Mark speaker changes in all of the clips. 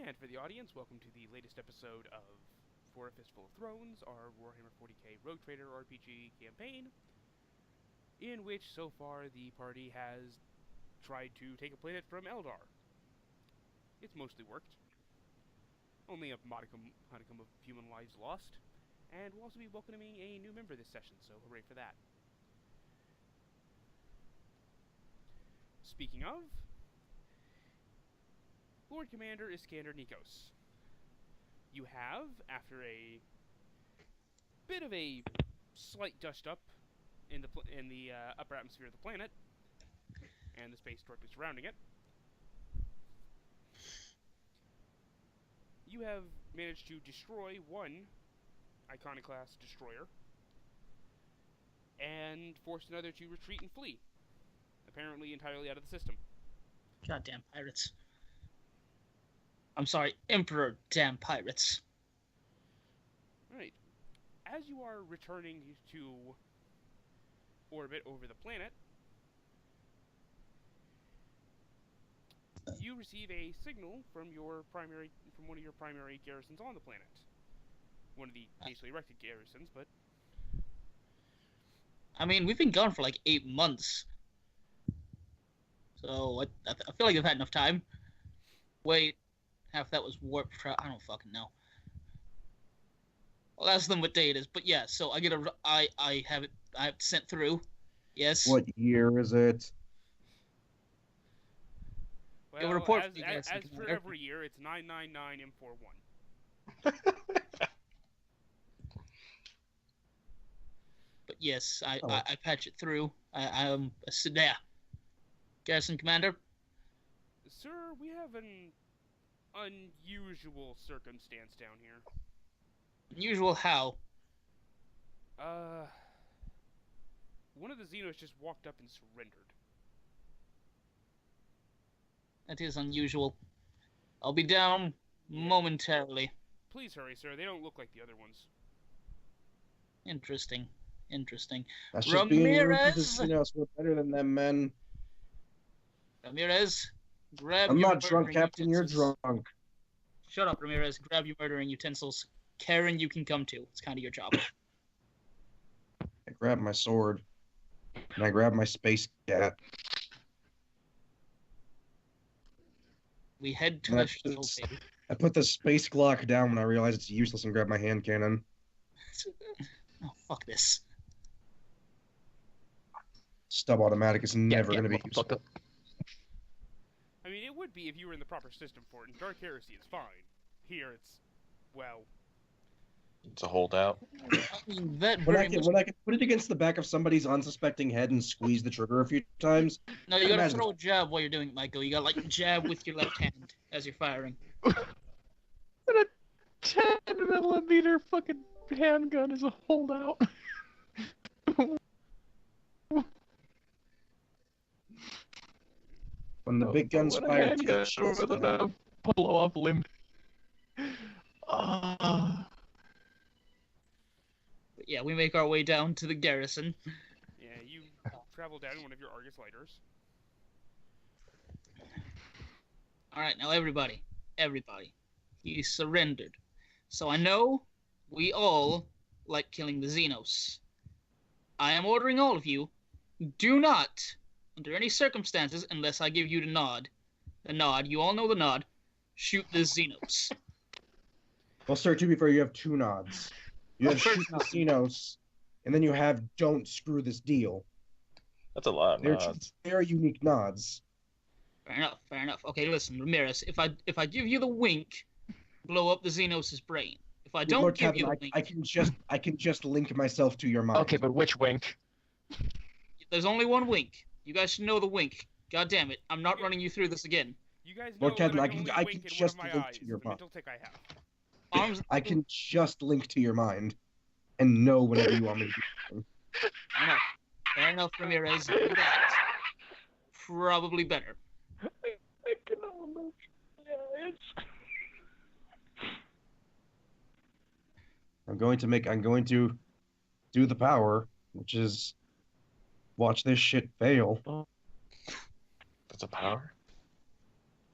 Speaker 1: And for the audience, welcome to the latest episode of For a Fistful of Thrones, our Warhammer 40k Rogue Trader RPG campaign, in which so far the party has tried to take a planet from Eldar. It's mostly worked. Only a modicum of human lives lost, and we'll also be welcoming a new member this session, so hooray for that. Speaking of, Lord Commander Iskander Nikos. You have, after a bit of a slight dust-up in the upper atmosphere of the planet, and the space directly surrounding it, you have managed to destroy one Iconoclast destroyer, and forced another to retreat and flee, apparently entirely out of the system.
Speaker 2: Goddamn pirates. I'm sorry, Emperor damn pirates.
Speaker 1: Right. As you are returning to orbit over the planet, you receive a signal from one of your primary garrisons on the planet. One of the hastily erected garrisons, but
Speaker 2: I mean, we've been gone for like 8 months. So, I feel like I've had enough time. Wait, half that was warp I don't fucking know. Well, ask them what day it is, but yeah, so I have it sent through. Yes.
Speaker 3: What year is it?
Speaker 1: well,
Speaker 2: report
Speaker 1: as for every year, it's 999M41.
Speaker 2: But yes, I patch it through. I'm yeah. Garrison Commander?
Speaker 1: Sir, we have an unusual circumstance down here.
Speaker 2: Unusual how?
Speaker 1: One of the Xenos just walked up and surrendered.
Speaker 2: That is unusual. I'll be down momentarily.
Speaker 1: Please hurry, sir. They don't look like the other ones.
Speaker 2: Interesting.
Speaker 3: That's just being rude to the
Speaker 2: Ramirez!
Speaker 3: Xenos. We're better than them, men.
Speaker 2: Ramirez, grab
Speaker 3: I'm
Speaker 2: your
Speaker 3: not drunk,
Speaker 2: murdering
Speaker 3: Captain. You're
Speaker 2: utensils.
Speaker 3: drunk.
Speaker 2: Shut up, Ramirez. Grab your murdering utensils. Karen, you can come too. It's kind of your job.
Speaker 3: I grab my sword. And I grab my space cat.
Speaker 2: We head to
Speaker 3: And
Speaker 2: the shuttle bay.
Speaker 3: I put the space Glock down when I realize it's useless and grab my hand cannon.
Speaker 2: Oh, fuck this.
Speaker 3: Stub automatic is never going to be useful.
Speaker 1: I mean, it would be if you were in the proper system for it. In Dark Heresy, it's fine. Here, it's, well...
Speaker 4: It's a holdout.
Speaker 2: I mean, that
Speaker 3: When
Speaker 2: very
Speaker 3: I can put it against the back of somebody's unsuspecting head and squeeze the trigger a few times.
Speaker 2: No, you gotta
Speaker 3: imagine-
Speaker 2: throw a jab while you're doing it, Michael. You gotta, like, jab with your left hand as you're firing.
Speaker 4: But a 10mm fucking handgun is a holdout.
Speaker 3: When the big guns fire,
Speaker 4: handgun with a blow off limb.
Speaker 2: But yeah, we make our way down to the garrison.
Speaker 1: Yeah, you travel down in one of your Argus lighters.
Speaker 2: Alright, now everybody. He surrendered. So I know we all like killing the Xenos. I am ordering all of you, do not, under any circumstances, unless I give you the nod, you all know the nod, shoot the Xenos.
Speaker 3: well, sir, to be fair, you have two nods. You have shoot the Xenos, and then you have don't screw this deal.
Speaker 4: That's a lot of
Speaker 3: They're
Speaker 4: nods.
Speaker 3: two very unique nods.
Speaker 2: Fair enough. Okay, listen, Ramirez, if I give you the wink, blow up the Xenos' brain. If I don't
Speaker 3: Lord
Speaker 2: give
Speaker 3: Captain,
Speaker 2: you the wink,
Speaker 3: I can just link myself to your mind.
Speaker 4: Okay, but which wink?
Speaker 2: there's only one wink. You guys should know the wink. God damn it, I'm not running you through this again.
Speaker 1: You guys know
Speaker 3: Lord Captain,
Speaker 1: that
Speaker 3: I can
Speaker 1: only
Speaker 3: I
Speaker 1: wink
Speaker 3: can
Speaker 1: in
Speaker 3: just
Speaker 1: one of
Speaker 3: link
Speaker 1: my eyes,
Speaker 3: to your
Speaker 1: the
Speaker 3: mind.
Speaker 1: mental tick I have.
Speaker 2: Arms.
Speaker 3: I can just link to your mind and know whenever you want me to do something.
Speaker 2: Fair enough, Ramirez. Do that. Probably better.
Speaker 4: I can almost. Yeah, it's.
Speaker 3: I'm going to do the power, which is watch this shit fail.
Speaker 4: That's a power?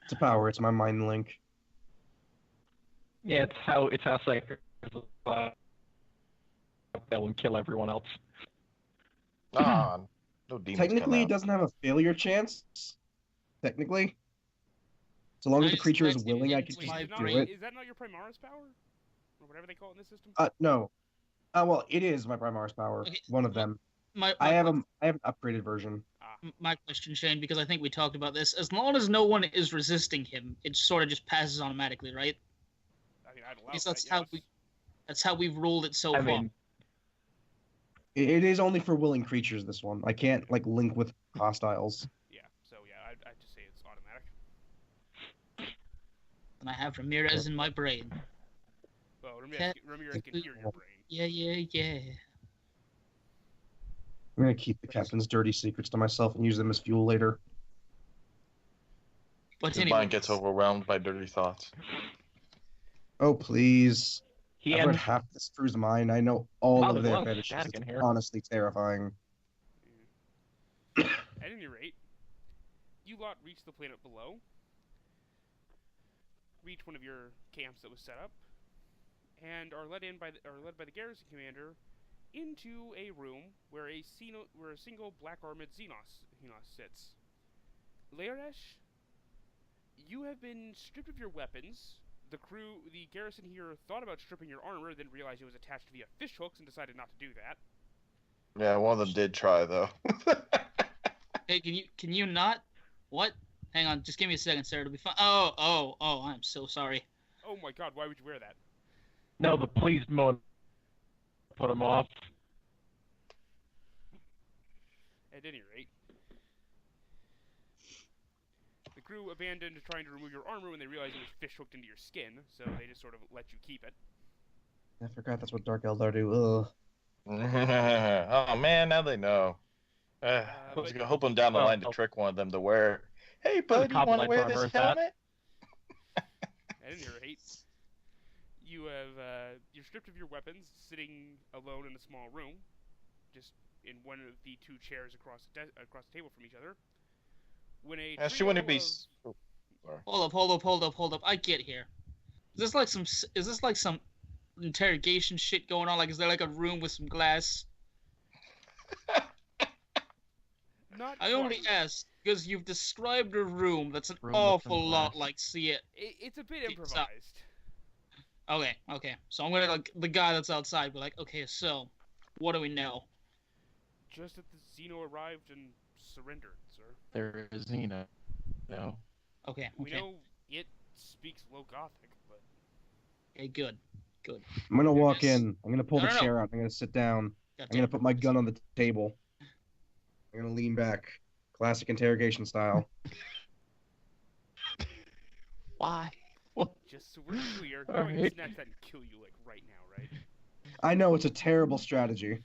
Speaker 3: It's a power, it's my mind link.
Speaker 5: Yeah, it's how Psychers that will kill everyone else.
Speaker 6: Ah, no demons come
Speaker 3: Technically, it
Speaker 6: out.
Speaker 3: doesn't have a failure chance. Technically. So long as the creature is willing, I can
Speaker 1: Wait,
Speaker 3: just
Speaker 1: is,
Speaker 3: do it.
Speaker 1: is that not your Primaris power? Or whatever they call it in this system?
Speaker 3: No. Well, it is my Primaris power.
Speaker 2: Okay,
Speaker 3: One of them.
Speaker 2: My
Speaker 3: I have an upgraded version.
Speaker 2: my question, Shane, because I think we talked about this. As long as no one is resisting him, it sort of just passes automatically, right?
Speaker 1: I mean, I'd allow
Speaker 2: Because
Speaker 1: that,
Speaker 2: that's how we've ruled it so
Speaker 5: I
Speaker 2: far.
Speaker 5: mean,
Speaker 3: It is only for willing creatures, this one. I can't, like, link with hostiles.
Speaker 1: Yeah, so yeah, I'd just say it's automatic.
Speaker 2: And I have Ramirez in my brain.
Speaker 1: Well, Ramirez can hear your brain.
Speaker 2: Yeah.
Speaker 3: I'm gonna keep the captain's dirty secrets to myself and use them as fuel later.
Speaker 2: But
Speaker 6: His
Speaker 2: anyway,
Speaker 6: mind gets overwhelmed by dirty thoughts.
Speaker 3: Oh, please.
Speaker 5: he
Speaker 3: I've read
Speaker 5: ends
Speaker 3: half this crew's mind. I know all
Speaker 5: Wow,
Speaker 3: of
Speaker 5: there's a
Speaker 3: their
Speaker 5: lot of
Speaker 3: fetishes.
Speaker 5: static
Speaker 3: It's
Speaker 5: in here.
Speaker 3: honestly terrifying.
Speaker 1: At any rate, you lot reach the planet below, reach one of your camps that was set up, and are led by the garrison commander into a room where a single black-armored Xenos sits. Laeresh, you have been stripped of your weapons. The garrison here thought about stripping your armor, then realized it was attached via fishhooks and decided not to do that.
Speaker 6: Yeah, one of them did try though.
Speaker 2: hey, can you not? What? Hang on, just give me a second, sir. It'll be fine. Oh, I'm so sorry.
Speaker 1: Oh my god, why would you wear that?
Speaker 5: No, the police mode put him off.
Speaker 1: At any rate, the crew abandoned trying to remove your armor when they realized it was fish hooked into your skin, so they just sort of let you keep it.
Speaker 3: I forgot that's what Dark Eldar do. Ugh.
Speaker 6: Oh man, now they know. I was hoping down the line to trick one of them to wear. Hey, bud, you want to wear this helmet?
Speaker 1: At any rate, you're stripped of your weapons, sitting alone in a small room, just in one of the two chairs across the table from each other. When
Speaker 6: she wouldn't be.
Speaker 2: Hold up. I get here. Is this like some interrogation shit going on? Like, is there like a room with some glass? I only asked because you've described a room that's an awful lot like
Speaker 1: It's a bit improvised.
Speaker 2: Okay. So I'm gonna like the guy that's outside be like, okay, so what do we know?
Speaker 1: Just that the Xeno arrived and surrendered, sir.
Speaker 5: There is Xeno. No.
Speaker 2: Okay.
Speaker 1: We know it speaks Low Gothic, but
Speaker 2: okay, good.
Speaker 3: I'm gonna walk in. I'm gonna pull the chair out. I'm gonna sit down. I'm gonna put my gun on the table. I'm gonna lean back, classic interrogation style.
Speaker 5: Why?
Speaker 1: just so we're clear, no one can snatch that and kill you like right now, right?
Speaker 3: I know it's a terrible strategy.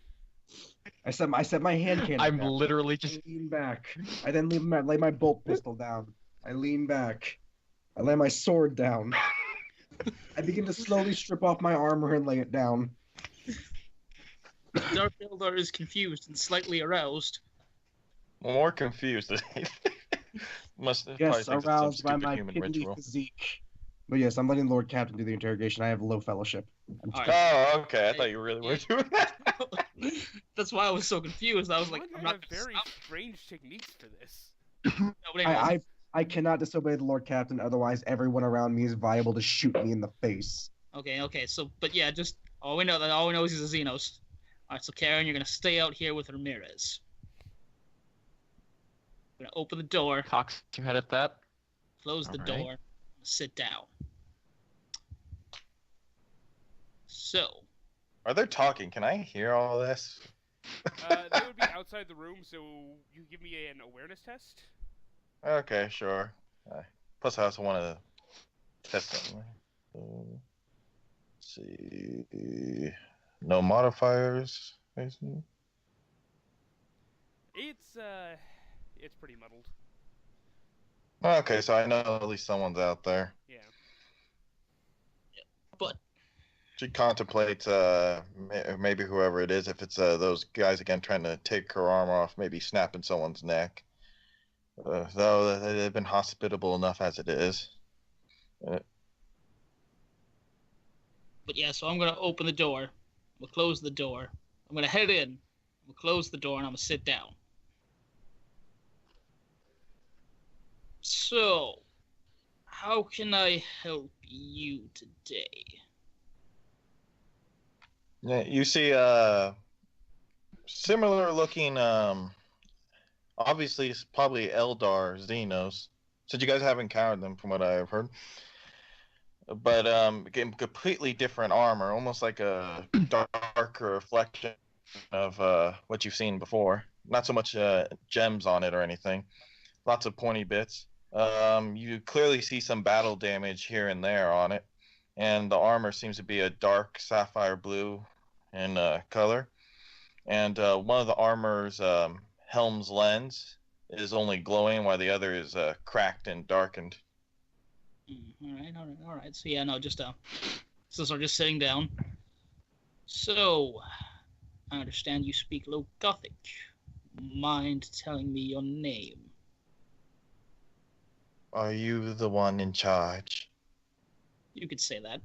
Speaker 3: I set my hand cannon.
Speaker 5: I'm
Speaker 3: down.
Speaker 5: literally just
Speaker 3: I lean back. I then lay my bolt pistol down. I lean back. I lay my sword down. I begin to slowly strip off my armor and lay it down.
Speaker 2: Dark Eldar is confused and slightly aroused.
Speaker 6: More confused.
Speaker 3: Yes, aroused by my piddly physique. But yes, I'm letting Lord Captain do the interrogation. I have low fellowship.
Speaker 6: Oh, okay. I thought you really were doing that.
Speaker 2: That's why I was so confused. I was like, I'm not
Speaker 1: have very strange techniques for this.
Speaker 3: I cannot disobey the Lord Captain, otherwise everyone around me is viable to shoot me in the face.
Speaker 2: Okay. So, but yeah, just all we know is he's a Xenos. All right, so Karen, you're gonna stay out here with Ramirez. I'm gonna open the door.
Speaker 5: cocks your head at that.
Speaker 2: Close the door. Sit down. So.
Speaker 6: Are they talking? Can I hear all this?
Speaker 1: They would be outside the room, so you give me an awareness test.
Speaker 6: Okay, sure. Plus, I also want to test them. Let's see. No modifiers.
Speaker 1: It's pretty muddled.
Speaker 6: Okay, so I know at least someone's out there.
Speaker 1: Yeah.
Speaker 2: But
Speaker 6: She contemplates maybe whoever it is, if it's those guys again trying to take her arm off, maybe snapping someone's neck. Though they've been hospitable enough as it is.
Speaker 2: yeah, so I'm gonna open the door. I'm gonna close the door. I'm gonna head in. I'm gonna close the door and I'm gonna sit down. So, how can I help you today?
Speaker 6: Yeah, you see similar looking obviously it's probably Eldar Xenos. Since you guys haven't encountered them from what I've heard. But again, completely different armor, almost like a darker reflection of what you've seen before. Not so much gems on it or anything. Lots of pointy bits. You clearly see some battle damage here and there on it, and the armor seems to be a dark sapphire blue in color. And one of the armor's helm's lens is only glowing, while the other is cracked and darkened.
Speaker 2: All right. So yeah, no, just just sitting down. So, I understand you speak Low Gothic. Mind telling me your name?
Speaker 6: Are you the one in charge?
Speaker 2: You could say that.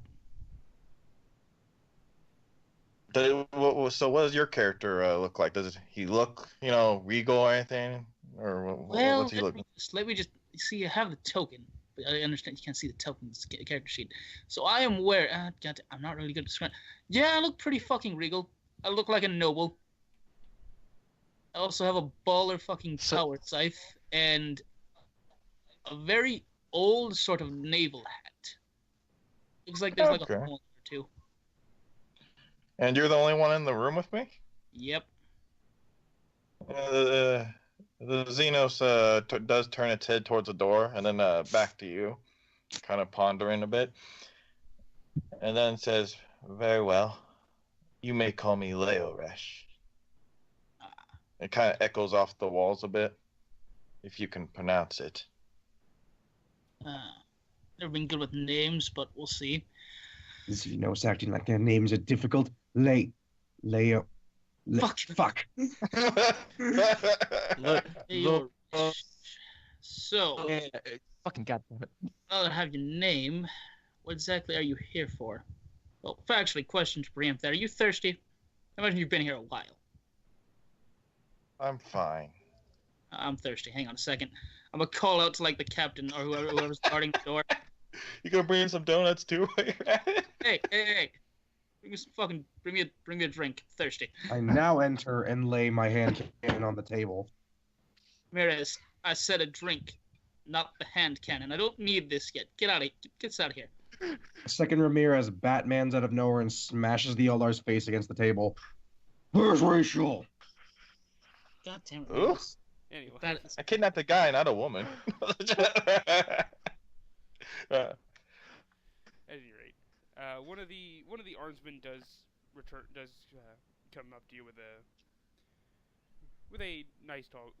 Speaker 6: So what does your character look like? Does he look, regal or anything? Or
Speaker 2: Well,
Speaker 6: what's he look?
Speaker 2: let me just see. I have the token. But I understand you can't see the token character sheet. So I am wearing. God, I'm not really good at describing. Yeah, I look pretty fucking regal. I look like a noble. I also have a baller fucking power scythe and a very old sort of naval hat. Looks like there's like a hole or two.
Speaker 6: And you're the only one in the room with me?
Speaker 2: Yep.
Speaker 6: The Xenos does turn its head towards the door and then back to you, kind of pondering a bit. And then says, "Very well. You may call me Leoresh." It kind of echoes off the walls a bit, if you can pronounce it.
Speaker 2: Never been good with names, but we'll see.
Speaker 3: Xenos acting like their names are difficult. Leo. Fuck.
Speaker 2: Look. So,
Speaker 5: fucking goddamn it.
Speaker 2: now that I have your name, what exactly are you here for? Well, factually, question to preempt that. Are you thirsty? I imagine you've been here a while.
Speaker 6: I'm fine.
Speaker 2: I'm thirsty. Hang on a second. I'm gonna call out to like the captain or whoever's guarding the door.
Speaker 6: You gonna bring in some donuts too while you're at it?
Speaker 2: Hey! Bring me a drink. I'm thirsty.
Speaker 3: I now enter and lay my hand cannon on the table.
Speaker 2: Ramirez, I said a drink, not the hand cannon. I don't need this yet. Get out of here. Get this out of here.
Speaker 3: Second Ramirez Batmans out of nowhere and smashes the Eldar's face against the table. Where's Rachel?
Speaker 2: God damn it.
Speaker 6: Ooh.
Speaker 1: Anyway.
Speaker 6: I kidnapped a guy, not a woman.
Speaker 1: At any rate, one of the armsmen does come up to you with a nice tall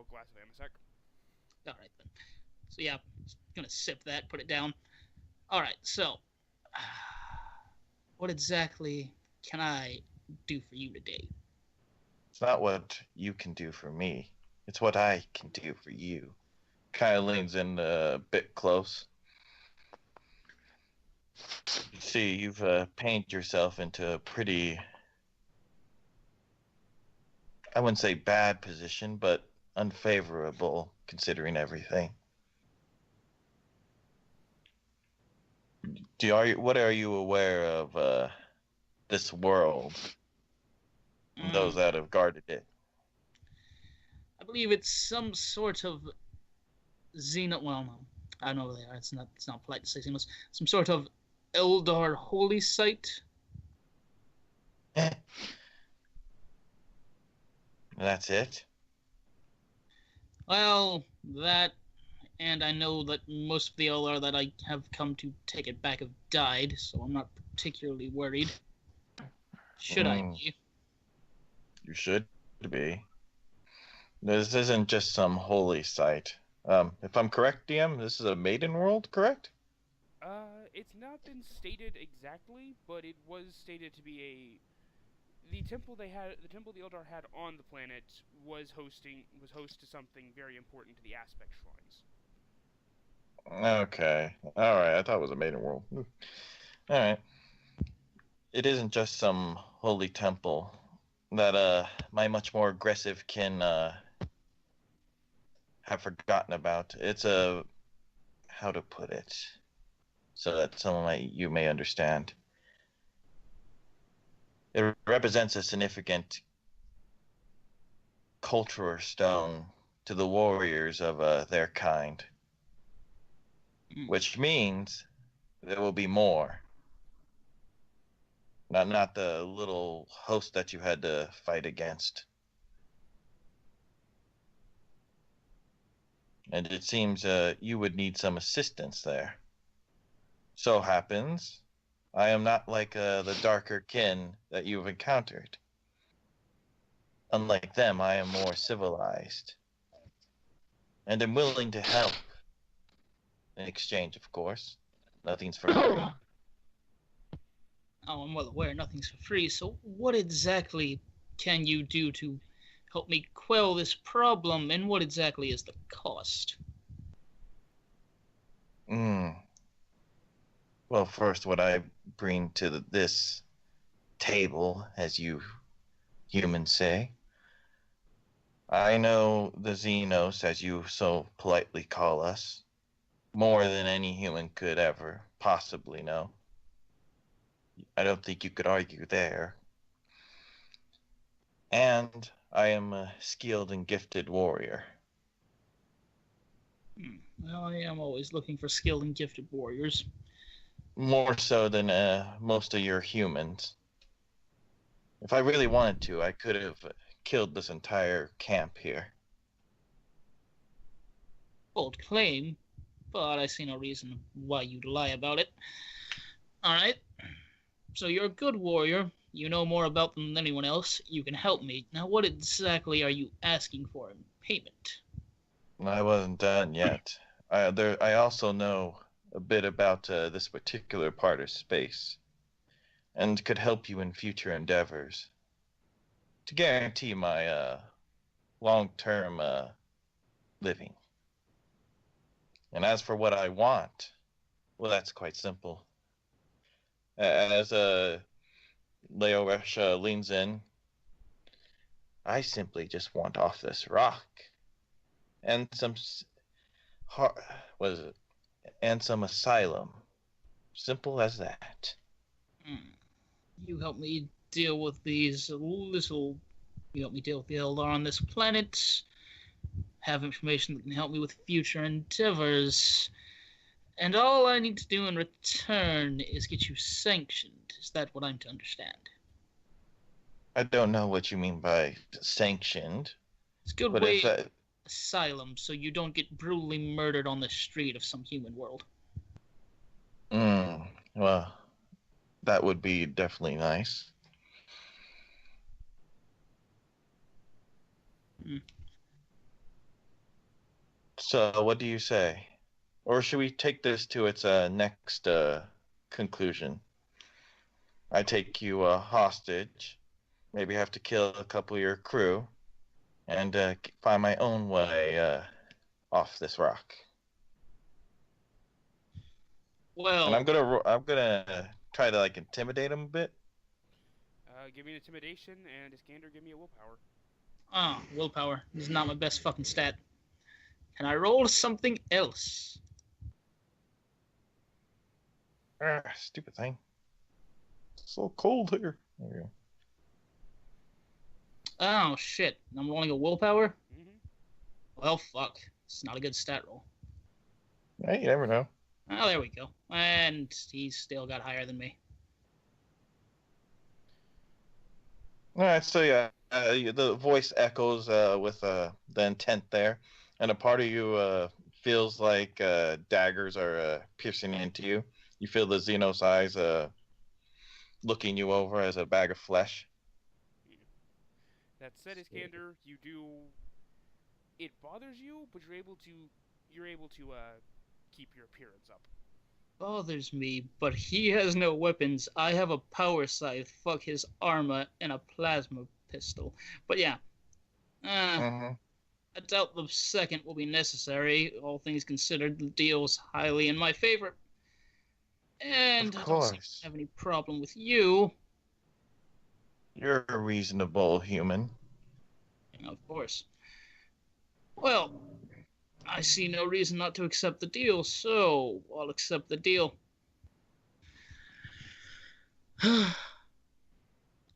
Speaker 1: glass of Amasec.
Speaker 2: All right then. So yeah, just gonna sip that, put it down. All right. So, what exactly can I do for you today?
Speaker 6: It's not what you can do for me. It's what I can do for you. Kind of leans in a bit close. You see, you've painted yourself into a pretty, I wouldn't say bad position, but unfavorable considering everything. What are you aware of this world and those that have guarded it?
Speaker 2: I believe it's some sort of well, no, I know they are. It's not polite to say Xenos. Some sort of Eldar holy site.
Speaker 6: That's it?
Speaker 2: Well, that, and I know that most of the Eldar that I have come to take it back have died, so I'm not particularly worried. Should I be?
Speaker 6: You should be. This isn't just some holy site. If I'm correct, DM, this is a maiden world, correct?
Speaker 1: It's not been stated exactly, but it was stated to be the temple the Eldar had on the planet was host to something very important to the aspect shrines.
Speaker 6: Okay. Alright, I thought it was a maiden world. Alright. it isn't just some holy temple that my much more aggressive kin have forgotten about. It's a how to put it so that you may understand. It represents a significant cultural stone to the warriors of their kind, which means there will be more. Not the little host that you had to fight against. And it seems you would need some assistance there. So happens, I am not like the darker kin that you've encountered. Unlike them, I am more civilized. And am willing to help. In exchange, of course. Nothing's for free.
Speaker 2: Oh, I'm well aware nothing's for free, so what exactly can you do to help me quell this problem, and what exactly is the cost?
Speaker 6: Well, first, what I bring to this table, as you humans say, I know the Xenos, as you so politely call us, more than any human could ever possibly know. I don't think you could argue there. And I am a skilled and gifted warrior.
Speaker 2: Well, I am always looking for skilled and gifted warriors.
Speaker 6: More so than most of your humans. If I really wanted to, I could have killed this entire camp here.
Speaker 2: Bold claim, but I see no reason why you'd lie about it. Alright, so you're a good warrior. You know more about them than anyone else. You can help me. Now, what exactly are you asking for in payment?
Speaker 6: I wasn't done yet. I also know a bit about this particular part of space, and could help you in future endeavors to guarantee my long-term living. And as for what I want, well, that's quite simple. As Leoresh leans in, I simply just want off this rock and some and some asylum. Simple as that.
Speaker 2: You help me deal with these little... You help me deal with the Eldar on this planet. Have information that can help me with future endeavors. And all I need to do in return is get you sanctioned. Is that what I'm to understand?
Speaker 6: I don't know what you mean by sanctioned.
Speaker 2: It's a good
Speaker 6: but
Speaker 2: way...
Speaker 6: if
Speaker 2: Asylum, so you don't get brutally murdered on the street of some human world.
Speaker 6: Well, that would be definitely nice. So, what do you say? Or should we take this to its next conclusion? I take you hostage, maybe have to kill a couple of your crew, and find my own way off this rock.
Speaker 2: Well,
Speaker 6: and I'm gonna try to like intimidate him a bit.
Speaker 1: Give me an intimidation, and Iskander, give me a willpower.
Speaker 2: Willpower is not my best fucking stat. Can I roll something else?
Speaker 6: Stupid thing. It's so cold here. There we go.
Speaker 2: Oh, shit. I'm rolling a willpower?
Speaker 1: Mm-hmm.
Speaker 2: Well, fuck. It's not a good stat roll.
Speaker 6: Hey, you never know.
Speaker 2: Oh, there we go. And he's still got higher than me.
Speaker 6: Alright, so yeah, the voice echoes with the intent there, and a part of you feels like daggers are piercing into you. You feel the Xenos eyes looking you over as a bag of flesh.
Speaker 1: That said, Iskander, you do... It bothers you, but you're able to keep your appearance up.
Speaker 2: Bothers me, but he has no weapons. I have a power scythe, fuck his armor, and a plasma pistol. But yeah. I doubt the second will be necessary. All things considered, the deal's highly in my favor. And
Speaker 6: Of
Speaker 2: I don't seem
Speaker 6: course.
Speaker 2: to have any problem with you.
Speaker 6: You're a reasonable human.
Speaker 2: Of course. Well, I see no reason not to accept the deal, so I'll accept the deal.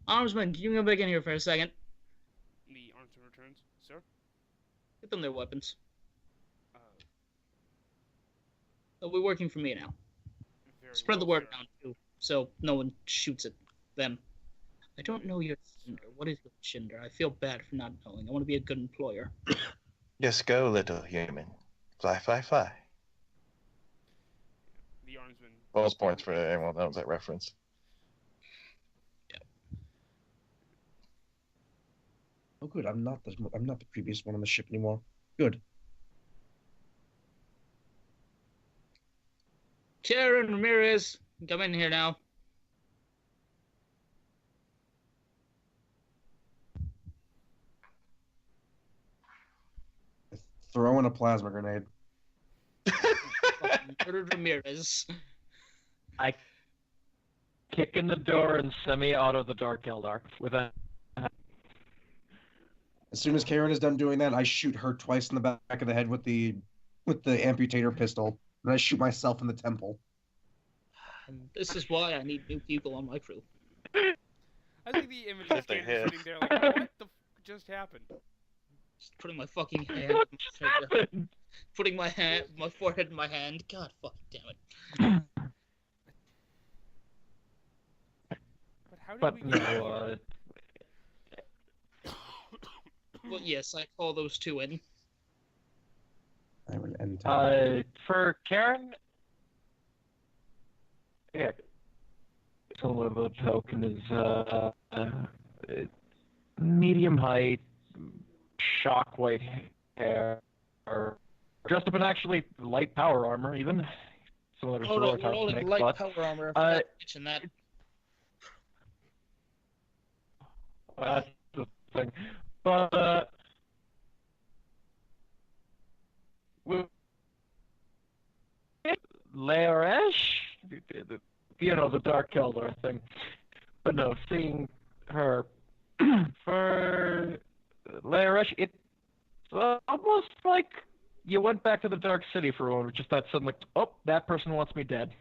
Speaker 2: Armsman, can you come back in here for a second?
Speaker 1: The armsman returns. Sir?
Speaker 2: Get them their weapons.
Speaker 1: Uh,
Speaker 2: They'll be working for me now.
Speaker 1: very
Speaker 2: Spread the
Speaker 1: well,
Speaker 2: word
Speaker 1: sir.
Speaker 2: around, too, so no one shoots at them. I don't know your gender. What is your gender? I feel bad for not knowing. I want to be a good employer.
Speaker 6: Yes, go, little human. Fly, fly, fly.
Speaker 1: The armsman.
Speaker 6: Bonus points for anyone that knows that reference.
Speaker 3: Oh, good. I'm not the previous one on the ship anymore. Good.
Speaker 2: Karen Ramirez, come in here now.
Speaker 3: Throw in a plasma grenade.
Speaker 2: Murdered Ramirez.
Speaker 5: I kick in the door and semi-auto the Dark Eldar with a.
Speaker 3: As soon as Karen is done doing that, I shoot her twice in the back of the head with the amputator pistol, and I shoot myself in the temple.
Speaker 2: And this is why I need new people on my crew.
Speaker 1: I think the image of
Speaker 6: If they
Speaker 1: Stan
Speaker 6: hit.
Speaker 1: sitting there like, what the just happened?
Speaker 2: Just putting my fucking hand.
Speaker 5: What just happened?
Speaker 2: Putting my forehead in my hand. God fucking damn it.
Speaker 1: But how did
Speaker 5: But
Speaker 1: we
Speaker 5: no,
Speaker 1: get
Speaker 2: Well, yes, I call those two in.
Speaker 3: I would end.
Speaker 5: for Karen, yeah, a little token is medium height, shock white hair, or dressed up in actually light power armor, even similar to
Speaker 2: Oh no,
Speaker 5: Soror
Speaker 2: we're all in
Speaker 5: make,
Speaker 2: light
Speaker 5: but
Speaker 2: power armor. I forgot to mention that.
Speaker 5: that's the thing. But with Laoresh, you know, the Dark Eldar thing. But no, seeing her for Laoresh, it's almost like you went back to the Dark City for a moment. Just that sudden, like, oh, that person wants me dead.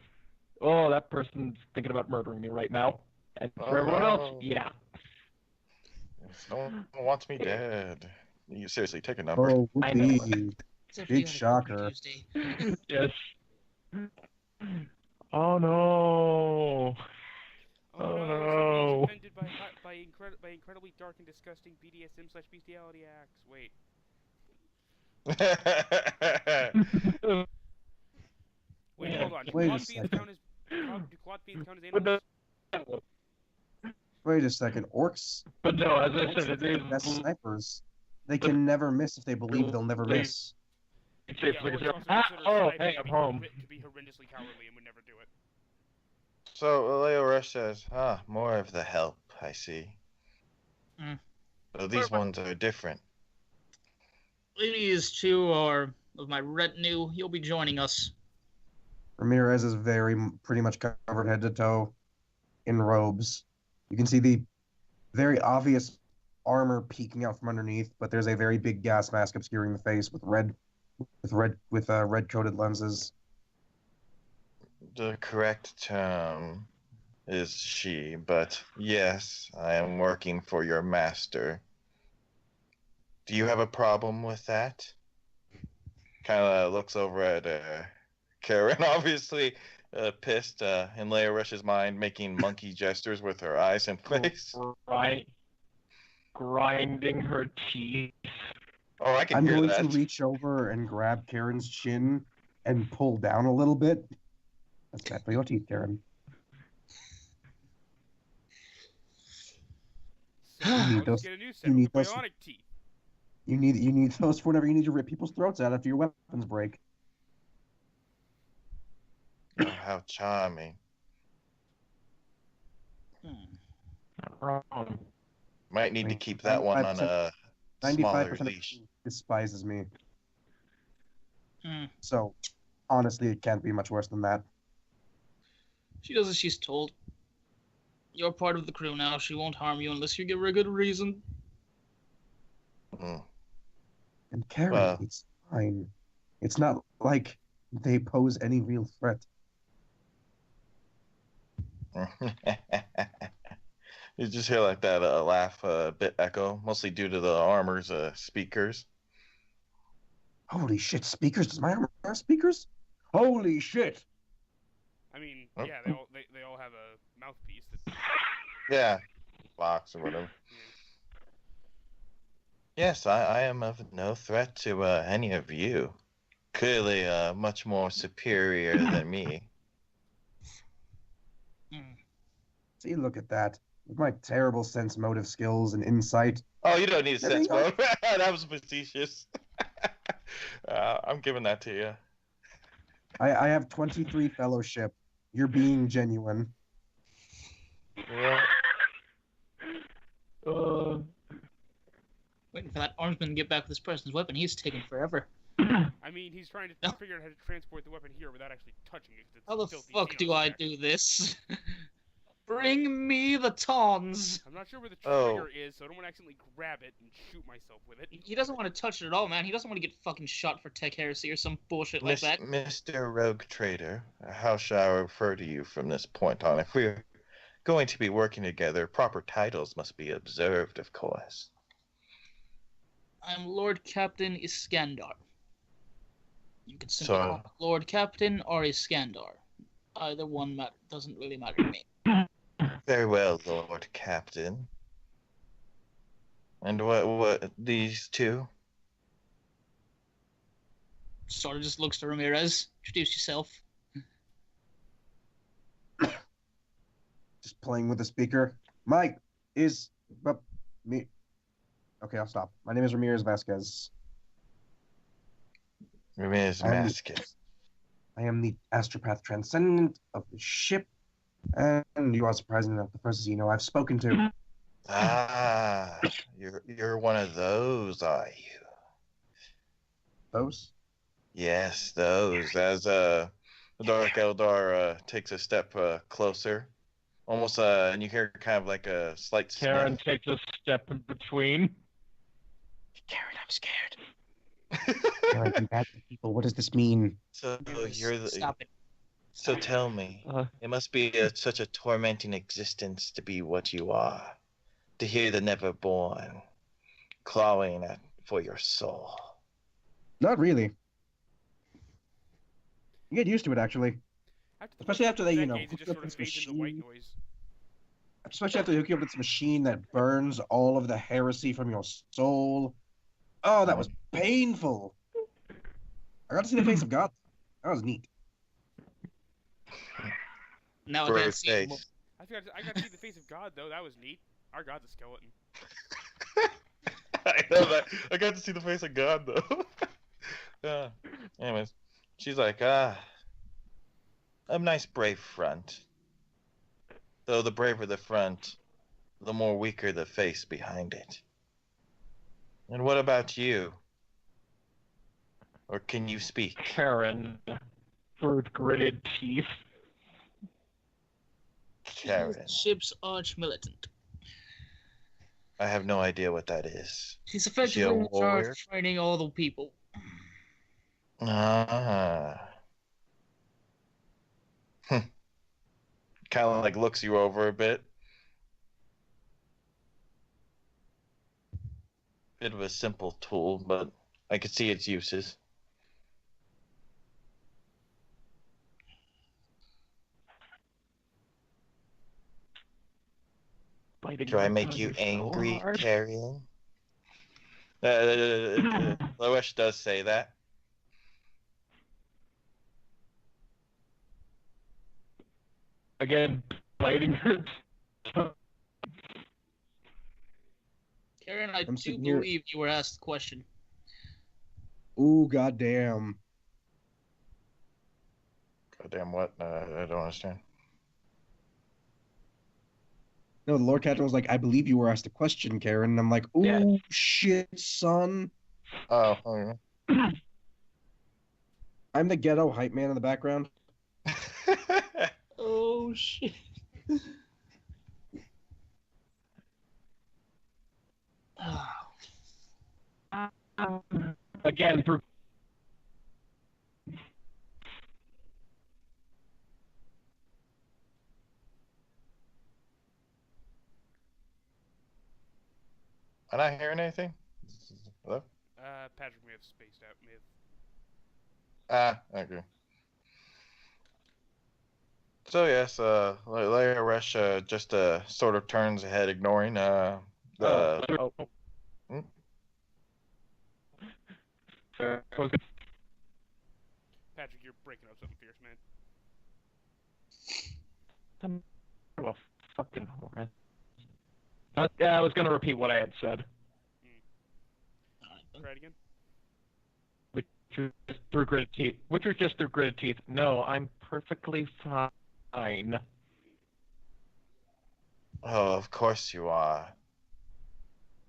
Speaker 5: Oh, that person's thinking about murdering me right now. And for everyone else,
Speaker 6: no.
Speaker 5: yeah.
Speaker 6: If no one wants me dead. You seriously take a number.
Speaker 3: Oh,
Speaker 5: I know.
Speaker 3: whoopee.
Speaker 2: Except
Speaker 3: Big
Speaker 2: for you
Speaker 3: shocker.
Speaker 2: Tuesday.
Speaker 5: Yes. Oh no.
Speaker 1: Oh
Speaker 5: Oh,
Speaker 1: no,
Speaker 5: no.
Speaker 1: somebody's offended by incredibly dark and disgusting BDSM/bestiality acts. Wait. Wait,
Speaker 5: Yeah.
Speaker 1: hold on. Do
Speaker 3: Wait a
Speaker 1: cloth beads
Speaker 3: second.
Speaker 1: count as do cloth beads count as
Speaker 5: But
Speaker 1: animals?
Speaker 5: no,
Speaker 3: Wait a second. Orcs.
Speaker 5: but no, as I
Speaker 3: Orcs
Speaker 5: said,
Speaker 3: are
Speaker 5: it
Speaker 3: the
Speaker 5: is
Speaker 3: best snipers. They can never miss if they believe they'll never miss.
Speaker 5: it's
Speaker 1: Yeah,
Speaker 5: like,
Speaker 1: orcs also
Speaker 5: ah,
Speaker 1: consider
Speaker 5: oh,
Speaker 1: sniping
Speaker 5: hey,
Speaker 1: to
Speaker 5: I'm
Speaker 1: be
Speaker 5: home.
Speaker 1: to be horrendously cowardly and would never do it.
Speaker 6: So Leoresh says, more of the help, I see.
Speaker 2: Mm.
Speaker 6: So these ones are different.
Speaker 2: These two are of my retinue. You'll be joining us.
Speaker 3: Ramirez is pretty much covered head to toe in robes. You can see the very obvious armor peeking out from underneath, but there's a very big gas mask obscuring the face with red coated lenses.
Speaker 6: The correct term is she, but yes, I am working for your master. Do you have a problem with that? Kind of looks over at Karen, obviously pissed in Leia Rush's mind, making monkey gestures with her eyes and face.
Speaker 5: Right. Grinding her teeth.
Speaker 6: Oh, I can
Speaker 3: I'm
Speaker 6: hear
Speaker 3: going
Speaker 6: that.
Speaker 3: to reach over and grab Karen's chin and pull down a little bit. That's bad for your teeth, Karen.
Speaker 1: So
Speaker 3: You need
Speaker 1: I'll
Speaker 3: those-
Speaker 1: just get a new set
Speaker 3: you
Speaker 1: of
Speaker 3: need those-
Speaker 1: bionic teeth.
Speaker 3: You need those for whenever you need to rip people's throats out after your weapons break.
Speaker 6: Oh, how charming.
Speaker 5: Wrong.
Speaker 6: Might need to keep that one on a
Speaker 3: 95%
Speaker 6: smaller
Speaker 3: of the
Speaker 6: leash.
Speaker 3: team despises me.
Speaker 2: Hmm.
Speaker 3: So, honestly, it can't be much worse than that.
Speaker 2: She does as she's told. You're part of the crew now. She won't harm you unless you give her a good reason.
Speaker 6: Mm.
Speaker 3: And Karen,
Speaker 6: Well.
Speaker 3: it's fine. It's not like they pose any real threat.
Speaker 6: You just hear like that laugh a bit echo, mostly due to the armor's speakers.
Speaker 3: Holy shit, speakers? Does my armor have speakers? Holy shit!
Speaker 1: I mean,
Speaker 6: Oh.
Speaker 1: yeah, they all have a mouthpiece. That,
Speaker 6: Yeah, box or whatever. Yes, I am of no threat to any of you. Clearly, much more superior than me.
Speaker 3: See, look at that. With my terrible sense motive skills and insight.
Speaker 6: Oh, you don't need a sense
Speaker 3: Everything
Speaker 6: mode. That was facetious. I'm giving that to you.
Speaker 3: I have 23 fellowship. You're being genuine.
Speaker 6: Yeah.
Speaker 2: Waiting for that armsman to get back with this person's weapon. He's taking forever.
Speaker 1: I mean, he's trying to
Speaker 2: No.
Speaker 1: figure out how to transport the weapon here without actually touching it. 'cause it's
Speaker 2: How the
Speaker 1: filthy
Speaker 2: fuck do
Speaker 1: Xenos
Speaker 2: I
Speaker 1: there.
Speaker 2: do this? Bring me the tons.
Speaker 1: I'm not sure where the
Speaker 6: Oh.
Speaker 1: trigger is, so I don't want to accidentally grab it and shoot myself with it.
Speaker 2: He doesn't want to touch it at all, man. He doesn't want to get fucking shot for tech heresy or some bullshit like that.
Speaker 6: Mr. Rogue Trader, how shall I refer to you from this point on? If we're going to be working together, proper titles must be observed, of course.
Speaker 2: I'm Lord Captain Iskandar. You can simply
Speaker 6: So-
Speaker 2: call me Lord Captain or Iskandar. Either one doesn't really matter to me.
Speaker 6: Very well, Lord Captain. And what these two?
Speaker 2: Sort of just looks to Ramirez. Introduce yourself.
Speaker 3: Just playing with the speaker. Mike is me. Okay, I'll stop. My name is Ramirez Vasquez.
Speaker 6: Ramirez
Speaker 3: I'm-
Speaker 6: Vasquez.
Speaker 3: I am the astropath transcendent of the ship. And you are surprising enough, the first Xeno I've spoken to.
Speaker 6: Ah, you're one of those, are you?
Speaker 3: Those?
Speaker 6: Yes, those. As the Dark Eldar takes a step closer, almost and you hear kind of like a slight
Speaker 5: Karen
Speaker 6: sniff.
Speaker 5: takes a step in between.
Speaker 2: Karen, I'm scared.
Speaker 3: Can I do bad to people? What does this mean?
Speaker 6: So
Speaker 2: Ramirez,
Speaker 6: you're the.
Speaker 2: Stop it.
Speaker 6: So tell me, it must be such a tormenting existence to be what you are, to hear the never-born clawing for your soul.
Speaker 3: Not really. You get used to it, actually.
Speaker 1: After the
Speaker 3: Especially
Speaker 1: first
Speaker 3: after they,
Speaker 1: couple
Speaker 3: you know,
Speaker 1: decades, it
Speaker 3: hook
Speaker 1: just
Speaker 3: you up
Speaker 1: sort of
Speaker 3: with
Speaker 1: fades into white
Speaker 3: machine.
Speaker 1: noise.
Speaker 3: Especially after they hook you up with this machine that burns all of the heresy from your soul. Oh, that was painful. I got to see the face of God. That was neat.
Speaker 2: Now I
Speaker 6: For
Speaker 2: can't
Speaker 6: his
Speaker 2: see him.
Speaker 6: face.
Speaker 1: I got to see the face of God though. That was neat. Our God's a skeleton.
Speaker 6: I know that. I got to see the face of God though. Yeah. Anyways, she's like, a nice brave front. Though the braver the front, the more weaker the face behind it. And what about you? Or can you speak?
Speaker 5: Karen, through gritted teeth.
Speaker 6: Karen.
Speaker 2: Ship's arch militant.
Speaker 6: I have no idea what that is.
Speaker 2: He's
Speaker 6: she a
Speaker 2: effectively in charge
Speaker 6: warrior?
Speaker 2: of training all the people.
Speaker 6: Ah. Kind of like looks you over a bit. Bit of a simple tool, but I could see its uses.
Speaker 5: Biting
Speaker 6: Do I
Speaker 5: my
Speaker 6: make
Speaker 5: tongue
Speaker 6: you
Speaker 5: so
Speaker 6: angry,
Speaker 5: hard.
Speaker 6: Carrion? Loesch does say that.
Speaker 5: Again, biting her tongue.
Speaker 2: Karen, I
Speaker 3: I'm
Speaker 2: do
Speaker 3: sitting here-
Speaker 2: believe you were asked the question.
Speaker 3: Ooh, goddamn.
Speaker 6: Goddamn what? I don't understand.
Speaker 3: No, the Lord Captain was like, I believe you were asked a question, Karen. And I'm like, ooh,
Speaker 5: Yeah.
Speaker 3: shit, son.
Speaker 6: Oh, okay.
Speaker 3: I'm the ghetto hype man in the background.
Speaker 2: Oh shit.
Speaker 5: again through.
Speaker 6: Am I not hearing anything? Hello?
Speaker 1: Patrick may have spaced out. May have...
Speaker 6: Okay. So yes, Leia Rush just sort of turns ahead, ignoring the. Hmm?
Speaker 1: Patrick, you're breaking up something fierce, man.
Speaker 5: Well, fucking horror. I was gonna repeat what I had said.
Speaker 1: Try it again.
Speaker 5: Which was just through gritted teeth. Which was just through gritted teeth. No, I'm perfectly fine.
Speaker 6: Oh, of course you are.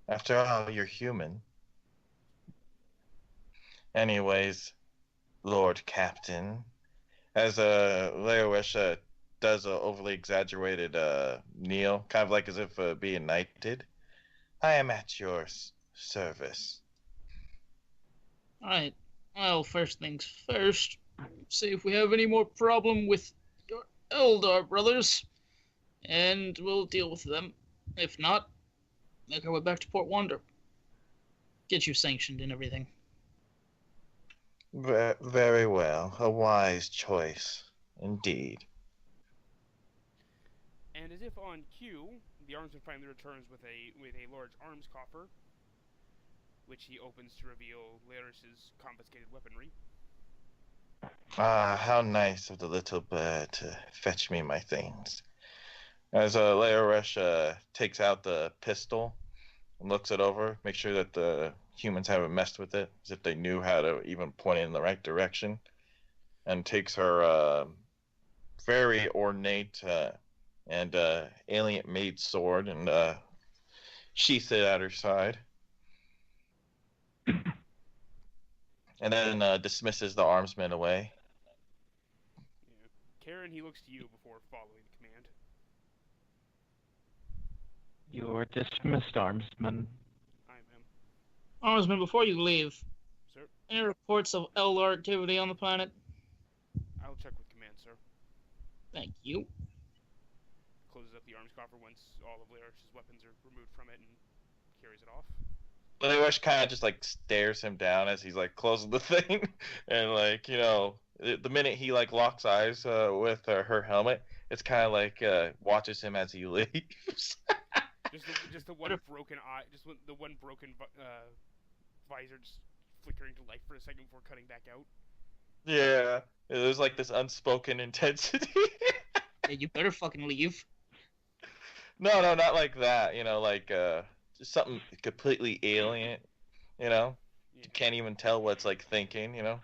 Speaker 6: After all, you're human. Anyways, Lord Captain, as Leia Rush does a overly exaggerated kneel, kind of like as if being knighted, I am at your service.
Speaker 2: Alright. Well, first things first. See if we have any more problem with your Eldar brothers. And we'll deal with them. If not, make our way back to Port Wander. Get you sanctioned and everything.
Speaker 6: Very well. A wise choice, indeed.
Speaker 1: And as if on cue, the armsman finally returns with a large arms coffer, which he opens to reveal Laris's confiscated weaponry.
Speaker 6: Ah, how nice of the little bird to fetch me my things. As Leia Rush takes out the pistol and looks it over, make sure that the humans haven't messed with it, as if they knew how to even point it in the right direction, and takes her very ornate and alien-made sword and sheaths it at her side. And then dismisses the armsman away.
Speaker 1: Yeah. Karen, he looks to you before following the command.
Speaker 5: You're dismissed, Armsman.
Speaker 1: I am.
Speaker 2: Armsman, before you leave,
Speaker 1: Sir,
Speaker 2: any reports of Eldar activity on the planet?
Speaker 1: I'll check with command, sir.
Speaker 2: Thank you.
Speaker 1: Closes up the arms coffer once all of Laris's weapons are removed from it and carries it off.
Speaker 6: Leia Rush kind of just like stares him down as he's like closing the thing, and like, you know, the minute he like locks eyes with her helmet, it's kind of like watches him as he leaves.
Speaker 1: Just the one broken eye, the one broken visor just flickering to life for a second before cutting back out.
Speaker 6: Yeah, there's like this unspoken intensity.
Speaker 2: Yeah, you better fucking leave.
Speaker 6: No, not like that. You know, like just something completely alien. You know,
Speaker 1: Yeah.
Speaker 6: you can't even tell what's like thinking. You know.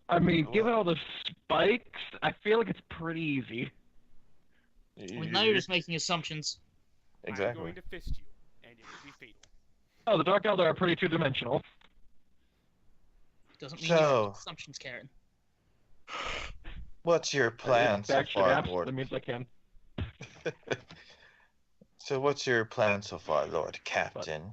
Speaker 5: I mean, given all the spikes, I feel like it's pretty easy.
Speaker 2: Well, now you're just making assumptions.
Speaker 1: I'm
Speaker 6: Exactly.
Speaker 1: going to fist you, and it will be fatal.
Speaker 5: Oh, the Dark Eldar are pretty two-dimensional.
Speaker 2: Doesn't mean you're
Speaker 6: So-
Speaker 2: making assumptions, Karen.
Speaker 6: What's your plan so
Speaker 5: Actually,
Speaker 6: far,
Speaker 5: absolutely
Speaker 6: Lord?
Speaker 5: means I can.
Speaker 6: So what's your plan so far, Lord Captain?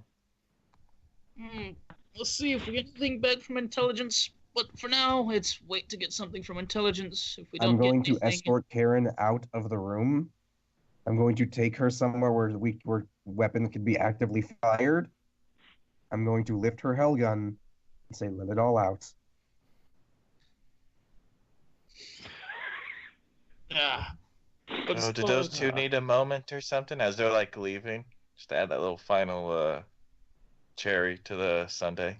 Speaker 2: We'll see if we get anything back from intelligence. But for now, it's wait to get something from intelligence. If we don't
Speaker 3: I'm going
Speaker 2: get
Speaker 3: to
Speaker 2: anything,
Speaker 3: escort Karen out of the room. I'm going to take her somewhere where weapons can be actively fired. I'm going to lift her hell gun and say, "Let it all out."
Speaker 2: Yeah. But
Speaker 6: Oh, did those two need a moment or something as they're like leaving? Just to add that little final cherry to the sundae.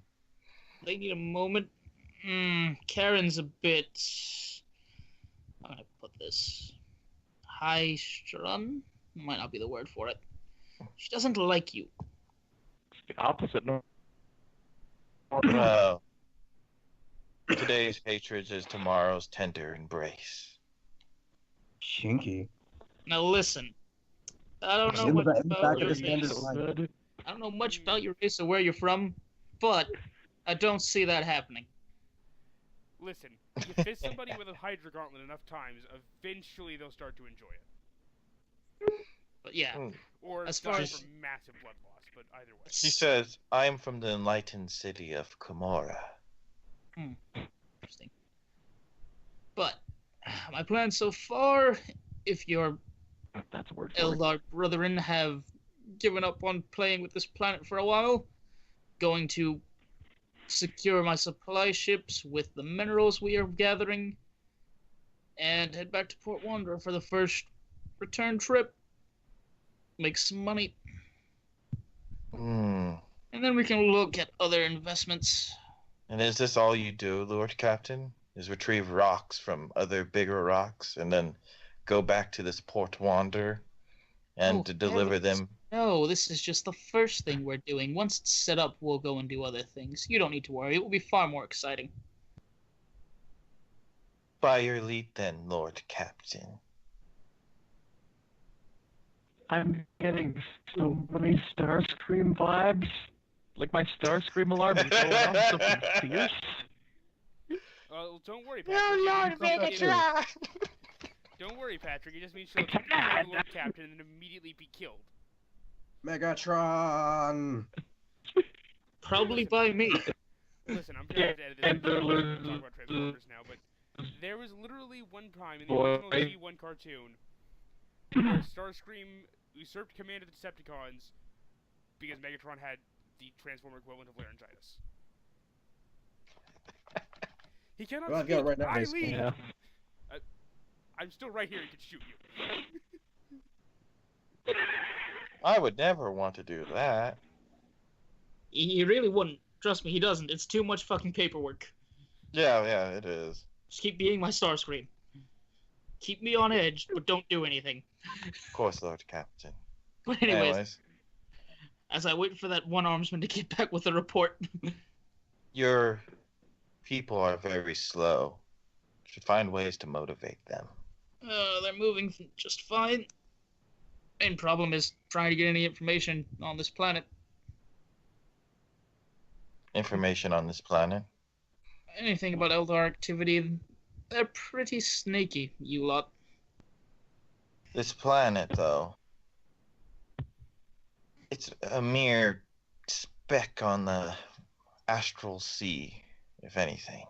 Speaker 2: they need a moment. Karen's a bit. How can I put this? High strung? Might not be the word for it. She doesn't like you.
Speaker 5: It's the opposite. No.
Speaker 6: Well, today's hatred is tomorrow's tender embrace.
Speaker 3: Kinky.
Speaker 2: Now listen. I don't know
Speaker 3: In the
Speaker 2: much
Speaker 3: back
Speaker 2: about
Speaker 3: of
Speaker 2: your
Speaker 3: the standard
Speaker 2: race.
Speaker 3: line.
Speaker 2: I don't know much about your race or where you're from, but I don't see that happening.
Speaker 1: Listen, you fist somebody with a Hydra gauntlet enough times, eventually they'll start to enjoy it.
Speaker 2: But yeah,
Speaker 6: Mm.
Speaker 1: Or
Speaker 2: As far
Speaker 1: dying
Speaker 2: as-
Speaker 1: from massive blood loss, but either way.
Speaker 6: She says, I'm from the enlightened city of Komora.
Speaker 2: interesting. But my plan so far, if your
Speaker 5: That's a word for it.
Speaker 2: Eldar brethren have given up on playing with this planet for a while, going to secure my supply ships with the minerals we are gathering, and head back to Port Wanderer for the first return trip. Make some money,
Speaker 6: Hmm.
Speaker 2: and then we can look at other investments.
Speaker 6: And is this all you do, Lord Captain? Is retrieve rocks from other bigger rocks and then go back to this Port Wander and
Speaker 2: Oh,
Speaker 6: to deliver
Speaker 2: heavens.
Speaker 6: them?
Speaker 2: No, this is just the first thing we're doing. Once it's set up, we'll go and do other things. You don't need to worry. It will be far more exciting.
Speaker 6: By your lead then, Lord Captain.
Speaker 5: I'm getting so many Starscream vibes. Like my Starscream alarm is going off something fierce.
Speaker 1: Well, don't worry, Patrick.
Speaker 3: Megatron!
Speaker 1: Don't worry, Patrick. It just means she'll become the Lord Captain and immediately be killed.
Speaker 3: Megatron!
Speaker 2: Probably by me.
Speaker 1: Listen, I'm gonna have to edit this.
Speaker 5: And
Speaker 1: We're talk about Transformers now, but there was literally one time in the original G1 cartoon where Starscream usurped command of the Decepticons because Megatron had the Transformer equivalent of laryngitis. He cannot
Speaker 3: Well, I've
Speaker 1: speak.
Speaker 3: got it right now,
Speaker 1: I
Speaker 3: basically.
Speaker 1: lead.
Speaker 5: Yeah.
Speaker 1: I'm still right here. He could shoot you.
Speaker 6: I would never want to do that.
Speaker 2: He really wouldn't. Trust me, he doesn't. It's too much fucking paperwork.
Speaker 6: Yeah, it is.
Speaker 2: Just keep being my Starscream. Keep me on edge, but don't do anything.
Speaker 6: Of course, Lord Captain.
Speaker 2: But anyways, as I wait for that one armsman to get back with a report.
Speaker 6: Your people are very slow. Should find ways to motivate them.
Speaker 2: They're moving just fine. Main problem is trying to get any information on this planet.
Speaker 6: Information on this planet.
Speaker 2: Anything about Eldar activity, they're pretty snaky, you lot.
Speaker 6: This planet, though, it's a mere speck on the astral sea, if anything.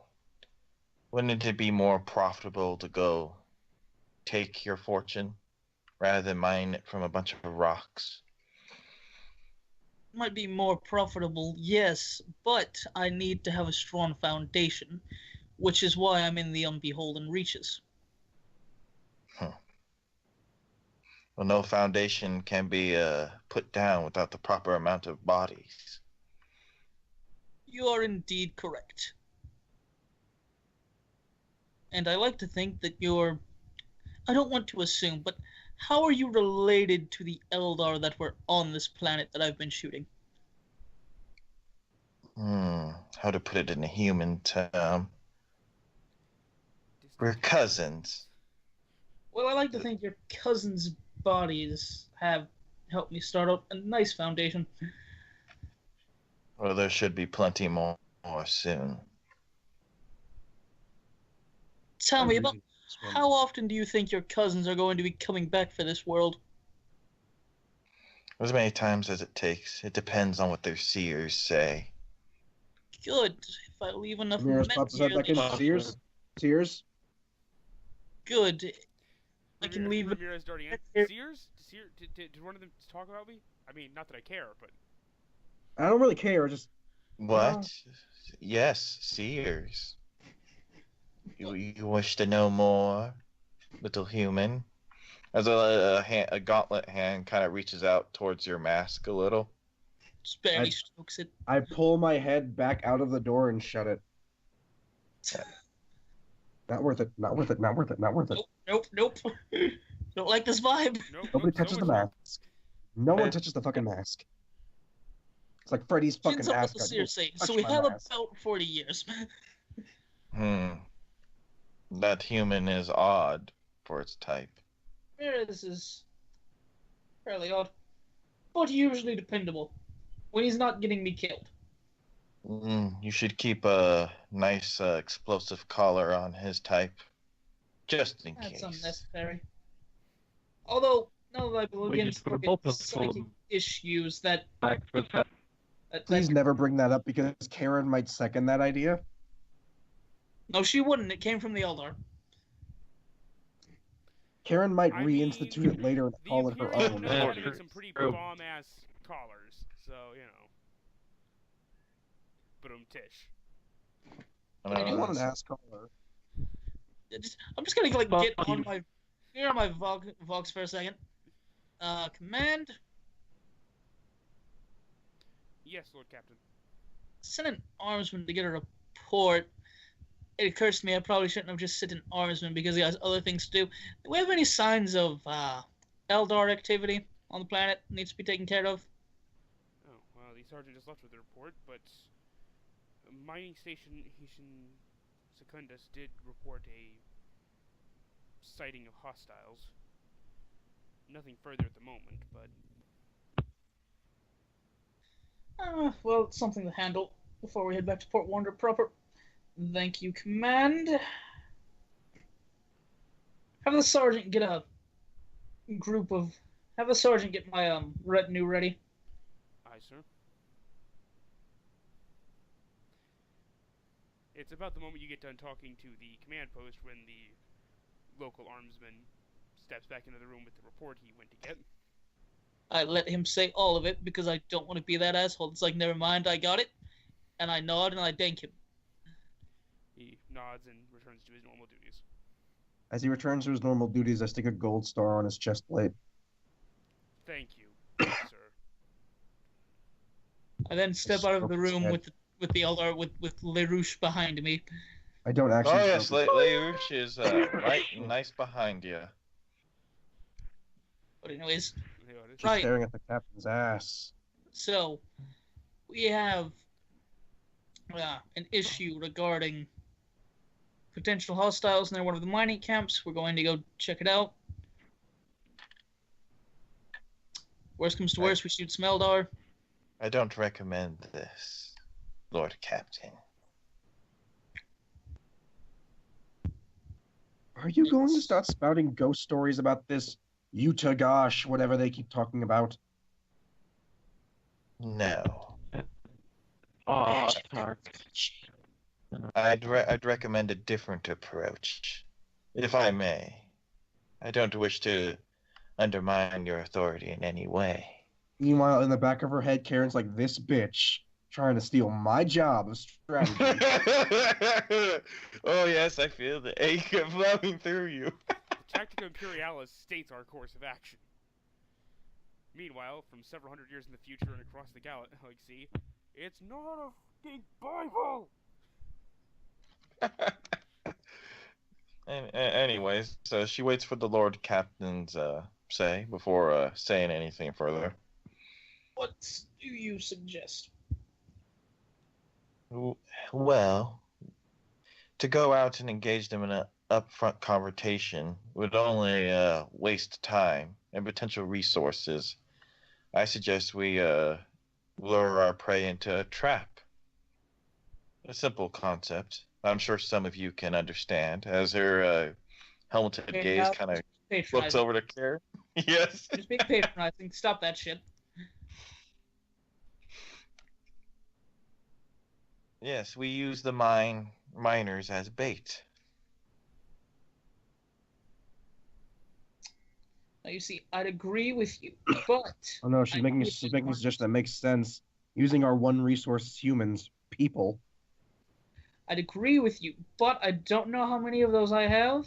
Speaker 6: Wouldn't it be more profitable to go take your fortune rather than mine it from a bunch of rocks?
Speaker 2: Might be more profitable, yes, but I need to have a strong foundation, which is why I'm in the unbeholden reaches.
Speaker 6: Well, no foundation can be put down without the proper amount of bodies.
Speaker 2: You are indeed correct. And I like to think that you're... I don't want to assume, but how are you related to the Eldar that were on this planet that I've been shooting?
Speaker 6: How to put it in a human term? We're cousins.
Speaker 2: Well, I like to think your cousins' bodies have helped me start out a nice foundation.
Speaker 6: Well, there should be plenty more soon.
Speaker 2: Tell me, about how often do you think your cousins are going to be coming back for this world?
Speaker 6: As many times as it takes. It depends on what their seers say.
Speaker 2: Good. If I leave enough
Speaker 3: Ramirez
Speaker 2: men
Speaker 3: pops his head
Speaker 2: here,
Speaker 3: back in.
Speaker 2: they-
Speaker 3: Sears? Sears?
Speaker 2: Good. I can leave it.
Speaker 1: Ramirez Dardian.
Speaker 2: Here.
Speaker 1: Sears? Did one of them talk about me? I mean, not that I care, but
Speaker 3: I don't really care, just
Speaker 6: What? Yes, seers. You wish to know more, little human? As a gauntlet hand kind of reaches out towards your mask a little.
Speaker 2: Just barely strokes it.
Speaker 3: I pull my head back out of the door and shut it. Not worth it, not worth it, not worth it, not worth it.
Speaker 2: Nope. Don't like this vibe.
Speaker 1: nope.
Speaker 3: Nobody
Speaker 1: nope,
Speaker 3: touches
Speaker 1: so
Speaker 3: the
Speaker 1: much-
Speaker 3: mask. No one touches the fucking mask. It's like Freddy's fucking
Speaker 2: Chins up what
Speaker 3: mask.
Speaker 2: the
Speaker 3: got
Speaker 2: seers say.
Speaker 3: touch
Speaker 2: So we
Speaker 3: my
Speaker 2: have
Speaker 3: mask.
Speaker 2: about 40 years.
Speaker 6: That human is odd for its type.
Speaker 2: This is fairly odd, but usually dependable when he's not getting me killed.
Speaker 6: You should keep a nice explosive collar on his type, just in
Speaker 2: That's
Speaker 6: case.
Speaker 2: unnecessary. Although, now that I
Speaker 5: We
Speaker 2: begin
Speaker 5: just
Speaker 2: to
Speaker 5: put a
Speaker 2: look at
Speaker 5: bullpen full of
Speaker 2: psychic issues that
Speaker 5: back for his head.
Speaker 3: Please never bring that up because Karen might second that idea.
Speaker 2: No, she wouldn't. It came from the Eldar.
Speaker 3: Karen might
Speaker 1: I
Speaker 3: reinstitute
Speaker 1: mean,
Speaker 3: it later and
Speaker 1: The
Speaker 3: call it her
Speaker 1: Imperium
Speaker 3: own.
Speaker 1: knows how to
Speaker 5: True.
Speaker 1: make some pretty
Speaker 5: True.
Speaker 1: bomb-ass collars, so, you know. Tish.
Speaker 3: I want an ass collar.
Speaker 2: I'm just gonna like get
Speaker 5: Fuck
Speaker 2: on
Speaker 5: you.
Speaker 2: my Vox for a second. Command,
Speaker 1: Yes, Lord Captain.
Speaker 2: send an armsman to get a report. It occurs to me I probably shouldn't have just sent an armsman because he has other things to do. Do we have any signs of Eldar activity on the planet that needs to be taken care of?
Speaker 1: Oh, well, the sergeant just left with the report, but mining station Haitian Secundus did report a sighting of hostiles. Nothing further at the moment, but
Speaker 2: Well, it's something to handle before we head back to Port Wander proper. Thank you, Command. Have the sergeant get a group of. Have the sergeant get my retinue ready.
Speaker 1: aye, sir. It's about the moment you get done talking to the command post when the local armsman steps back into the room with the report he went to get.
Speaker 2: I let him say all of it because I don't want to be that asshole. It's like, never mind, I got it. And I nod and I thank him.
Speaker 1: He nods and returns to his normal duties.
Speaker 3: As he returns to his normal duties, I stick a gold star on his chest plate.
Speaker 1: Thank you, sir.
Speaker 2: I then step out of the room with the Eldar with LaRouche behind me.
Speaker 3: I don't actually.
Speaker 6: Oh yes,
Speaker 3: stroke
Speaker 6: Leouch is right, nice behind you.
Speaker 2: But anyways,
Speaker 1: There it is.
Speaker 3: She's
Speaker 2: Right.
Speaker 3: staring at the captain's ass.
Speaker 2: so we have an issue regarding potential hostiles near one of the mining camps. We're going to go check it out. Worst comes to worst, we shoot some Eldar.
Speaker 6: I don't recommend this, Lord Captain.
Speaker 3: Are you going to start spouting ghost stories about this Utah-gosh, whatever they keep talking about?
Speaker 6: No.
Speaker 5: Oh, Tark.
Speaker 6: I'd recommend a different approach, if I may. I don't wish to undermine your authority in any way.
Speaker 3: Meanwhile, in the back of her head, Karen's like, this bitch trying to steal my job of strategy.
Speaker 6: Oh yes, I feel the ache flowing through you.
Speaker 1: The Tactica Imperialis states our course of action. Meanwhile, from several hundred years in the future and across the galaxy, it's not a big Bible!
Speaker 6: Anyways, so she waits for the Lord Captain's say before saying anything further.
Speaker 2: What do you suggest?
Speaker 6: Well, to go out and engage them in an upfront confrontation would only waste time and potential resources. I suggest we lure our prey into a trap. A simple concept. I'm sure some of you can understand, as her helmeted
Speaker 2: Okay,
Speaker 6: gaze
Speaker 2: now,
Speaker 6: kind of looks
Speaker 2: patronizing.
Speaker 6: over to Karen. Yes.
Speaker 2: Just being patronizing. Stop that shit.
Speaker 6: Yes, we use the miners as bait.
Speaker 2: Now you see, I'd agree with you, but
Speaker 3: Oh no, she's making a suggestion that makes sense. Using our one resource as humans, people.
Speaker 2: I'd agree with you, but I don't know how many of those I have,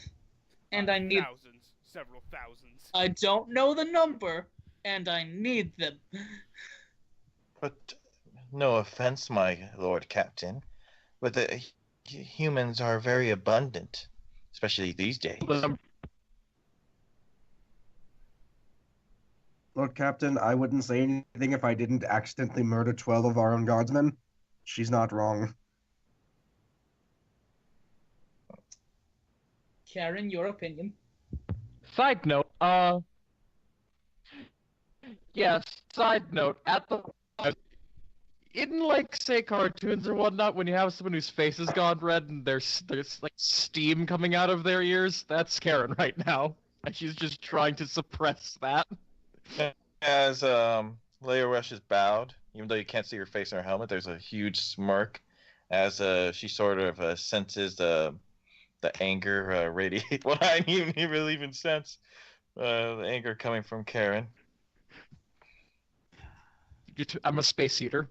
Speaker 2: and I need.
Speaker 1: Thousands. Several thousands.
Speaker 2: I don't know the number, and I need them.
Speaker 6: But no offense, my Lord Captain, but the humans are very abundant, especially these days.
Speaker 3: Lord Captain, I wouldn't say anything if I didn't accidentally murder 12 of our own guardsmen. She's not wrong.
Speaker 2: Karen, your opinion.
Speaker 5: Side note, yes, side note, in like say cartoons or whatnot, when you have someone whose face has gone red and there's like steam coming out of their ears, that's Karen right now. And she's just trying to suppress that.
Speaker 6: As Leia Rush is bowed, even though you can't see her face in her helmet, there's a huge smirk as she sort of senses the anger radiate. What I didn't really even sense the anger coming from Karen.
Speaker 5: I'm a space eater.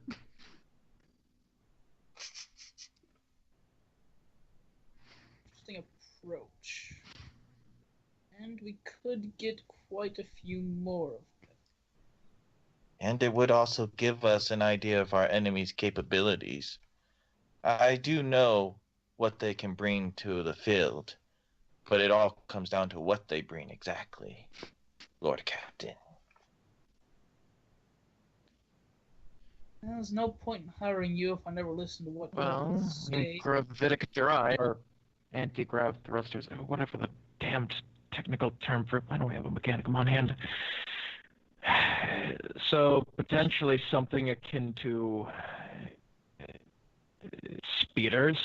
Speaker 2: Interesting approach. And we could get quite a few more of them.
Speaker 6: And it would also give us an idea of our enemy's capabilities. I do know what they can bring to the field, but it all comes down to what they bring exactly, Lord Captain.
Speaker 2: There's no point in hiring you if I never listen to what you
Speaker 5: Well,
Speaker 2: say.
Speaker 5: gravitic drive or anti-grav thrusters, whatever the damned technical term for. I know we have a mechanicum on hand. So potentially something akin to speeders.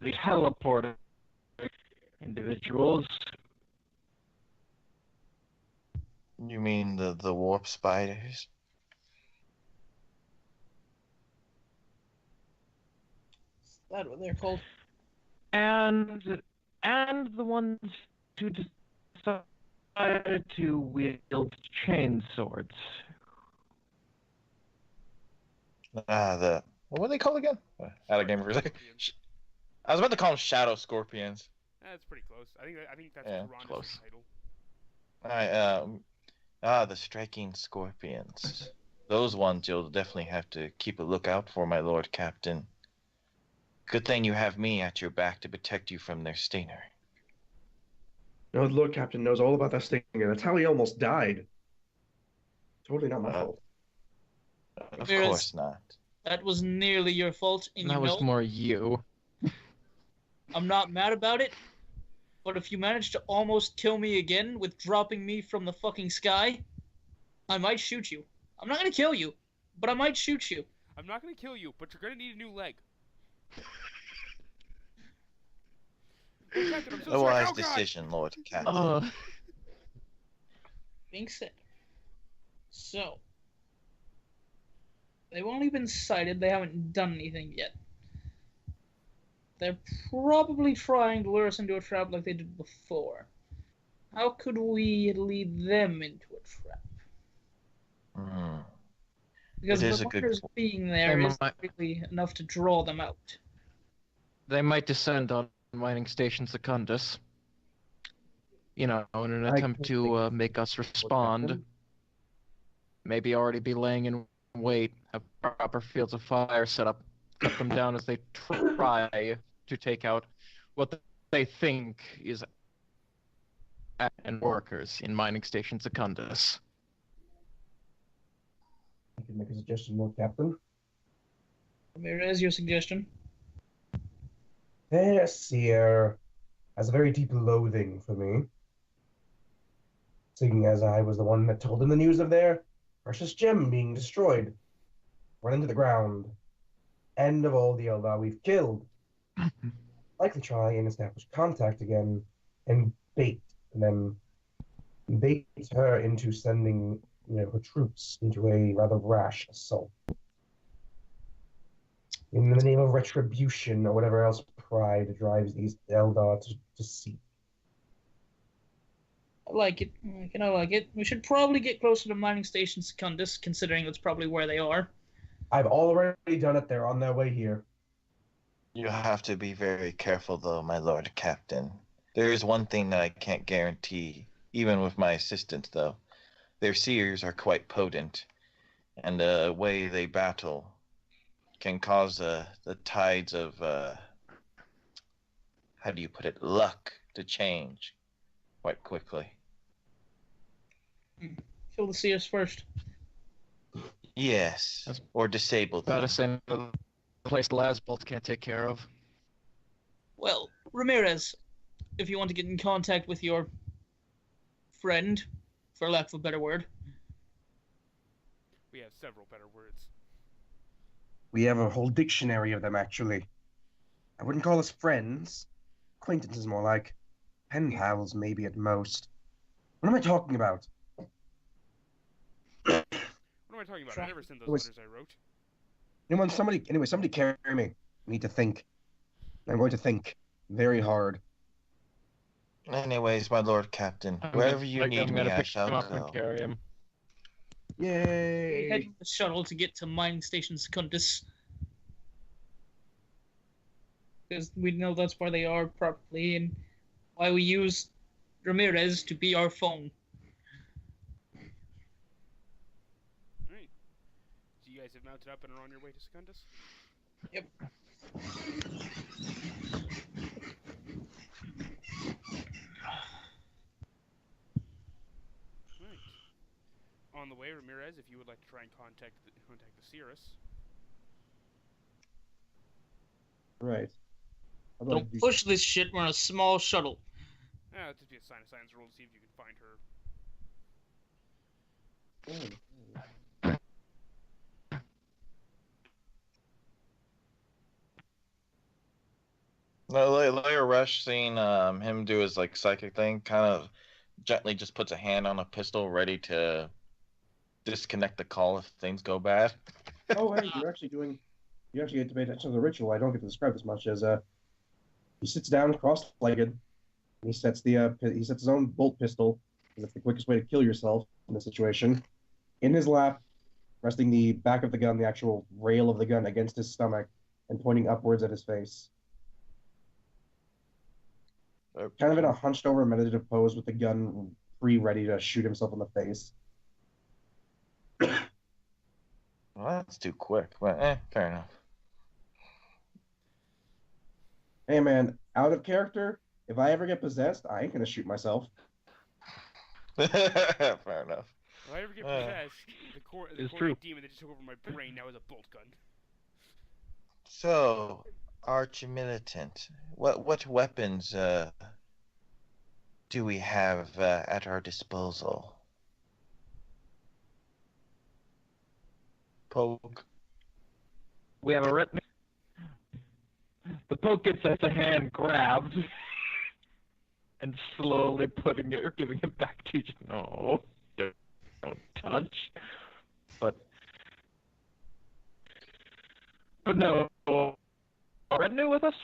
Speaker 5: The teleporter individuals.
Speaker 6: You mean the warp spiders?
Speaker 2: Is that what they're called?
Speaker 5: And the ones who decided to wield chain swords.
Speaker 6: What are they called again? Out of game for a second. I was about to call them Shadow Scorpions.
Speaker 1: That's pretty close. I think that's
Speaker 6: Yeah,
Speaker 1: Ronda's
Speaker 5: close.
Speaker 1: title.
Speaker 6: The Striking Scorpions. Those ones you'll definitely have to keep a lookout for, my Lord Captain. Good thing you have me at your back to protect you from their stinger.
Speaker 3: No, the Lord Captain knows all about that stinger. That's how he almost died. Totally not my fault.
Speaker 6: Of
Speaker 2: Whereas-
Speaker 6: course not.
Speaker 2: That was nearly your fault, and
Speaker 5: That
Speaker 2: you
Speaker 5: was
Speaker 2: know
Speaker 5: more you.
Speaker 2: I'm not mad about it. But if you manage to almost kill me again with dropping me from the fucking sky, I might shoot you. I'm not gonna kill you, but I might shoot you.
Speaker 1: I'm not gonna kill you, but you're gonna need a new leg. Oh, Captain, I'm so
Speaker 6: A
Speaker 1: sorry.
Speaker 6: wise
Speaker 1: Oh, God!
Speaker 6: decision, Lord Captain.
Speaker 2: Being said, so they've only been sighted. They haven't done anything yet. They're probably trying to lure us into a trap like they did before. How could we lead them into a trap? Because
Speaker 6: It is
Speaker 2: the
Speaker 6: a good
Speaker 2: markers
Speaker 6: point.
Speaker 2: being there
Speaker 5: They
Speaker 2: is
Speaker 5: might-
Speaker 2: really enough to draw them out.
Speaker 5: They might descend on mining station Secundus. You know, in an
Speaker 3: I
Speaker 5: attempt
Speaker 3: could
Speaker 5: to make us respond.
Speaker 3: Captain.
Speaker 5: Maybe already be laying in wait, have proper fields of fire set up, cut them down as they try to take out what they think is and workers in mining station Secundus.
Speaker 3: I can make a suggestion, Lord Captain.
Speaker 2: Ramirez, your suggestion?
Speaker 3: Their seer has a very deep loathing for me, seeing as I was the one that told him the news of their precious gem being destroyed, run into the ground, and of all the Eldar we've killed. Likely try and establish contact again, and then bait her into sending, her troops into a rather rash assault. In the name of retribution or whatever else pride drives these Eldar to seek.
Speaker 2: I like it. I like it. We should probably get closer to mining station Secundus, considering that's probably where they are.
Speaker 3: I've already done it. They're on their way here.
Speaker 6: You have to be very careful, though, my Lord Captain. There is one thing that I can't guarantee, even with my assistance, though. Their seers are quite potent, and the way they battle can cause the tides of, how do you put it, luck to change quite quickly.
Speaker 2: Kill the Seers first.
Speaker 6: Yes,
Speaker 5: That's
Speaker 6: or disable
Speaker 5: About
Speaker 6: them.
Speaker 5: to say the place Lasbolt can't take care of.
Speaker 2: Well, Ramirez, if you want to get in contact with your friend, for lack of a better word,
Speaker 1: We have several better words.
Speaker 3: We have a whole dictionary of them, actually. I wouldn't call us friends. Acquaintances more like. Pen pals, maybe at most. What am I talking about?
Speaker 1: What am I talking about? I never sent those letters I wrote.
Speaker 3: Somebody carry me. I need to think. I'm going to think very hard.
Speaker 6: Anyways, my Lord Captain, wherever you need
Speaker 5: I'm
Speaker 6: me,
Speaker 5: gonna
Speaker 6: I
Speaker 5: pick
Speaker 6: shall
Speaker 5: him up
Speaker 6: go.
Speaker 5: and carry him.
Speaker 3: Yay!
Speaker 2: Heading the shuttle to get to Mining Station Secundus. Because we know that's where they are properly, and why we use Ramirez to be our phone.
Speaker 1: Alright. So you guys have mounted up and are on your way to Secundus?
Speaker 2: Yep.
Speaker 1: Right. On the way, Ramirez, if you would like to try and contact the Cirrus.
Speaker 3: Right.
Speaker 2: Don't push this shit, we're on a small shuttle.
Speaker 1: It'll just be a sign of science roll to see if you can find her.
Speaker 6: Later Rush, seeing him do his like psychic thing, kind of gently just puts a hand on a pistol, ready to disconnect the call if things go bad.
Speaker 3: Oh, hey, you actually get to pay attention to the ritual. I don't get to describe as much as he sits down cross-legged, and he sets his own bolt pistol. That's the quickest way to kill yourself in this situation. In his lap, resting the back of the gun, the actual rail of the gun, against his stomach, and pointing upwards at his face. Kind of in a hunched-over meditative pose with the gun free, ready to shoot himself in the face.
Speaker 6: Well, that's too quick, but fair enough.
Speaker 3: Hey, man, out of character, if I ever get possessed, I ain't gonna shoot myself.
Speaker 6: Fair enough.
Speaker 1: If I ever get possessed, the core demon that just took over my brain now is a bolt gun.
Speaker 6: So, Arch-Militant, what weapons do we have at our disposal? Poke.
Speaker 5: We have a retinue. The poke gets a hand grabbed and slowly putting it or giving it back to you. No, don't touch. But no, retinue with us.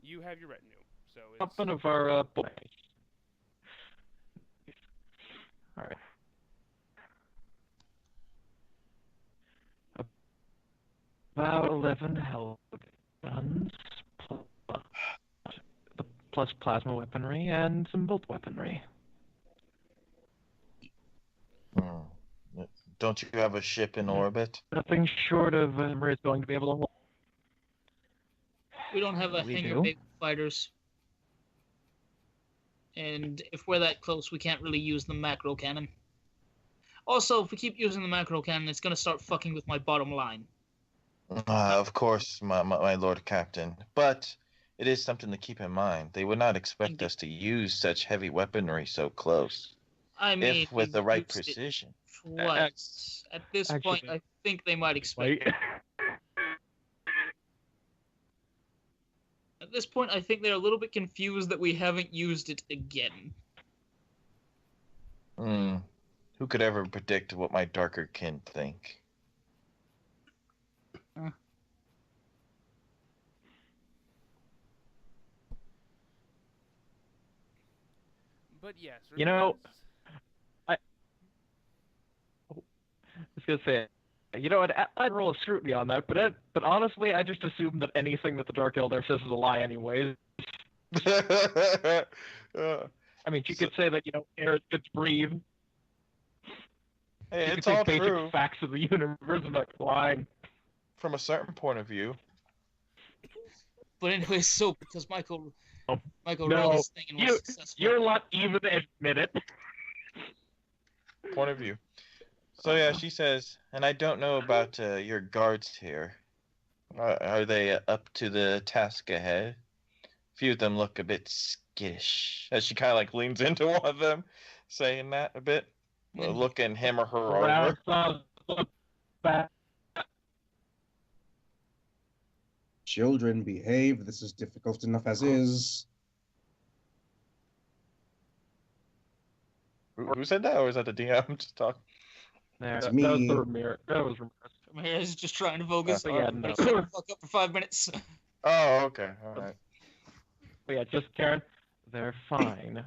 Speaker 1: You have your retinue, so it's...
Speaker 5: Something of our boy. All right. About 11 held guns, plus plasma weaponry and some bolt weaponry.
Speaker 6: Don't you have a ship in orbit?
Speaker 5: Nothing short of is going to be able to hold.
Speaker 2: We don't have a hangar bay with fighters. And if we're that close, we can't really use the macro cannon. Also, if we keep using the macro cannon, it's going to start fucking with my bottom line.
Speaker 6: Of course, my Lord Captain. But it is something to keep in mind. They would not expect us to use such heavy weaponry so close.
Speaker 2: I mean,
Speaker 6: if with the right precision.
Speaker 2: Twice. At this point, I think they might expect it. At this point, I think they're a little bit confused that we haven't used it again.
Speaker 6: Who could ever predict what my darker kin think?
Speaker 1: But yes,
Speaker 5: you know, I was gonna say, you know, I'd roll a scrutiny on that, but honestly, I just assume that anything that the Dark Eldar says is a lie, anyways. I mean, she could say that, you know, air is good to breathe.
Speaker 6: Hey,
Speaker 5: she
Speaker 6: it's all
Speaker 5: basic
Speaker 6: true.
Speaker 5: Facts of the universe are not lying.
Speaker 6: From a certain point of view.
Speaker 2: But anyway, so because Michael
Speaker 5: no,
Speaker 2: rolled this thing and was successful.
Speaker 5: You're not even admit it.
Speaker 6: Point of view. So yeah, she says, and I don't know about your guards here. Are they up to the task ahead? A few of them look a bit skittish. As she kind of like leans into one of them, saying that a bit, looking him or her over.
Speaker 3: Children, behave. This is difficult enough as is.
Speaker 6: Who said that, or was that the DM just talking?
Speaker 5: There,
Speaker 3: It's
Speaker 5: that was
Speaker 3: me.
Speaker 5: the Ramirez. That was Ramirez.
Speaker 2: Ramirez is just trying to focus.
Speaker 5: But yeah,
Speaker 2: on
Speaker 5: no.
Speaker 2: shut the fuck up for 5 minutes.
Speaker 6: Oh, okay, all right.
Speaker 5: But yeah, just Karen. They're fine.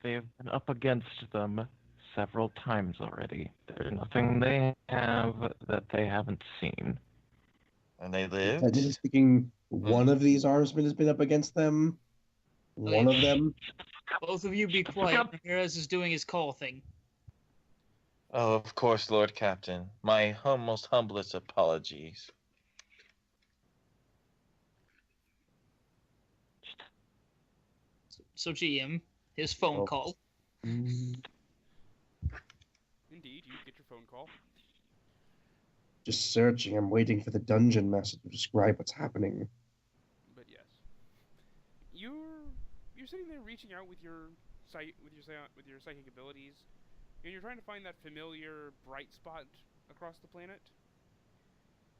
Speaker 5: They've been up against them several times already. There's nothing they have that they haven't seen.
Speaker 6: And they
Speaker 3: Technically
Speaker 6: lived.
Speaker 3: speaking, one of these armsmen has been up against them. One of them.
Speaker 2: Both of you be quiet. Ramirez is doing his call thing.
Speaker 6: Oh, of course, Lord Captain. My most humblest apologies.
Speaker 2: So GM, his phone
Speaker 3: Oh.
Speaker 2: call.
Speaker 1: Indeed, you get your phone call.
Speaker 3: Just searching. I'm waiting for the dungeon master to describe what's happening.
Speaker 1: But yes, you're sitting there reaching out with your psychic abilities, and you're trying to find that familiar bright spot across the planet.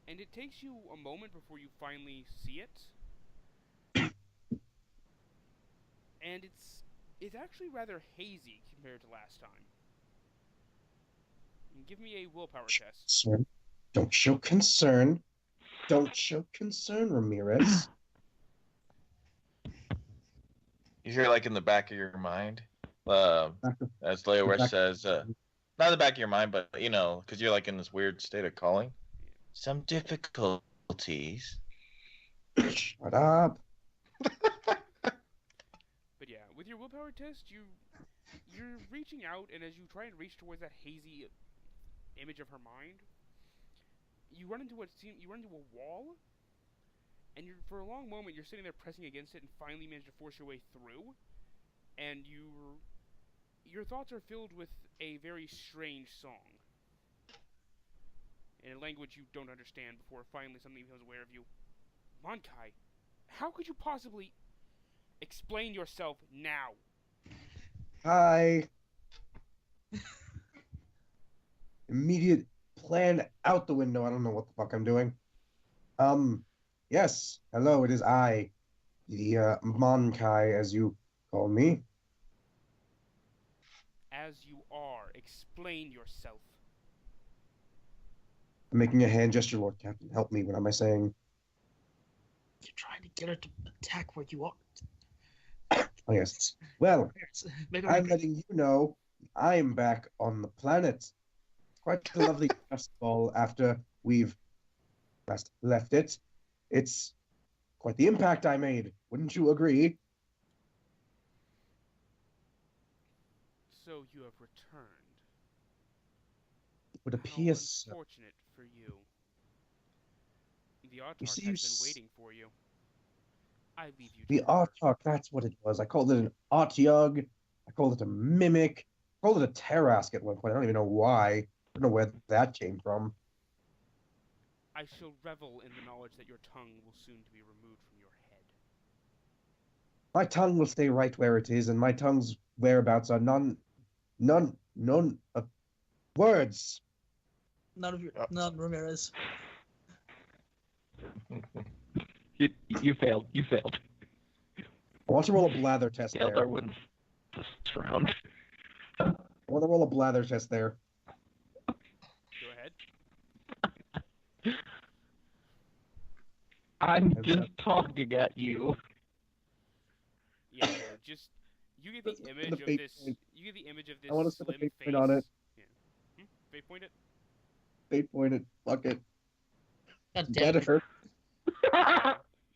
Speaker 1: And it takes you a moment before you finally see it. And it's actually rather hazy compared to last time. And give me a willpower test.
Speaker 3: Concern. Don't show concern. Don't show concern, Ramirez.
Speaker 6: You hear, like, in the back of your mind, as Leo
Speaker 3: back-
Speaker 6: Rush says, not in the back of your mind, but, you know, because you're, like, in this weird state of calling. Some difficulties.
Speaker 3: Shut up.
Speaker 1: But yeah, with your willpower test, you're reaching out, and as you try and reach towards that hazy image of her mind, you run into a wall, and for a long moment you're sitting there pressing against it, and finally manage to force your way through, and your thoughts are filled with a very strange song in a language you don't understand before finally something becomes aware of you. Monkai, how could you possibly explain yourself now?
Speaker 3: Hi. Immediate plan out the window. I don't know what the fuck I'm doing. Yes. Hello, it is I, the Monkai, as you call me.
Speaker 1: As you are, explain yourself.
Speaker 3: I'm making a hand gesture, Lord Captain. Help me. What am I saying?
Speaker 2: You're trying to get her to attack where you are.
Speaker 3: Oh, yes. Well,
Speaker 2: Make her
Speaker 3: I'm
Speaker 2: angry.
Speaker 3: letting you know I am back on the planet. Quite a lovely festival after we've last left it. It's quite the impact I made. Wouldn't you agree?
Speaker 1: So you have returned.
Speaker 3: It would
Speaker 1: How
Speaker 3: appear so.
Speaker 1: unfortunate for you. The Autarch
Speaker 3: see,
Speaker 1: has been waiting for you. I leave you to
Speaker 3: The
Speaker 1: her.
Speaker 3: Artok, that's what it was. I called it an Artyug. I called it a Mimic. I called it a Tarask at one point. I don't even know why. I don't know where that came from.
Speaker 1: I shall revel in the knowledge that your tongue will soon to be removed from your head.
Speaker 3: My tongue will stay right where it is, and my tongue's whereabouts are none of words.
Speaker 2: None, Ramirez.
Speaker 5: You failed. You failed.
Speaker 3: I want to roll a blather test there.
Speaker 5: Eldar wins this round.
Speaker 3: I want to roll a blather test there.
Speaker 1: Go ahead.
Speaker 5: I'm
Speaker 3: And
Speaker 5: just talking at you.
Speaker 1: Yeah, no, just you get
Speaker 3: Let's
Speaker 1: the
Speaker 3: put
Speaker 1: image
Speaker 3: the
Speaker 1: of
Speaker 3: fate
Speaker 1: this.
Speaker 3: point.
Speaker 1: You get the image of this
Speaker 3: I wanna put the
Speaker 1: slim
Speaker 3: fate
Speaker 1: face.
Speaker 3: point on it.
Speaker 1: Yeah. Fate point it.
Speaker 3: Fate pointed. Fuck it.
Speaker 2: God damn it.
Speaker 3: Better.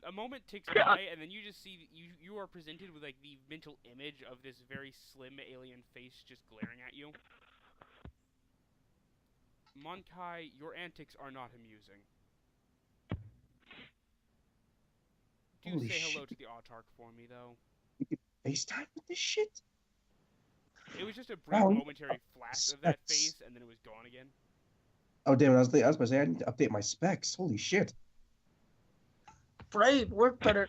Speaker 1: A moment ticks by, and then you just see you are presented with like the mental image of this very slim alien face just glaring at you. Monkai, your antics are not amusing. Do
Speaker 3: Holy
Speaker 1: say hello
Speaker 3: shit.
Speaker 1: to the Autarch for me, though.
Speaker 3: FaceTime with this shit?
Speaker 1: It was just a brief
Speaker 3: Wow,
Speaker 1: momentary flash of that
Speaker 3: specs.
Speaker 1: face, and then it was gone again.
Speaker 3: Oh, damn it. I was about to say, I need to update my specs. Holy shit.
Speaker 2: Brain, work better.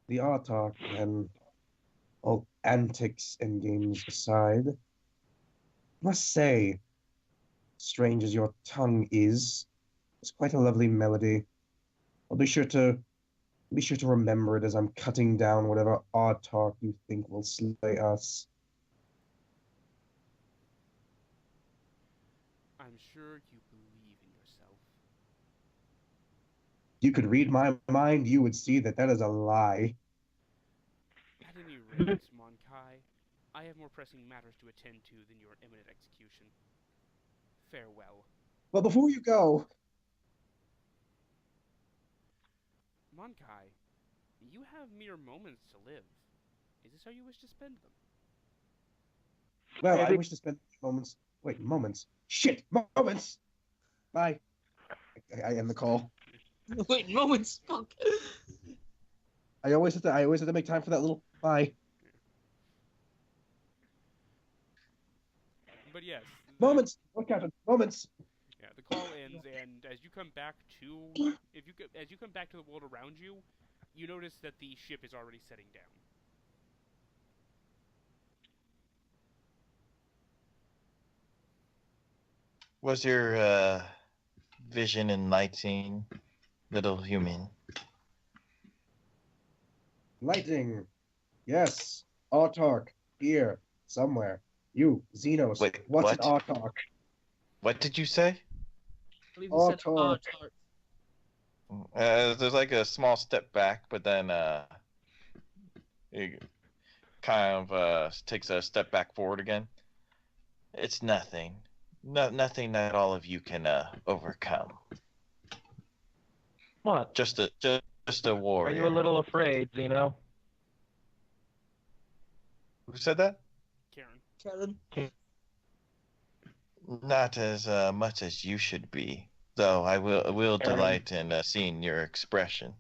Speaker 3: The Artok, and all antics and games aside, I must say, strange as your tongue is, it's quite a lovely melody. I'll be sure to remember it as I'm cutting down whatever odd talk you think will slay us.
Speaker 1: I'm sure you believe in yourself.
Speaker 3: You could read my mind, you would see that that is a lie.
Speaker 1: At any rate, Monkai, I have more pressing matters to attend to than your imminent execution. Farewell.
Speaker 3: But before you go,
Speaker 1: Monkai, you have mere moments to live. Is this how you wish to spend them?
Speaker 3: well, I
Speaker 5: Maybe.
Speaker 3: wish to spend moments. Wait, moments. Shit, moments. Bye. I end the call.
Speaker 2: Wait, moments. Fuck.
Speaker 3: I always have to make time for that little bye.
Speaker 1: But yes,
Speaker 3: Moments. What Captain? Moments.
Speaker 1: yeah, the call ends, and as you come back to as you come back to the world around you, you notice that the ship is already setting down.
Speaker 6: Was your vision enlightening, little human?
Speaker 3: Lightning. Yes. Autark. Here. Somewhere. You, Xenos.
Speaker 6: Wait,
Speaker 3: what's
Speaker 6: what?
Speaker 3: an Autark?
Speaker 6: What did you say?
Speaker 2: I believe you said
Speaker 3: Autark.
Speaker 2: Autark.
Speaker 6: There's like a small step back, but then he kind of takes a step back forward again. It's nothing. Nothing that all of you can overcome.
Speaker 5: What?
Speaker 6: Just a
Speaker 5: Are
Speaker 6: warrior.
Speaker 5: you a little afraid, Zeno?
Speaker 6: Who said that?
Speaker 1: Karen.
Speaker 2: Karen.
Speaker 6: Not as much as you should be, though. I will
Speaker 3: Karen.
Speaker 6: delight in seeing your expression.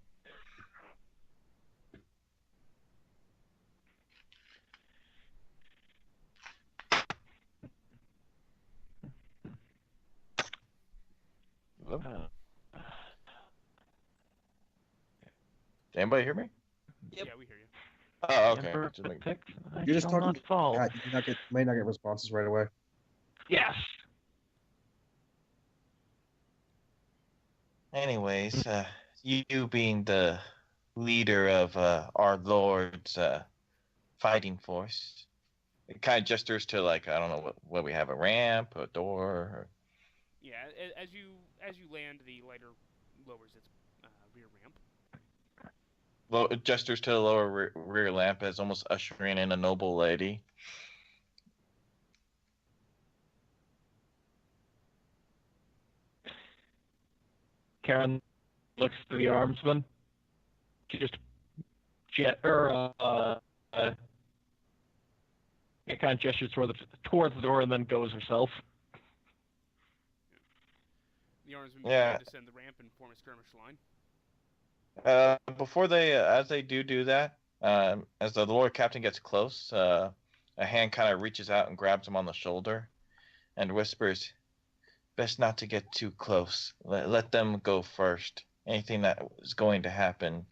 Speaker 6: Hello? Did anybody hear me?
Speaker 2: Yep.
Speaker 1: Yeah, we hear you.
Speaker 6: Oh, okay.
Speaker 5: Emperor
Speaker 6: Just make-
Speaker 5: protect, I
Speaker 3: You're just
Speaker 5: shall
Speaker 3: talking.
Speaker 5: not fall.
Speaker 3: Yeah, you might not get responses right away.
Speaker 5: Yes.
Speaker 6: Anyways, you being the leader of our Lord's fighting force, it kind of gestures to like I don't know what we have, a ramp, a door. Or...
Speaker 1: Yeah, as you land, the lighter lowers its rear ramp.
Speaker 6: It gestures to the lower rear lamp as almost ushering in a noble lady.
Speaker 5: Karen looks to the armsman. She just it kind of gestures towards the door and then goes herself.
Speaker 1: The armsmen
Speaker 6: Yeah.
Speaker 1: begin to descend the ramp and form a skirmish line.
Speaker 6: Before they, as they do that, as the Lord Captain gets close, a hand kind of reaches out and grabs him on the shoulder, and whispers, "Best not to get too close. Let them go first. Anything that is going to happen,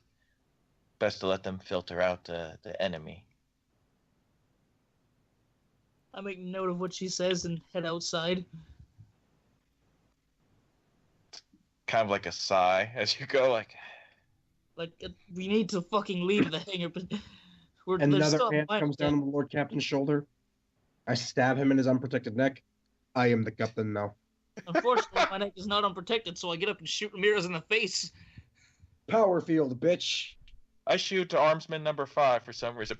Speaker 6: best to let them filter out the enemy."
Speaker 2: I make note of what she says and head outside.
Speaker 6: Kind of like a sigh as you go, like.
Speaker 2: Like, we need to fucking leave the hangar. But there's
Speaker 3: Another
Speaker 2: still a
Speaker 3: hand
Speaker 2: fight
Speaker 3: comes
Speaker 2: there.
Speaker 3: down on the Lord Captain's shoulder. I stab him in his unprotected neck. I am the captain now.
Speaker 2: Unfortunately, my neck is not unprotected, so I get up and shoot Ramirez in the face.
Speaker 3: Power field, bitch.
Speaker 6: I shoot to armsman number 5 for some reason.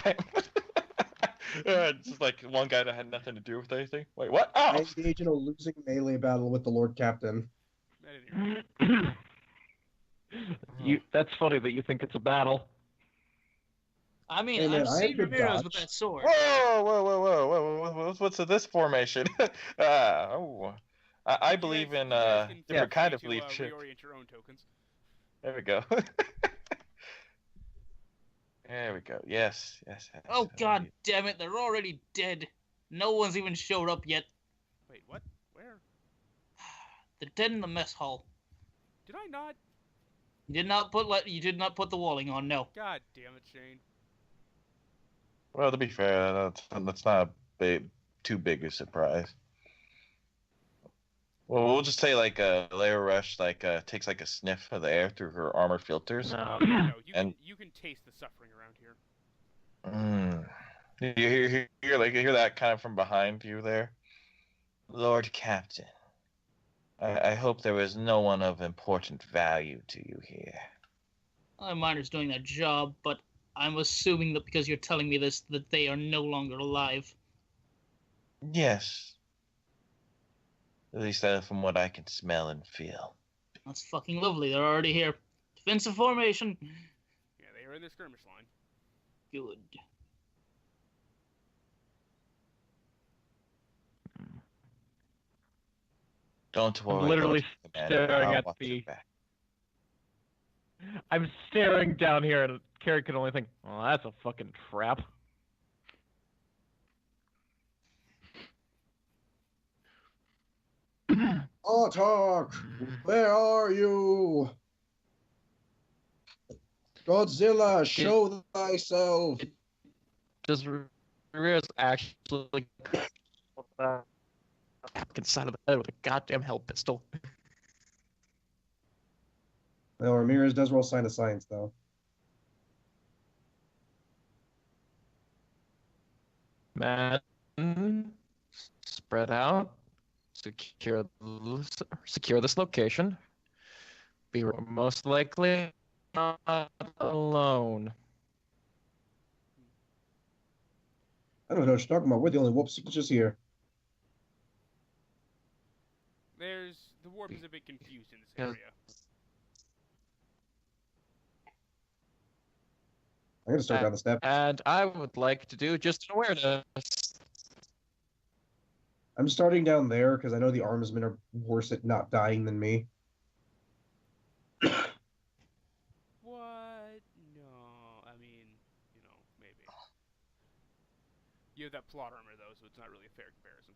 Speaker 6: It's just like one guy that had nothing to do with anything. Wait, what?
Speaker 3: I
Speaker 6: Oh!
Speaker 3: engage in a losing melee battle with the Lord Captain.
Speaker 1: I didn't hear you.
Speaker 5: That's funny that you think it's a battle.
Speaker 2: I mean,
Speaker 3: Hey, man,
Speaker 2: I've
Speaker 3: I have
Speaker 2: seen
Speaker 3: good
Speaker 2: Ramirez with
Speaker 3: dodge.
Speaker 2: that sword.
Speaker 6: Whoa! What's this formation? I believe in
Speaker 1: You guys can
Speaker 6: different
Speaker 1: feel
Speaker 6: kind of
Speaker 1: free to,
Speaker 6: leadership.
Speaker 1: reorient your own tokens.
Speaker 6: There we go. There we go. Yes.
Speaker 2: Oh, god damn it, they're already dead. No one's even showed up yet.
Speaker 1: Wait, what? Where?
Speaker 2: They're dead in the mess hall.
Speaker 1: Did I not?
Speaker 2: You did not put the walling on, no.
Speaker 1: God damn it, Shane.
Speaker 6: Well, to be fair, that's not too big a surprise. Well, we'll just say like Leia Rush takes like a sniff of the air through her armor filters.
Speaker 5: No.
Speaker 1: Oh yeah, no,
Speaker 6: And-
Speaker 1: you can taste the suffering around here.
Speaker 6: You hear that kind of from behind you there, Lord Captain. I hope there is no one of important value to you here.
Speaker 2: My miner's doing their job, but I'm assuming that because you're telling me this, that they are no longer alive.
Speaker 6: Yes. At least from what I can smell and feel.
Speaker 2: That's fucking lovely. They're already here. Defensive formation.
Speaker 1: Yeah, they are in the skirmish line.
Speaker 2: Good.
Speaker 6: Don't worry.
Speaker 5: literally
Speaker 6: Commander.
Speaker 5: staring
Speaker 6: I'll
Speaker 5: at
Speaker 6: watch
Speaker 5: the-
Speaker 6: your back.
Speaker 5: I'm staring down here, and Carrie can only think, "Well, that's a fucking trap."
Speaker 3: Artok, where are you? Godzilla, show thyself.
Speaker 5: Just Ramirez actually inside of the head with a goddamn hell pistol.
Speaker 3: No, Ramirez does roll sign of science, though.
Speaker 5: Man, spread out. Secure this location. Be most likely not alone.
Speaker 3: I don't know what you're talking about. We're the only warp signatures here.
Speaker 1: The warp is a bit confused in this
Speaker 5: Yeah.
Speaker 1: area.
Speaker 3: I'm gonna start down the steps.
Speaker 5: And I would like to do just an awareness.
Speaker 3: I'm starting down there because I know the armsmen are worse at not dying than me.
Speaker 1: What? No, I mean, maybe. You have that plot armor though, so it's not really a fair comparison.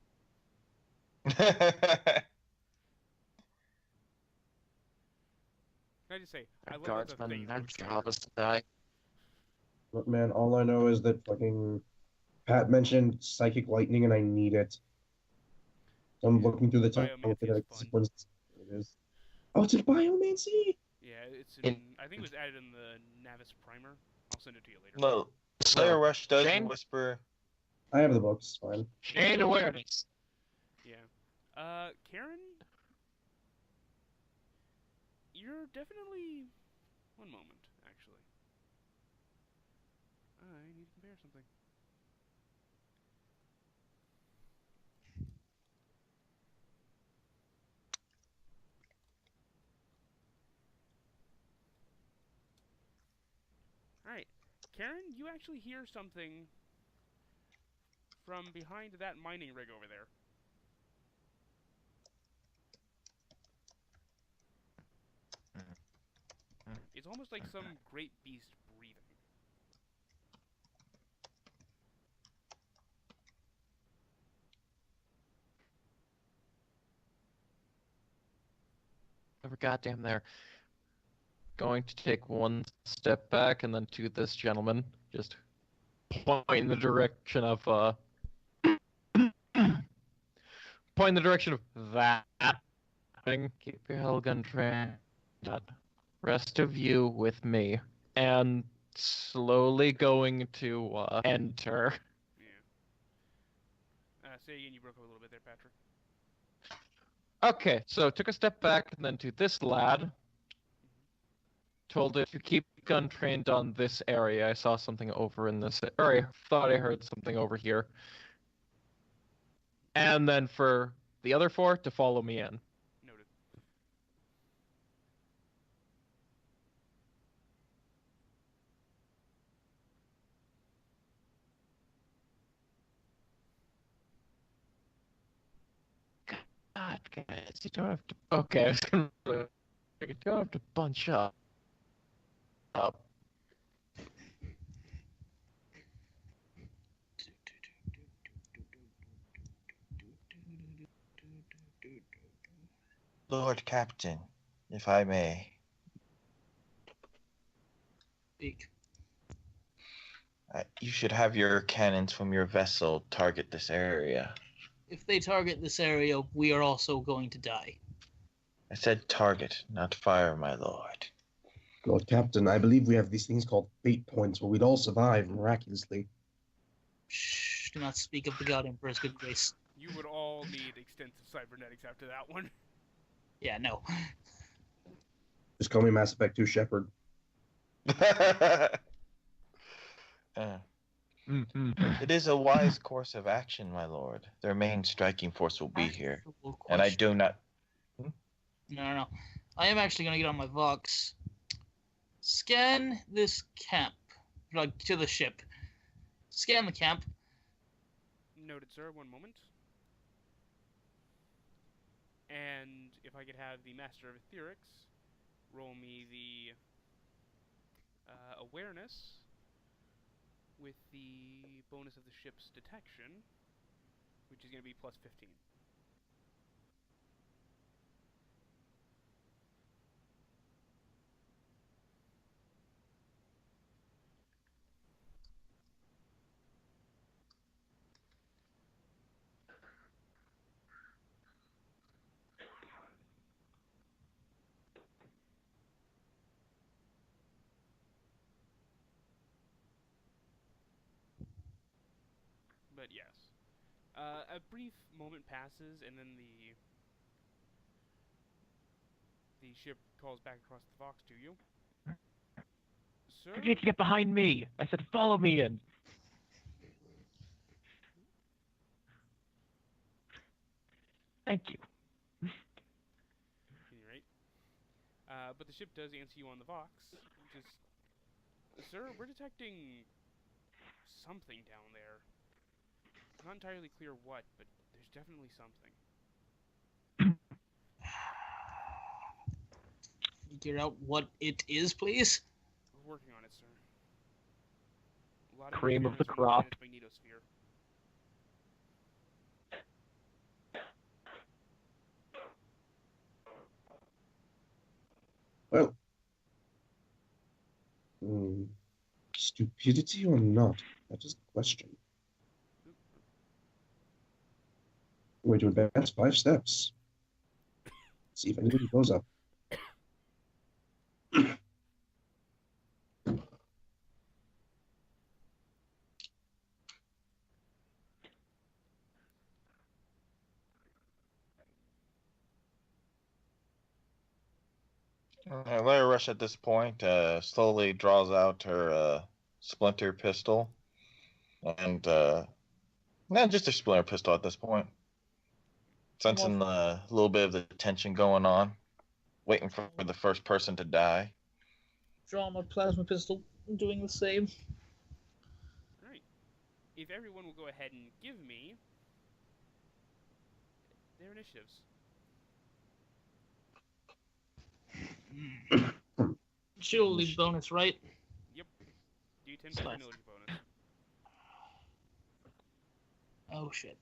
Speaker 1: Can I just say, I love that the
Speaker 5: Guardsmen,
Speaker 1: thing
Speaker 5: their
Speaker 1: looks
Speaker 5: job
Speaker 1: better.
Speaker 5: is to die.
Speaker 3: Look, man, all I know is that fucking Pat mentioned psychic lightning, and I need it. So I'm looking through the time
Speaker 1: Biomancy
Speaker 3: for
Speaker 1: is
Speaker 3: the
Speaker 1: fun.
Speaker 3: sequence. It is. Oh, it's in biomancy.
Speaker 1: Yeah, it's
Speaker 5: In-
Speaker 1: I think it was added in the Navis primer. I'll send it to you later.
Speaker 6: No,
Speaker 5: So,
Speaker 6: Leia Rush does
Speaker 5: Shane?
Speaker 6: whisper.
Speaker 3: I have the books. It's fine.
Speaker 5: Shade awareness.
Speaker 1: Yeah. Karen? You're definitely... One moment, actually. I need to compare something. Alright. Karen, you actually hear something from behind that mining rig over there. It's almost like some great beast breathing.
Speaker 5: Over goddamn there. Going to take one step back and then to this gentleman. Just point in the direction of point in the direction of that thing. Keep your Helgun trained. Rest of you with me. And slowly going to enter.
Speaker 1: Yeah. Say again, you broke up a little bit there, Patrick.
Speaker 5: Okay, so took a step back and then to this lad. Told it to keep gun trained on this area. I saw something over in this area. Thought I heard something over here. And then for the other four to follow me in.
Speaker 1: Noted.
Speaker 5: God, guys, you don't have to. Okay, I was gonna. You don't have to bunch up.
Speaker 6: Lord Captain, if I may.
Speaker 2: Speak.
Speaker 6: You should have your cannons from your vessel target this area.
Speaker 2: If they target this area, we are also going to die.
Speaker 6: I said target, not fire, my lord.
Speaker 3: Lord Captain, I believe we have these things called fate points where we'd all survive miraculously.
Speaker 2: Shh, do not speak of the God Emperor's good grace.
Speaker 1: You would all need extensive cybernetics after that one.
Speaker 2: Yeah, no.
Speaker 3: Just call me Mass Effect 2 Shepard.
Speaker 6: It is a wise course of action, my lord. Their main striking force will be here, and I do not.
Speaker 2: No. I am actually going to get on my Vox. Scan this camp. Like, to the ship. Scan the camp.
Speaker 1: Noted, sir. One moment. And if I could have the Master of Etherics roll me the awareness with the bonus of the ship's detection, which is going to be plus 15. But yes. A brief moment passes, and then the ship calls back across the Vox to you. Sir?
Speaker 5: You need to get behind me. I said, follow me in. Thank you.
Speaker 1: Right. But the ship does answer you on the Vox, which is, sir, we're detecting something down there. Not entirely clear what, but there's definitely something.
Speaker 2: Figure out what it is, please.
Speaker 1: We're working on it, sir. A lot
Speaker 5: Cream of the
Speaker 1: interference in
Speaker 5: crop.
Speaker 1: planet's magnetosphere.
Speaker 3: Well, stupidity or not? That is the question. Way to advance 5 steps. See if anybody blows up.
Speaker 6: Lara Rush at this point slowly draws out her splinter pistol, and not just a splinter pistol at this point. Sensing a little bit of the tension going on, waiting for the first person to die.
Speaker 2: Draw my plasma pistol. I'm doing the same.
Speaker 1: Alright. If everyone will go ahead and give me their initiatives.
Speaker 2: Surely bonus, right?
Speaker 1: Yep. D10 plus humility bonus.
Speaker 2: Oh shit.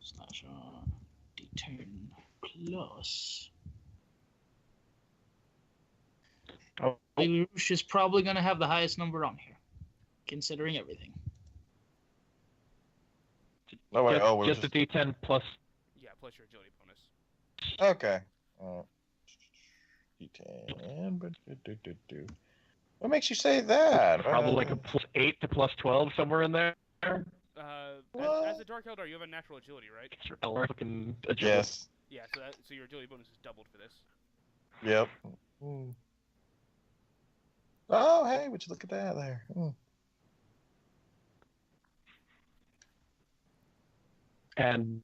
Speaker 2: Slash on D10 plus.
Speaker 5: Oh.
Speaker 2: Lelouch is probably going to have the highest number on here, considering everything.
Speaker 6: Oh wait,
Speaker 5: just a D10 plus.
Speaker 1: Yeah, plus your agility bonus.
Speaker 6: Okay. D10, but what makes you say that?
Speaker 5: Probably like a plus 8 to plus 12, somewhere in there.
Speaker 1: As a Dark Eldar, you have a natural agility, right?
Speaker 5: Or looking
Speaker 6: Yes.
Speaker 1: Yeah, so your agility bonus is doubled for this.
Speaker 6: Yep. Oh, hey, would you look at that there?
Speaker 5: And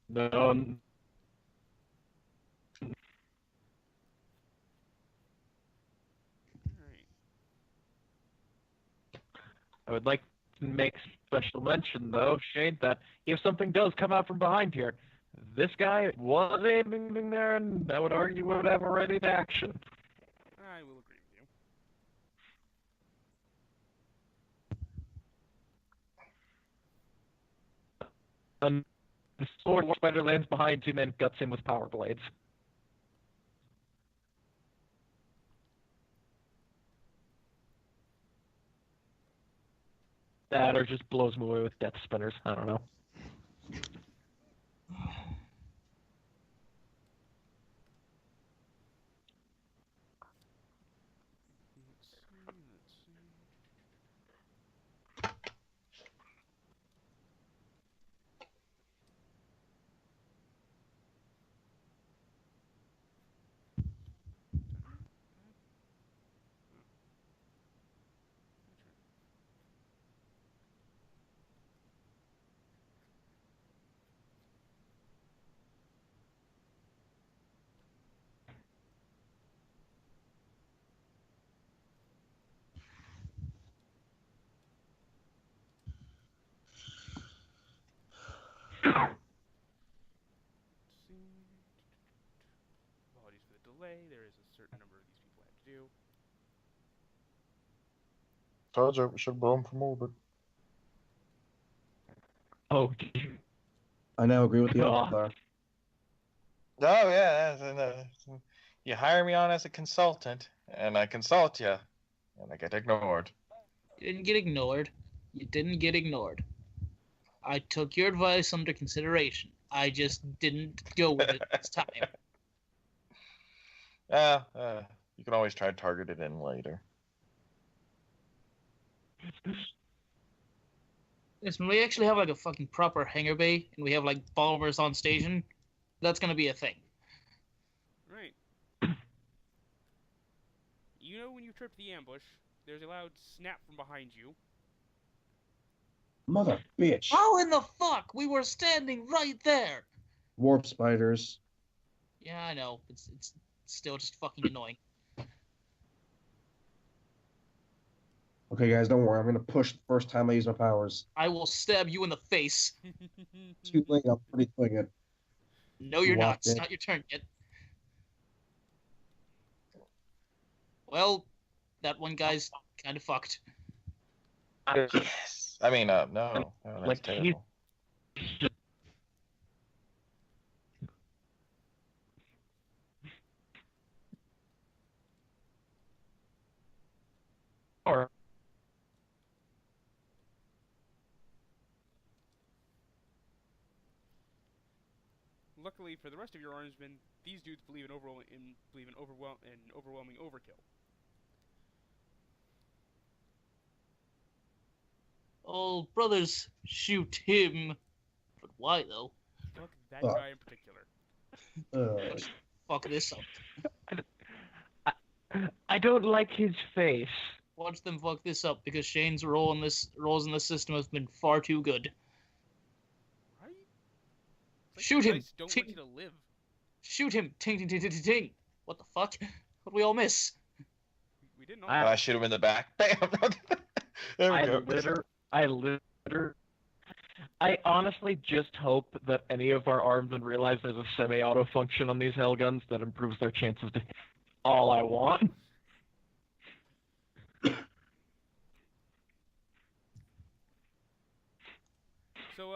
Speaker 5: I would like to make special mention, though, Shane, that if something does come out from behind here, this guy was aiming there, and I would argue would have a ready to action.
Speaker 1: I will agree with you.
Speaker 5: And the sword spider lands behind him and guts him with power blades. That or just blows him away with death spinners. I don't know.
Speaker 1: Let's see. See. Apologies for the delay. There is a certain number of these people I have to do.
Speaker 6: Told you we should blow him from orbit.
Speaker 5: Oh, did you?
Speaker 3: I now agree with the
Speaker 5: Oh.
Speaker 3: Eldar.
Speaker 6: Oh yeah, you hire me on as a consultant, and I consult you, and I get ignored.
Speaker 2: You didn't get ignored. You didn't get ignored. I took your advice under consideration. I just didn't go with it this time.
Speaker 6: You can always try to target it in later.
Speaker 2: Listen, we actually have like a fucking proper hangar bay, and we have like bombers on station. That's gonna be a thing.
Speaker 1: Right. You know when you trip the ambush, there's a loud snap from behind you.
Speaker 3: Mother bitch.
Speaker 2: How in the fuck? We were standing right there.
Speaker 3: Warp spiders.
Speaker 2: Yeah, I know. It's still just fucking annoying.
Speaker 3: Okay, guys, don't worry. I'm gonna push the first time I use my powers.
Speaker 2: I will stab you in the face.
Speaker 3: Too late. I'm pretty doing it.
Speaker 2: No, you're not.
Speaker 3: Walked
Speaker 2: It's
Speaker 3: in.
Speaker 2: not your turn yet. Well, that one guy's kind of fucked.
Speaker 6: Yes. I mean, no, that's
Speaker 5: Like,
Speaker 6: terrible.
Speaker 5: Or
Speaker 1: Luckily for the rest of your orangemen, these dudes believe in overwhelming overkill.
Speaker 2: Oh, brothers, shoot him. But why, though?
Speaker 1: Fuck that
Speaker 3: Fuck.
Speaker 1: guy in particular.
Speaker 2: Fuck this up.
Speaker 5: I don't like his face.
Speaker 2: Watch them fuck this up, because Shane's roles in this system have been far too good.
Speaker 1: Right? It's like
Speaker 2: Shoot
Speaker 1: the
Speaker 2: him.
Speaker 1: dice don't want you to live.
Speaker 2: Shoot him! Ting, ting, ting, ting, ting, ting. What the fuck? What we all miss?
Speaker 1: We didn't know.
Speaker 6: And I shoot him in the back. Bam! There we go.
Speaker 5: I honestly just hope that any of our armsmen realize there's a semi-auto function on these Hellguns that improves their chances to hit all I want.
Speaker 1: So,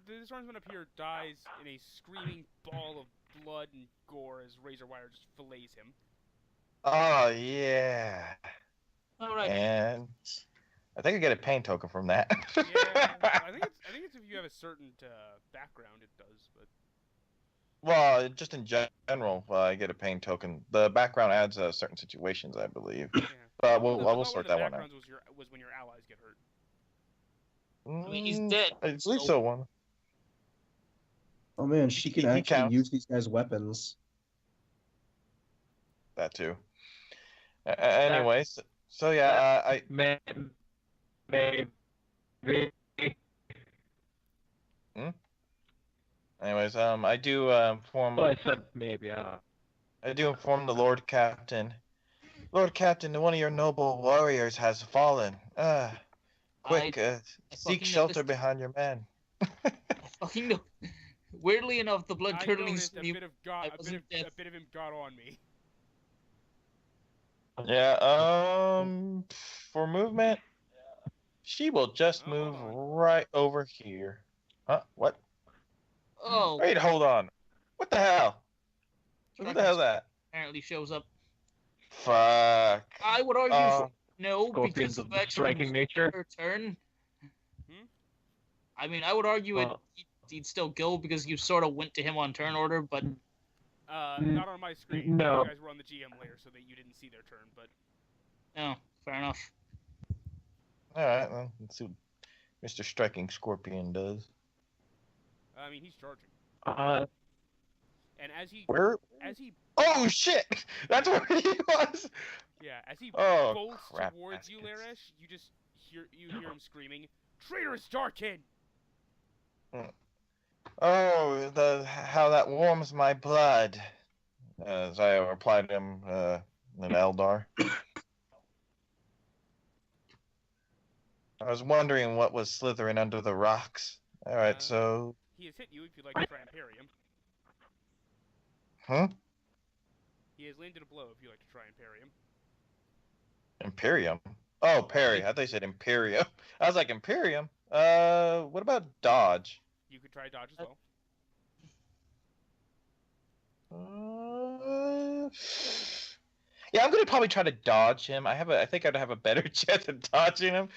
Speaker 1: this orangeman up here dies in a screaming ball of blood and gore as Razor Wire just fillets him.
Speaker 6: Oh yeah.
Speaker 2: Alright.
Speaker 6: And I think I get a pain token from that.
Speaker 1: Yeah, I think it's if you have a certain background, it does. But
Speaker 6: Well, just in general, I get a pain token. The background adds certain situations, I believe.
Speaker 1: yeah.
Speaker 6: But
Speaker 1: I
Speaker 6: we'll
Speaker 1: thought
Speaker 6: sort
Speaker 1: one
Speaker 6: that
Speaker 1: of the
Speaker 6: one out.
Speaker 1: backgrounds was when your allies get hurt.
Speaker 2: I mean, he's dead.
Speaker 6: I believe so. One.
Speaker 3: Oh man, she can
Speaker 6: He
Speaker 3: actually
Speaker 6: counts.
Speaker 3: use these guys' weapons.
Speaker 6: That too. Anyways, so yeah,
Speaker 5: Maybe.
Speaker 6: Anyways, I do inform.
Speaker 5: Well, I said maybe.
Speaker 6: I do inform the Lord Captain. Lord Captain, one of your noble warriors has fallen. Quick,
Speaker 2: fucking
Speaker 6: seek shelter
Speaker 2: noticed.
Speaker 6: behind your men.
Speaker 2: I fucking know. Weirdly enough, the blood
Speaker 1: I
Speaker 2: curdling
Speaker 1: noticed
Speaker 2: scream.
Speaker 1: a
Speaker 2: wasn't dead.
Speaker 1: bit of him got on me.
Speaker 6: Yeah. For movement, she will just
Speaker 1: Oh,
Speaker 6: move
Speaker 1: hold
Speaker 6: right over here. Huh? What?
Speaker 2: Oh,
Speaker 6: Wait, hold on. What the hell? What the hell is that?
Speaker 2: apparently shows up.
Speaker 6: Fuck.
Speaker 2: I would argue no,
Speaker 5: Scorpions
Speaker 2: because
Speaker 5: of
Speaker 2: of
Speaker 5: the
Speaker 2: actually
Speaker 5: striking nature.
Speaker 2: her turn.
Speaker 1: Hmm?
Speaker 2: I mean, I would argue
Speaker 5: Well-
Speaker 2: it he'd still go because you sort of went to him on turn order, but
Speaker 1: Not on my screen.
Speaker 5: No.
Speaker 1: You guys were on the GM layer, so that you didn't see their turn, but...
Speaker 2: no, fair enough.
Speaker 6: Alright, well, let's see what Mr. Striking Scorpion does.
Speaker 1: I mean, he's charging. And as he...
Speaker 6: Where? Oh, shit! That's where he was!
Speaker 1: Yeah, as he
Speaker 6: Oh,
Speaker 1: bolts
Speaker 6: crap
Speaker 1: towards you,
Speaker 6: baskets.
Speaker 1: Laresh, you just hear him screaming, "Traitorous Darkin!"
Speaker 6: Oh, how that warms my blood. As I replied to him in Eldar. I was wondering what was slithering under the rocks. Alright, so...
Speaker 1: He has hit you if you'd like to try and parry him.
Speaker 6: Huh?
Speaker 1: He has landed a blow if you'd like to try and parry him.
Speaker 6: Imperium? Oh, parry. I thought you said Imperium. I was like, Imperium? What about dodge?
Speaker 1: You could try dodge as
Speaker 6: Uh,
Speaker 1: well.
Speaker 6: yeah, I'm gonna probably try to dodge him. I think I'd have a better chance at dodging him,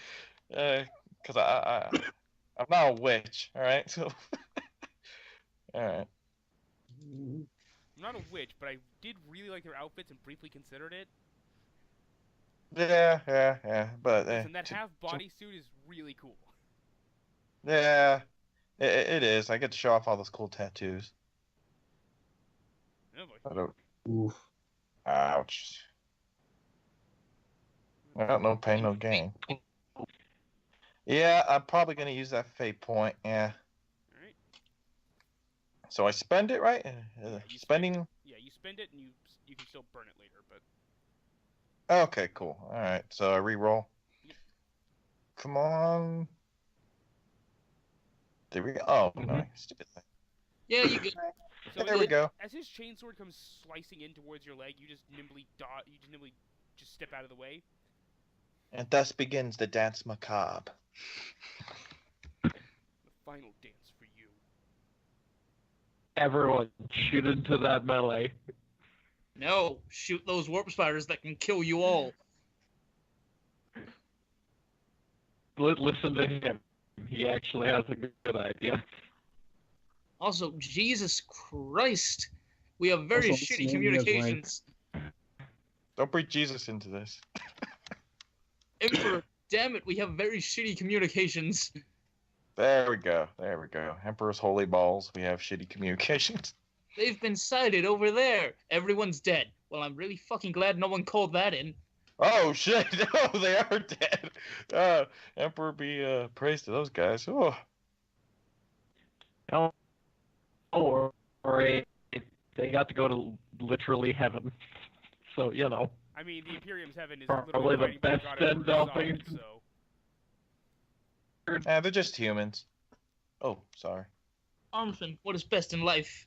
Speaker 6: because I'm not a witch. All right, so all right.
Speaker 1: I'm not a witch, but I did really like their outfits and briefly considered it.
Speaker 6: Yeah. But
Speaker 1: Listen, that half bodysuit is really cool.
Speaker 6: yeah, it is. I get to show off all those cool tattoos.
Speaker 1: Oh boy.
Speaker 6: I don't.
Speaker 3: Oof.
Speaker 6: Ouch. Well, no pain, no gain. Yeah, I'm probably gonna use that fate point. Yeah.
Speaker 1: All right.
Speaker 6: So I spend it, right?
Speaker 1: you
Speaker 6: Spending.
Speaker 1: Yeah, you spend it and you can still burn it later, but
Speaker 6: Okay, cool. All right, so I re-roll.
Speaker 1: Yep.
Speaker 6: Come on. There we go. Oh no, stupid thing.
Speaker 2: Yeah, you good.
Speaker 1: so
Speaker 6: There we go.
Speaker 1: As his chainsword comes slicing in towards your leg, you just nimbly just step out of the way.
Speaker 6: And thus begins the dance macabre.
Speaker 1: The final dance for you.
Speaker 5: Everyone, shoot into that melee.
Speaker 2: No, shoot those warp spiders that can kill you all.
Speaker 5: Listen to him. He actually has a good idea.
Speaker 2: Also, Jesus Christ, we have very
Speaker 3: Also,
Speaker 2: shitty
Speaker 3: what's the name of his
Speaker 2: communications.
Speaker 6: Don't bring Jesus into this.
Speaker 2: Emperor, damn it, we have very shitty communications.
Speaker 6: There we go. Emperor's holy balls. We have shitty communications.
Speaker 2: They've been sighted over there. Everyone's dead. Well, I'm really fucking glad no one called that in.
Speaker 6: Oh shit! Oh, they are dead. Emperor be praised to those guys. Oh.
Speaker 5: Or they got to go to literally heaven. So, you know.
Speaker 1: I mean, the Imperium's heaven is
Speaker 5: Probably
Speaker 1: literally
Speaker 5: the
Speaker 1: fighting
Speaker 5: best
Speaker 1: for God
Speaker 5: end
Speaker 1: Emperor's
Speaker 5: of
Speaker 1: side,
Speaker 5: things.
Speaker 1: so...
Speaker 6: They're just humans. Oh, sorry.
Speaker 2: Armfin, what is best in life?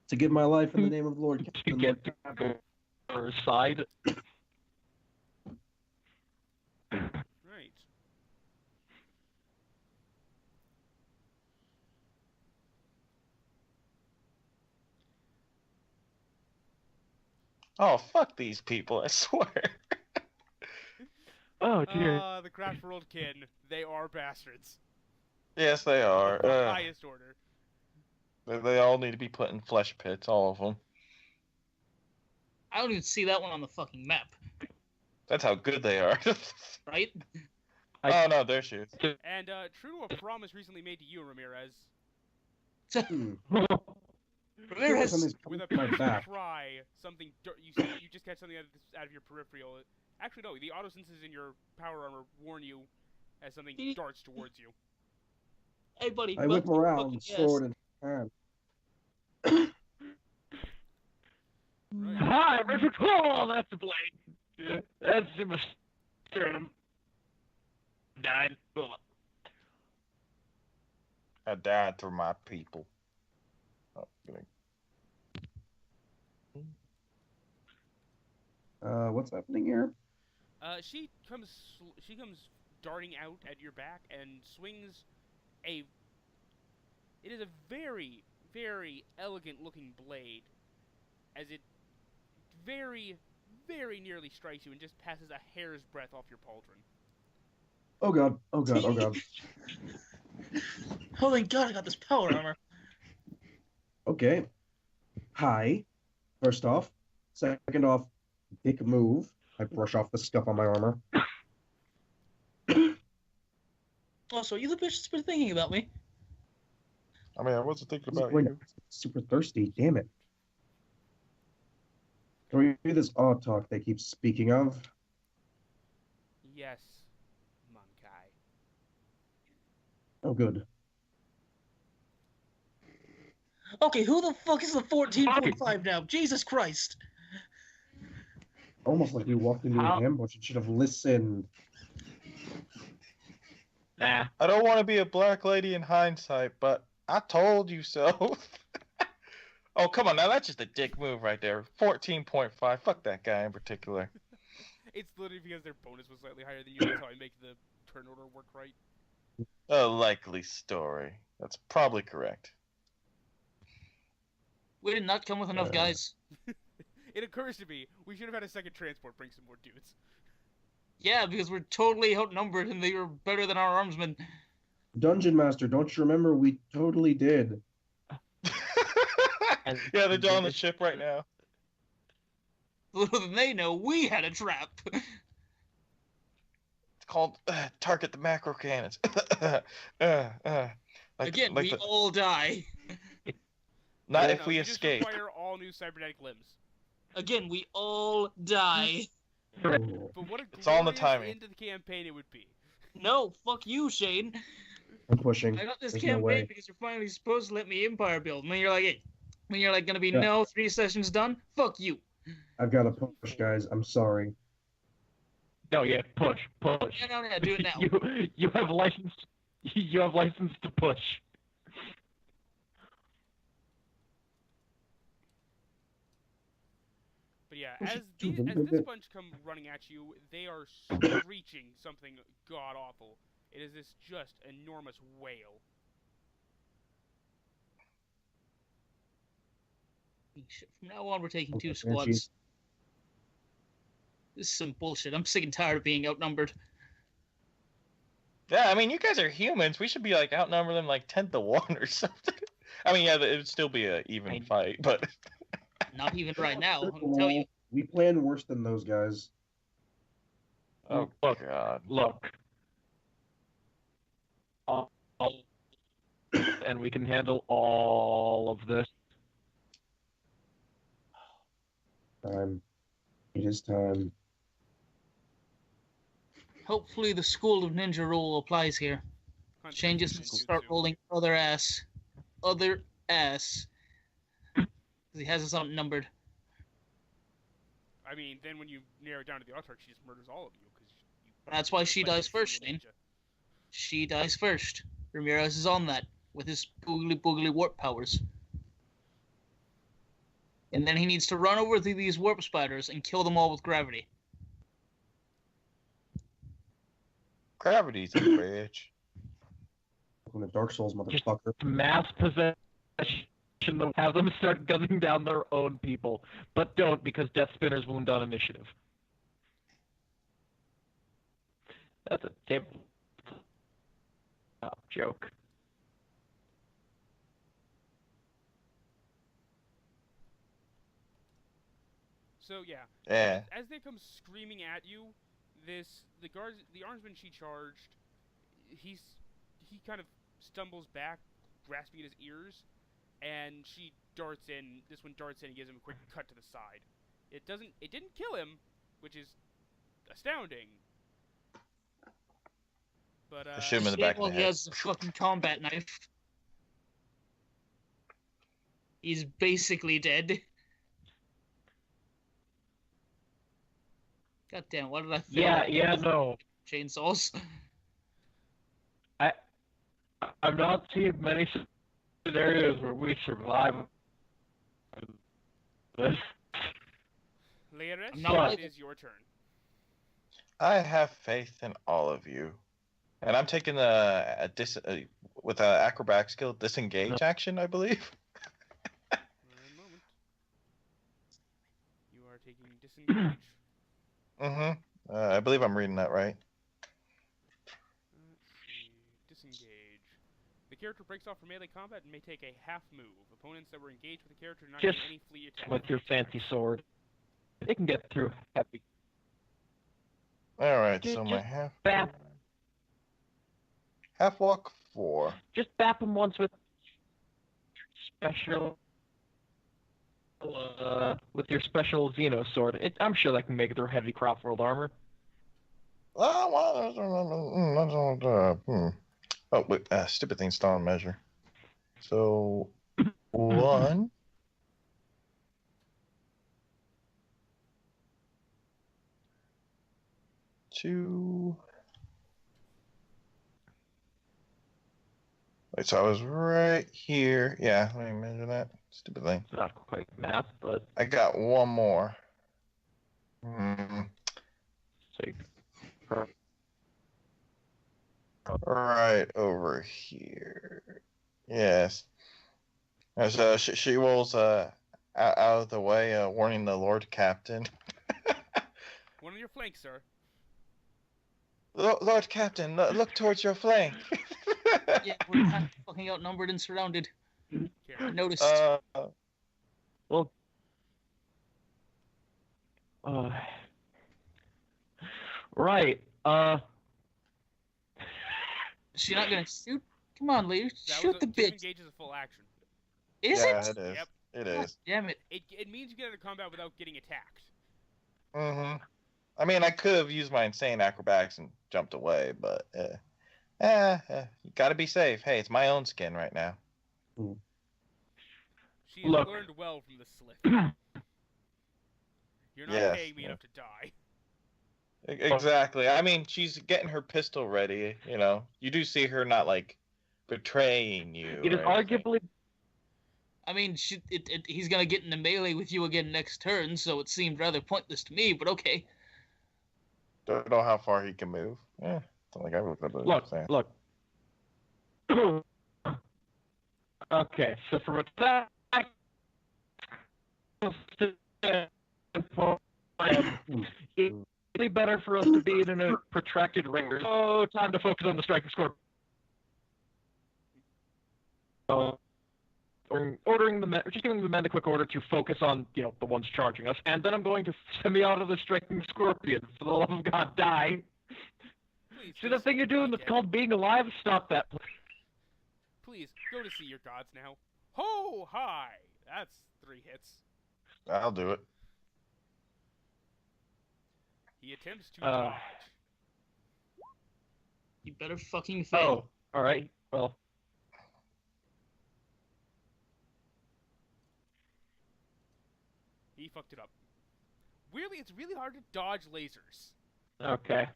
Speaker 3: To give my life in the name of the Lord.
Speaker 5: To
Speaker 3: Captain
Speaker 5: get
Speaker 3: Lord.
Speaker 5: to her side.
Speaker 1: Right.
Speaker 6: Oh, fuck these people! I swear.
Speaker 5: Oh, dear.
Speaker 1: The Craft World kin. They are bastards.
Speaker 6: Yes, they are.
Speaker 1: Of the highest order.
Speaker 6: They all need to be put in flesh pits, all of them.
Speaker 2: I don't even see that one on the fucking map,
Speaker 6: That's how good they are.
Speaker 2: right?
Speaker 6: Oh no, there she is.
Speaker 1: And true to a promise recently made to you, Ramirez,
Speaker 2: Ramirez,
Speaker 3: Something's
Speaker 1: with a
Speaker 3: coming my back.
Speaker 1: cry, something you just catch something out of your peripheral. Actually, no, the auto senses in your power armor warn you as something darts towards you.
Speaker 2: hey buddy,
Speaker 3: I whip
Speaker 2: fucking
Speaker 3: around,
Speaker 2: yes.
Speaker 3: sword in hand.
Speaker 1: Right.
Speaker 5: Hi, Mr. Claw! That's the blade. Yeah, that's the mistake. Died.
Speaker 6: I died for my people. Oh,
Speaker 3: What's happening here?
Speaker 1: She comes darting out at your back and swings a. It is a very, very elegant looking blade, as it very, very nearly strikes you and just passes a hair's breadth off your pauldron.
Speaker 3: Oh god. Oh god. Oh god.
Speaker 2: Oh, thank God I got this power armor.
Speaker 3: Okay. Hi. First off. Second off, dick move. I brush off the scuff on my armor.
Speaker 2: Also, you the bitch that's been thinking about me.
Speaker 6: I mean, I wasn't thinking
Speaker 3: This is
Speaker 6: about
Speaker 3: going
Speaker 6: you.
Speaker 3: super thirsty. Damn it. Can we do this odd talk they keep speaking of?
Speaker 1: Yes, Mankai.
Speaker 3: Oh, good.
Speaker 2: Okay, who the fuck is the 14.5 now? Jesus Christ.
Speaker 3: Almost like we walked into
Speaker 5: How-
Speaker 3: an ambush and should have listened.
Speaker 5: Nah.
Speaker 6: I don't want to be a black lady in hindsight, but I told you so. Oh, come on, now that's just a dick move right there. 14.5. Fuck that guy in particular.
Speaker 1: It's literally because their bonus was slightly higher than you. That's how I make the turn order work right.
Speaker 6: A likely story. That's probably correct.
Speaker 2: We did not come with enough guys.
Speaker 1: It occurs to me we should have had a second transport bring some more dudes.
Speaker 2: Yeah, because we're totally outnumbered and they were better than our armsmen.
Speaker 3: Dungeon Master, don't you remember? We totally did.
Speaker 6: Yeah, they're on the ship right now.
Speaker 2: Little than they know, we had a trap.
Speaker 6: It's called target the macro cannons.
Speaker 2: Again, we all die.
Speaker 6: Not
Speaker 1: No,
Speaker 6: if we
Speaker 1: you
Speaker 6: escape.
Speaker 1: just require all new cybernetic limbs.
Speaker 2: Again, we all die.
Speaker 3: Oh,
Speaker 1: But what a
Speaker 6: It's all in the
Speaker 1: glorious
Speaker 6: timing.
Speaker 1: end to the campaign it would be.
Speaker 2: No, fuck you, Shane.
Speaker 3: I'm pushing.
Speaker 2: I got this
Speaker 3: There's no
Speaker 2: campaign
Speaker 3: way.
Speaker 2: because you're finally supposed to let me empire build. And then you're like, hey, when you're like gonna be
Speaker 3: Yeah.
Speaker 2: no 3 sessions done, fuck you.
Speaker 3: I've got to push, guys. I'm sorry.
Speaker 5: No, yeah, push.
Speaker 2: Yeah, do it now.
Speaker 5: You have license. You have license to push.
Speaker 1: But yeah,
Speaker 3: Push
Speaker 1: as,
Speaker 3: it.
Speaker 1: as this bunch come running at you, they are screeching something god awful. It is this just enormous wail.
Speaker 2: Shit, from now on, we're taking
Speaker 3: Okay,
Speaker 2: 2 squads. This is some bullshit. I'm sick and tired of being outnumbered.
Speaker 6: Yeah, I mean, you guys are humans. We should be like outnumber them like 10 to 1 or something. I mean, yeah, it would still be an even fight, but
Speaker 2: Not even right now,
Speaker 3: First
Speaker 2: I'll
Speaker 3: of
Speaker 2: tell
Speaker 3: all,
Speaker 2: you.
Speaker 3: we plan worse than those guys.
Speaker 6: oh
Speaker 5: Look.
Speaker 6: god.
Speaker 5: Look. And we can handle all of this.
Speaker 3: Time. It is time.
Speaker 2: Hopefully the School of Ninja rule applies here. Shane just needs to start rolling other ass. Other ass. Because he has us outnumbered.
Speaker 1: I mean, then when you narrow it down to the Autarch, she just murders all of you.
Speaker 2: That's why she dies first, Shane. She dies first. Ramirez is on that with his boogly warp powers. And then he needs to run over to these warp spiders and kill them all with gravity.
Speaker 6: Gravity's a bitch.
Speaker 3: Welcome to Dark Souls, motherfucker.
Speaker 5: Mass possession. Have them start gunning down their own people, but don't because Death Spinner's wound on initiative. That's a table joke.
Speaker 1: So yeah,
Speaker 6: Yeah.
Speaker 1: as they come screaming at you, the armsman she charged, he kind of stumbles back, grasping at his ears, and she darts in. This one darts in and gives him a quick cut to the side. It didn't kill him, which is astounding. But
Speaker 6: Shoot him in the back of the
Speaker 2: He
Speaker 6: head.
Speaker 2: has a fucking combat knife. He's basically dead. God damn, what did I feel?
Speaker 5: Yeah, no.
Speaker 2: Chainsaws.
Speaker 5: I'm not seeing many scenarios where we survive this.
Speaker 1: Leoresh,
Speaker 2: I'm not
Speaker 1: it is your turn.
Speaker 6: I have faith in all of you. And I'm taking with an acrobat skill, disengage action, I believe.
Speaker 1: One moment. You are taking disengage.
Speaker 6: I believe I'm reading that right.
Speaker 1: character breaks off from melee combat and may take a half move. Opponents that were engaged with the character do not
Speaker 5: Just
Speaker 1: gain any flee attack.
Speaker 5: with your fancy sword, it can get through heavy.
Speaker 6: All right,
Speaker 5: Just-
Speaker 6: so my
Speaker 5: just Bap,
Speaker 6: half walk 4.
Speaker 5: just bap him once with special, with your special Xeno sword. I'm sure that can make it through heavy crop world armor.
Speaker 6: Oh, wait, stupid thing still on measure. So, 1. 2. Wait, so I was right here. Yeah, let me measure that. Stupid thing.
Speaker 5: It's not quite math, but
Speaker 6: I got one more.
Speaker 5: so
Speaker 6: Right over here. Yes. So she rolls out of the way, warning the Lord Captain.
Speaker 1: One on your flank, sir.
Speaker 6: Lord Captain, look towards your flank.
Speaker 2: Yeah, we're kind of fucking outnumbered and surrounded. I
Speaker 1: Karen.
Speaker 2: noticed.
Speaker 5: well, right.
Speaker 2: Is she not gonna shoot? Come on, lady, shoot the bitch.
Speaker 1: Disengage is a full action.
Speaker 2: Is
Speaker 6: yeah,
Speaker 2: it?
Speaker 6: it is.
Speaker 1: Yep.
Speaker 6: It
Speaker 2: God
Speaker 6: is.
Speaker 2: damn it.
Speaker 1: It means you get out of combat without getting attacked.
Speaker 6: Mm-hmm. I mean, I could have used my insane acrobatics and jumped away, but you gotta be safe. Hey, it's my own skin right now.
Speaker 1: She has
Speaker 5: Look.
Speaker 1: learned well from the slip. You're not
Speaker 6: Yes,
Speaker 1: paying me
Speaker 6: yeah.
Speaker 1: enough to die.
Speaker 6: Exactly. I mean, she's getting her pistol ready. You know, you do see her not like betraying you.
Speaker 5: It is
Speaker 6: or anything.
Speaker 5: arguably
Speaker 2: I mean, he's gonna get into melee with you again next turn, so it seemed rather pointless to me, but okay.
Speaker 6: Don't know how far he can move. Yeah, don't think I looked up.
Speaker 5: look. Okay, so from attack, it's really better for us to be in a protracted ring. Oh, time to focus on the striking score. Ordering the men, just giving the men a quick order to focus on, the ones charging us, and then I'm going to semi-auto the striking scorpion. For the love of God, die!
Speaker 1: Please,
Speaker 5: See the thing you're doing that's
Speaker 1: dead.
Speaker 5: called being alive? Stop that.
Speaker 1: Please, go to see your gods now. Ho! Hi! That's 3 hits.
Speaker 6: I'll do it.
Speaker 1: He attempts to dodge.
Speaker 2: You better fucking fail.
Speaker 5: Oh, alright. Well,
Speaker 1: He fucked it up. Weirdly, it's really hard to dodge lasers.
Speaker 5: okay.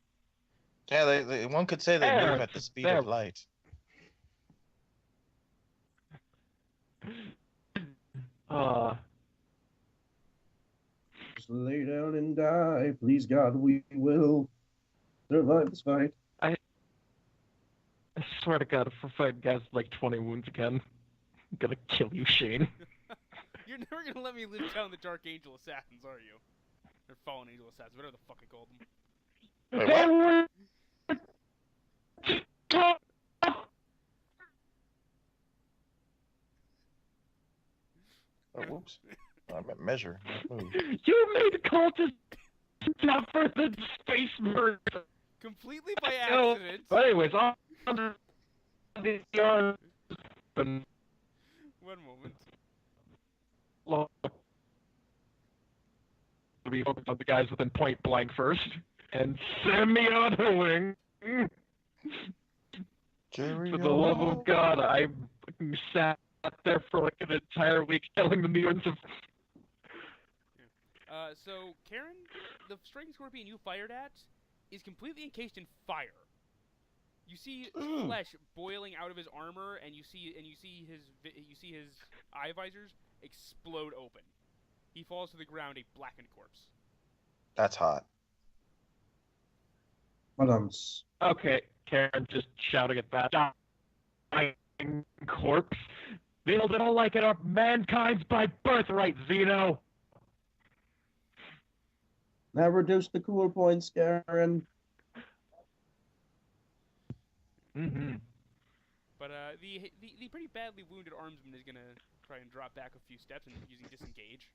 Speaker 6: Yeah, one could say they
Speaker 5: There,
Speaker 6: move at the speed
Speaker 5: there.
Speaker 6: of light.
Speaker 3: Just lay down and die. Please, God, we will survive this fight.
Speaker 5: I swear to God, if we're fighting guys with like 20 wounds again, I'm gonna kill you, Shane.
Speaker 1: You're never gonna let me live down the Dark Angel Assassins, are you? Or Fallen Angel Assassins, whatever the fuck I called them.
Speaker 6: Wait, what? Oh, whoops. I meant measure, not move.
Speaker 5: You made cultists tougher than space murder.
Speaker 1: Completely by
Speaker 5: No.
Speaker 1: accident.
Speaker 5: But anyways, on the
Speaker 1: One moment.
Speaker 5: look, we focus on the guys within point blank first, and semi-autoing.
Speaker 6: Carry
Speaker 5: For the love
Speaker 6: on.
Speaker 5: of God, I fucking sat there for like an entire week telling the mutants of.
Speaker 1: So Karen, the striking scorpion you fired at is completely encased in fire. You see flesh boiling out of his armor, and you see his eye visors explode open. He falls to the ground, a blackened corpse.
Speaker 6: That's hot.
Speaker 5: Okay, Karen just shouting at that dying corpse. They don't like it are mankind's by birthright, Xeno.
Speaker 3: Now reduce the cool points, Karen.
Speaker 5: Mm-hmm.
Speaker 1: But But the pretty badly wounded armsman is gonna try and drop back a few steps and using disengage.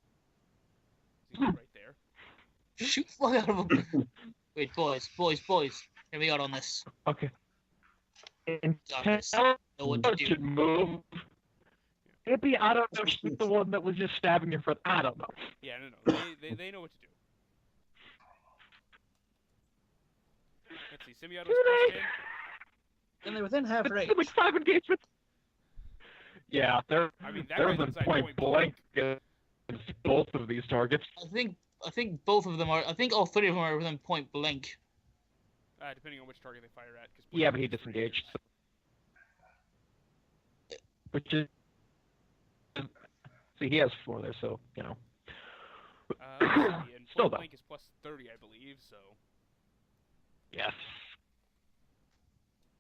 Speaker 1: He's right there.
Speaker 2: Shoot fuck out of him. Wait, boys. Hear me out on this.
Speaker 5: Okay.
Speaker 2: Got this.
Speaker 5: Know
Speaker 2: Know what to do.
Speaker 5: should move. Maybe I don't know. Shoot the one that was just stabbing your foot. I don't know.
Speaker 1: Yeah, no. They know what to do. Let's see. Semi-auto's pushed in.
Speaker 2: And they're within half range.
Speaker 5: Like 5 engagements. Yeah, they're
Speaker 1: I mean, that
Speaker 5: they're
Speaker 1: guy's
Speaker 5: within
Speaker 1: inside
Speaker 5: point blank against both of these targets.
Speaker 2: I think both of them are. I think all 3 of them are within point blank.
Speaker 1: Depending on which target they fire at. Cause
Speaker 5: Yeah, but he disengaged. Which is, see, he has 4 there, so you know.
Speaker 1: Let's see, and
Speaker 5: Still
Speaker 1: point
Speaker 5: though.
Speaker 1: blank is plus 30, I believe. So.
Speaker 5: Yes.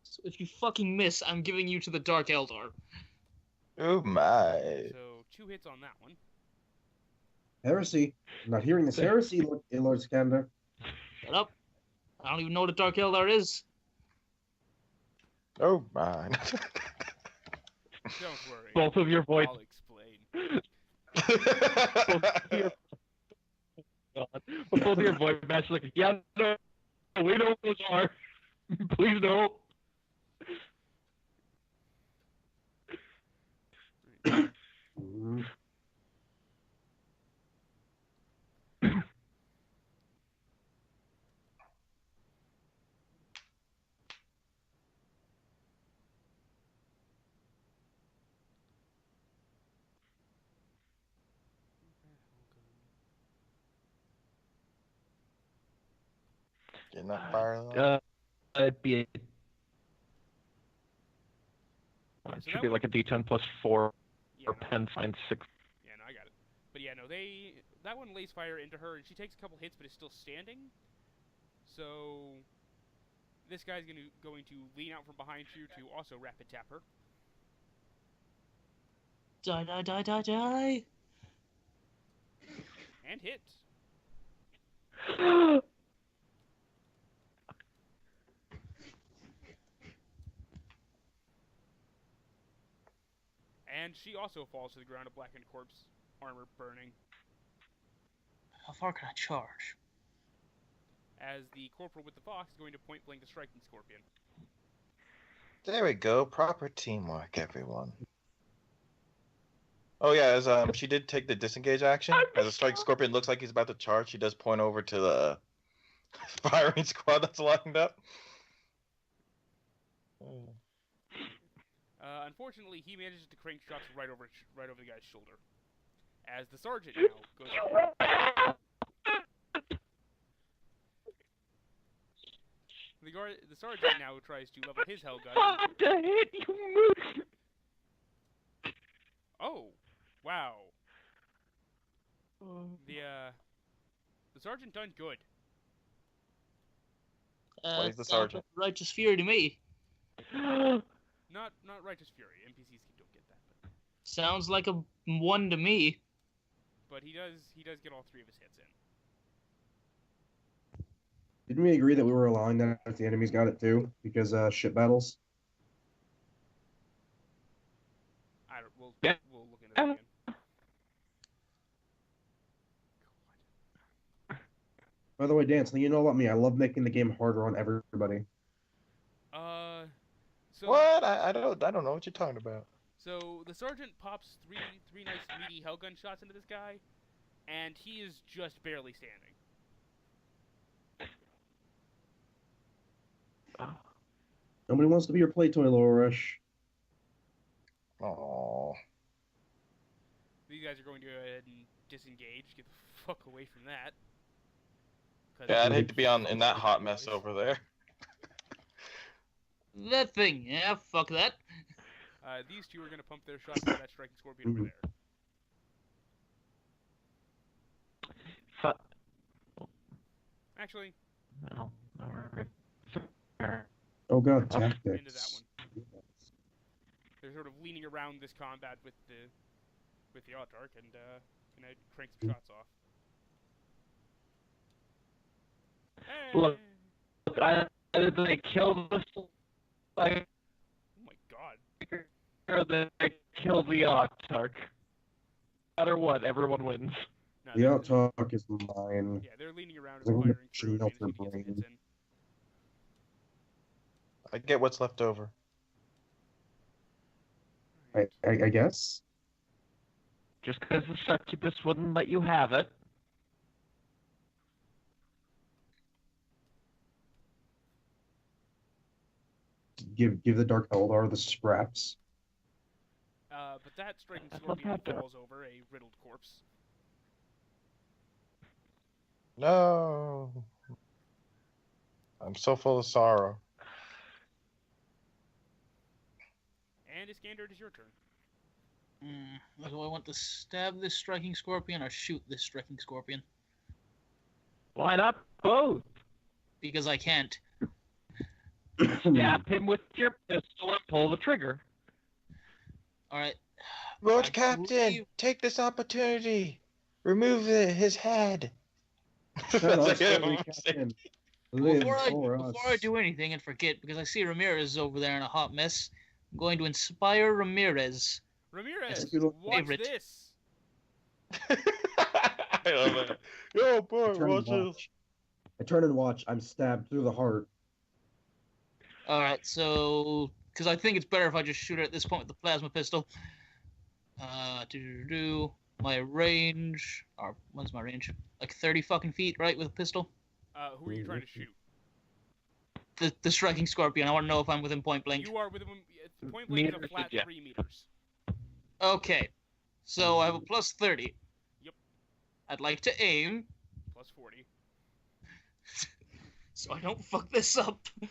Speaker 2: So if you fucking miss, I'm giving you to the Dark Eldar.
Speaker 6: Oh my.
Speaker 1: So 2 hits on that one.
Speaker 3: Heresy. I'm not hearing this heresy, Lord Sikander.
Speaker 2: Shut up. I don't even know what a Dark Eldar is.
Speaker 6: Oh my.
Speaker 1: Don't worry.
Speaker 5: Both of your voice.
Speaker 1: I'll explain.
Speaker 5: Both of your voice match like, yeah, no, we know what those are. Please don't.
Speaker 3: Mhm.
Speaker 6: Getting that fire though.
Speaker 5: It'd be
Speaker 1: Yeah, so
Speaker 5: should
Speaker 1: that
Speaker 5: be
Speaker 1: one-
Speaker 5: like a D10 plus 4
Speaker 1: Yeah,
Speaker 5: or
Speaker 1: no,
Speaker 5: 10 find 6.
Speaker 1: yeah, no, I got it. But yeah, no, that one lays fire into her, and she takes a couple hits, but is still standing. So this guy's going to lean out from behind you to also rapid tap her.
Speaker 2: Die.
Speaker 1: And hit. And she also falls to the ground, a blackened corpse, armor burning,
Speaker 2: How far can I charge?
Speaker 1: as the corporal with the fox is going to point blank the striking scorpion.
Speaker 6: There we go. Proper teamwork, everyone. Oh yeah, as she did take the disengage action. As a strike scorpion looks like he's about to charge, she does point over to the firing squad that's lined up.
Speaker 1: Unfortunately, he manages to crank shots right over the guy's shoulder. As the sergeant now goes. The sergeant now tries to level his hell gun.
Speaker 5: To hit you, moose.
Speaker 1: Oh, wow. The sergeant done good.
Speaker 6: Plays the
Speaker 2: Sounds
Speaker 6: sergeant.
Speaker 2: like Righteous Fury to me.
Speaker 1: Not righteous fury. NPCs don't get that,
Speaker 2: Sounds like a 1 to me.
Speaker 1: but he does get all 3 of his hits in.
Speaker 3: Didn't we agree that we were allowing that if the enemies got it too? Because ship battles?
Speaker 1: We'll
Speaker 5: Yeah.
Speaker 1: we'll look into that again.
Speaker 3: By the way, Dan, something you know about me, I love making the game harder on everybody.
Speaker 1: So
Speaker 6: What? I don't know what you're talking about.
Speaker 1: So the sergeant pops three nice meaty hellgun shots into this guy, and he is just barely standing.
Speaker 3: Nobody wants to be your play toy, Laura Rush.
Speaker 6: Oh.
Speaker 1: These guys are going to go ahead and disengage. Get the fuck away from that. 'Cause
Speaker 6: Yeah, I'd hate to be in that hot mess over there.
Speaker 2: That thing, yeah, fuck that.
Speaker 1: These two are going to pump their shots at that striking scorpion over there. Actually,
Speaker 5: No, we're
Speaker 3: Oh god,
Speaker 1: into that
Speaker 3: tactics.
Speaker 1: one. They're sort of leaning around this combat with the Dark and gonna crank some shots off. Hey!
Speaker 5: Look. They killed us like
Speaker 1: Oh my god.
Speaker 5: Or they kill the Octarch. No matter what, everyone wins.
Speaker 1: No,
Speaker 3: The Outalk is mine.
Speaker 1: yeah, they're leaning around
Speaker 3: I'm
Speaker 1: and
Speaker 3: gonna
Speaker 1: firing through and
Speaker 3: melt
Speaker 1: managing
Speaker 3: their
Speaker 1: to get some hits
Speaker 3: brain.
Speaker 1: in.
Speaker 6: I get what's left over.
Speaker 3: I guess.
Speaker 5: Just because the succubus wouldn't let you have it.
Speaker 3: Give the Dark Eldar the scraps.
Speaker 1: But that striking
Speaker 5: That's what
Speaker 1: scorpion
Speaker 5: happened.
Speaker 1: falls over a riddled corpse.
Speaker 6: No. I'm so full of sorrow.
Speaker 1: And Iskander, it is your turn.
Speaker 2: Do I want to stab this striking scorpion or shoot this striking scorpion?
Speaker 5: Why not both?
Speaker 2: Because I can't.
Speaker 5: Stab him with your pistol and pull the trigger.
Speaker 2: Alright.
Speaker 6: Lord
Speaker 2: I
Speaker 6: Captain,
Speaker 2: believe-
Speaker 6: take this opportunity. Remove his head.
Speaker 3: Tell
Speaker 6: That's
Speaker 3: us,
Speaker 6: like
Speaker 3: Lord
Speaker 6: him.
Speaker 3: Captain. Live
Speaker 2: Before
Speaker 3: for
Speaker 2: I
Speaker 3: us.
Speaker 2: do anything and forget, because I see Ramirez over there in a hot mess, I'm going to inspire Ramirez.
Speaker 1: Ramirez,
Speaker 3: Thank you, Lord.
Speaker 1: watch
Speaker 2: Favorite.
Speaker 1: this.
Speaker 6: I love it. Yo, boy,
Speaker 3: I turn and
Speaker 6: watch this.
Speaker 3: watch. I turn and watch. I'm stabbed through the heart.
Speaker 2: Alright, so... Because I think it's better if I just shoot her at this point with the plasma pistol. My range... Or, what's my range? Like 30 fucking feet, right, with a pistol?
Speaker 1: Who are you trying to shoot?
Speaker 2: The striking scorpion. I want to know if I'm within point blank.
Speaker 1: You are within point blank is a
Speaker 5: Meters,
Speaker 1: flat
Speaker 5: yeah.
Speaker 1: 3 meters.
Speaker 2: Okay. So I have a plus 30.
Speaker 1: Yep.
Speaker 2: I'd like to aim,
Speaker 1: Plus 40.
Speaker 2: so I don't fuck this up.
Speaker 1: You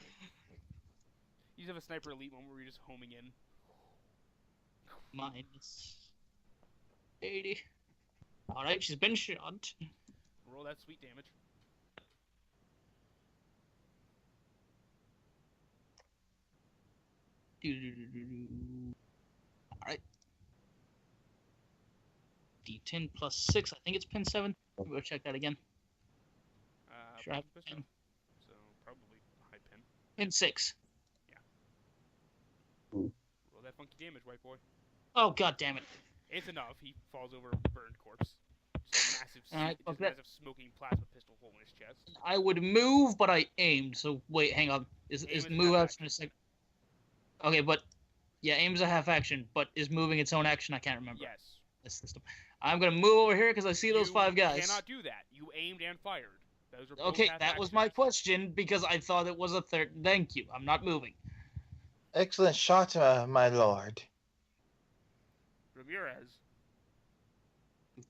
Speaker 1: just have a sniper elite one where you're just homing in.
Speaker 2: Minus 80. Alright, she's been shot.
Speaker 1: Roll that sweet damage.
Speaker 2: Alright. D10 plus 6. I think it's pin 7. We'll check that again. Sure, I have
Speaker 1: Pistol.
Speaker 2: pin.
Speaker 1: So probably high pin.
Speaker 2: Pin 6.
Speaker 1: Roll that funky damage, white boy.
Speaker 2: Oh, god damn it.
Speaker 1: It's enough. He falls over a burned corpse. Just a massive,
Speaker 2: Alright, fuck that.
Speaker 1: massive smoking plasma pistol hole in his chest.
Speaker 2: I would move, but I aimed. So, wait, hang on. Is
Speaker 1: Aim is
Speaker 2: move
Speaker 1: half
Speaker 2: action a second? Okay, but... Yeah, aim is a half action, but is moving its own action? I can't remember.
Speaker 1: Yes.
Speaker 2: This system. I'm gonna move over here because I see those 5 guys.
Speaker 1: You cannot do that. You aimed and fired. Those are both
Speaker 2: Okay,
Speaker 1: half
Speaker 2: that was
Speaker 1: actions.
Speaker 2: my question because I thought it was a third. Thank you. I'm not moving.
Speaker 6: Excellent shot, my lord.
Speaker 1: Ramirez,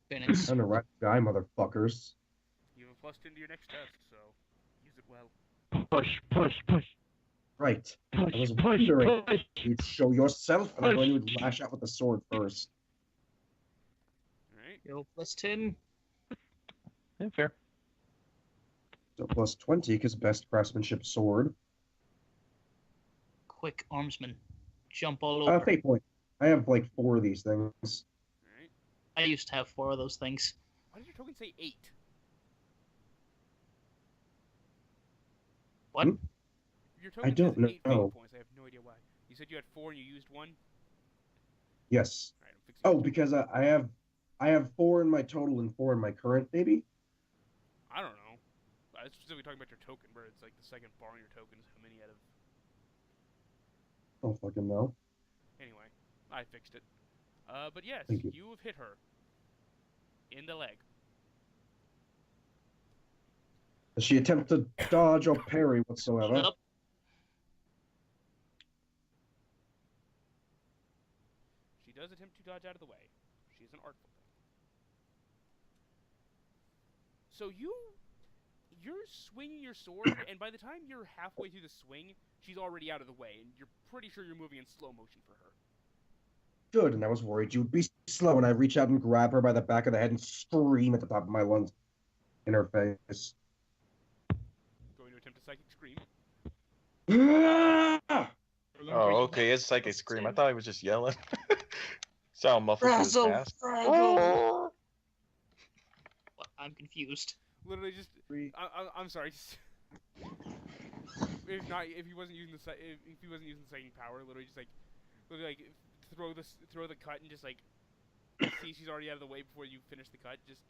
Speaker 2: Minutes.
Speaker 3: I'm the right guy, motherfuckers.
Speaker 1: you have a plus 10 to your next test, so use it well.
Speaker 5: Push, push, push,
Speaker 3: Right.
Speaker 5: push,
Speaker 3: I was
Speaker 5: push,
Speaker 3: wondering.
Speaker 5: push.
Speaker 3: You show yourself, and I'm going to lash out with the sword first.
Speaker 1: Alright.
Speaker 2: Yo, plus 10.
Speaker 5: Yeah, fair.
Speaker 3: So plus 20, because best craftsmanship sword.
Speaker 2: Quick armsman. Jump all over.
Speaker 3: Fate point. I have like 4 of these things.
Speaker 1: Alright.
Speaker 2: I used to have 4 of those things.
Speaker 1: Why did your token say 8?
Speaker 2: What?
Speaker 3: Hmm?
Speaker 1: Your token
Speaker 3: don't
Speaker 1: says 8 fate
Speaker 3: know.
Speaker 1: points. I have no idea why. You said you had 4 and you used 1?
Speaker 3: Yes.
Speaker 1: Alright, I'm fixing
Speaker 3: Oh,
Speaker 1: it.
Speaker 3: because I have 4 in my total and 4 in my current, maybe?
Speaker 1: I don't know. I was specifically talking about your token, where it's like the second bar on your token is how many out of...
Speaker 3: Don't fucking know.
Speaker 1: Anyway, I fixed it. But yes,
Speaker 3: Thank you.
Speaker 1: you have hit her. In the leg.
Speaker 3: Does she attempt to dodge or parry whatsoever?
Speaker 2: Shut up.
Speaker 1: She does attempt to dodge out of the way. She is an artful thing. So you're swinging your sword, and by the time you're halfway through the swing, she's already out of the way, and you're pretty sure you're moving in slow motion for her.
Speaker 3: Good, and I was worried you would be slow, and I reach out and grab her by the back of the head and scream at the top of my lungs in her face.
Speaker 1: Going to attempt a psychic scream.
Speaker 3: Ah!
Speaker 6: Oh, okay, it's psychic scream. I thought he was just yelling. Sound muffled to his
Speaker 2: Frazzle,
Speaker 6: ass.
Speaker 2: frazzle. What? I'm confused.
Speaker 1: Literally just... I'm sorry, just... if he wasn't using the psychic power, literally just like throw the cut and just like see she's already out of the way before you finish the cut. Just.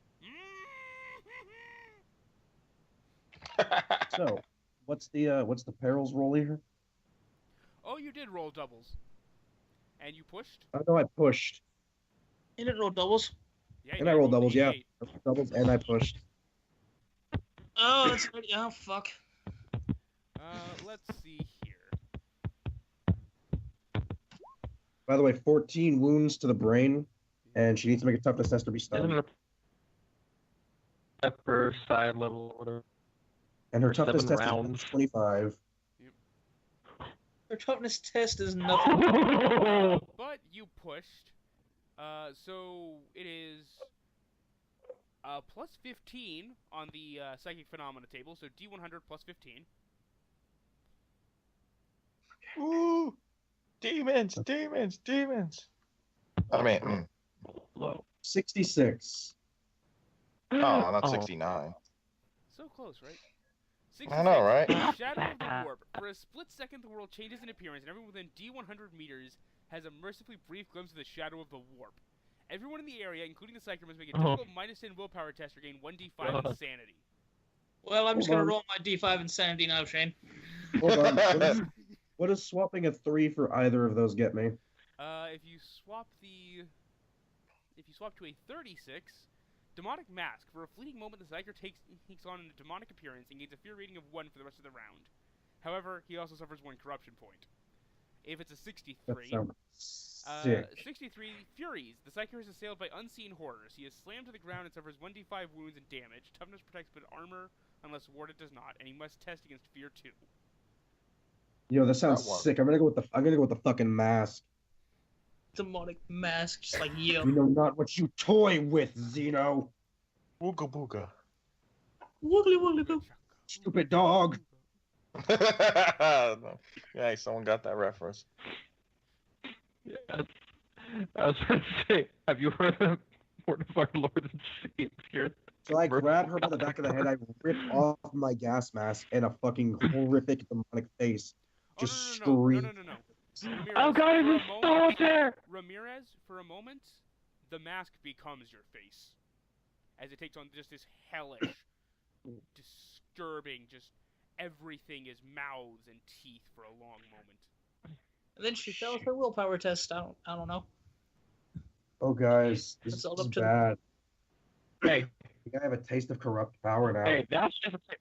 Speaker 3: So, what's the perils roll here?
Speaker 1: Oh, you did roll doubles, and you pushed.
Speaker 3: Oh no, I pushed.
Speaker 2: You didn't roll doubles.
Speaker 1: Yeah, you
Speaker 3: And
Speaker 1: did.
Speaker 3: I rolled doubles, yeah.
Speaker 1: 88.
Speaker 3: Doubles and I pushed.
Speaker 2: Oh, that's right. Oh, fuck.
Speaker 1: Let's see here.
Speaker 3: By the way, 14 wounds to the brain, and she needs to make a toughness test to be
Speaker 5: Isn't
Speaker 3: stunned.
Speaker 5: it a pepper side level or whatever?
Speaker 3: And her
Speaker 5: or
Speaker 3: toughness
Speaker 5: 7
Speaker 3: test
Speaker 5: rounds?
Speaker 3: is 25.
Speaker 2: Her toughness test is nothing.
Speaker 1: But you pushed. So it is plus 15 on the psychic phenomena table. So D100 plus 15.
Speaker 6: Ooh, demons, demons, demons. I mean,
Speaker 5: Low.
Speaker 3: 66.
Speaker 6: oh, not 69.
Speaker 1: So close, right?
Speaker 6: I know, right?
Speaker 1: Shadow of the Warp. For a split second, the world changes in appearance, and everyone within D100 meters has a mercifully brief glimpse of the Shadow of the Warp. Everyone in the area, including the Psyker, must make a difficult -10 willpower test or gain 1d5 insanity.
Speaker 2: Well, I'm just
Speaker 3: Hold
Speaker 2: gonna
Speaker 3: on.
Speaker 2: roll my D5 insanity now, Shane.
Speaker 3: Hold on. What does swapping a 3 for either of those get me?
Speaker 1: If you swap to a 36, Demonic Mask. For a fleeting moment, the Psyker takes on a demonic appearance and gains a fear rating of 1 for the rest of the round. However, he also suffers 1 corruption point. If it's a 63,
Speaker 3: That sounds sick.
Speaker 1: 63 Furies. The Psyker is assailed by unseen horrors. He is slammed to the ground and suffers 1d5 wounds and damage. Toughness protects but armor unless warded does not, and he must test against Fear 2.
Speaker 3: Yo, that sounds
Speaker 6: That one.
Speaker 3: sick. I'm gonna go with the fucking mask.
Speaker 2: Demonic mask, just like yo.
Speaker 3: You know not what you toy with, Xeno.
Speaker 6: Wooga booga.
Speaker 2: Woogly woogly goo.
Speaker 3: Stupid dog.
Speaker 6: Yeah, someone got that reference.
Speaker 5: Yeah, I was going to say, have you heard of Mortified Lord and Savior?
Speaker 3: So I grab her by the back of the head, I rip off my gas mask, and a fucking horrific demonic face just screams.
Speaker 1: No. Ramirez,
Speaker 5: Oh god,
Speaker 1: for a
Speaker 5: it's a
Speaker 1: moment-
Speaker 5: soldier!
Speaker 1: Ramirez, for a moment, the mask becomes your face. As it takes on just this hellish, disturbing, just everything is mouths and teeth for a long moment.
Speaker 2: And then she fails her willpower test. I don't know.
Speaker 3: Oh, guys, this
Speaker 2: It's all
Speaker 3: is
Speaker 2: up to-
Speaker 3: bad.
Speaker 5: Hey,
Speaker 3: I have a taste of corrupt power now.
Speaker 5: hey, now she has to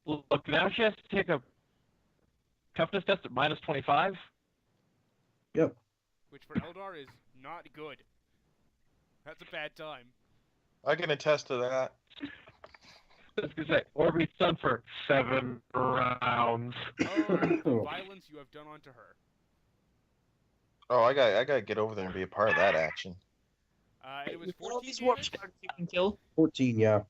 Speaker 5: look, now she has to take a toughness test at -25?
Speaker 3: Yep.
Speaker 1: Which for Eldar is not good. That's a bad time.
Speaker 6: I can attest to that.
Speaker 5: I was going to say, or be stunned for 7 rounds.
Speaker 1: Oh, the violence you have done onto her.
Speaker 6: Oh, I gotta get over there and be a part of that action.
Speaker 1: It was
Speaker 2: With all
Speaker 1: 14
Speaker 2: these warp
Speaker 1: damage.
Speaker 2: sparks you can kill.
Speaker 3: 14, yeah.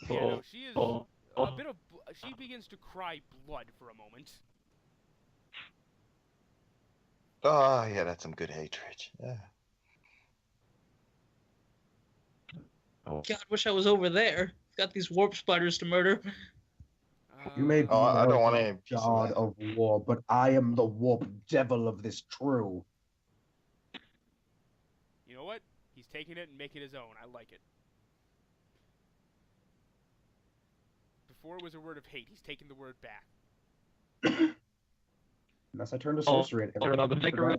Speaker 1: Yeah, no, she is
Speaker 5: Oh,
Speaker 1: a bit of. She begins to cry blood for a moment.
Speaker 6: Oh, yeah, that's some good hatred. Yeah.
Speaker 2: God, wish I was over there. Got these warp spiders to murder.
Speaker 3: You may be
Speaker 6: Oh, I don't want
Speaker 3: the
Speaker 6: any piece of
Speaker 3: god
Speaker 6: that.
Speaker 3: of war, but I am the warp devil of this crew.
Speaker 1: You know what? He's taking it and making it his own. I like it. Before it was a word of hate, he's taking the word back.
Speaker 3: Unless I turn to sorcery and
Speaker 5: turn on the Tinker.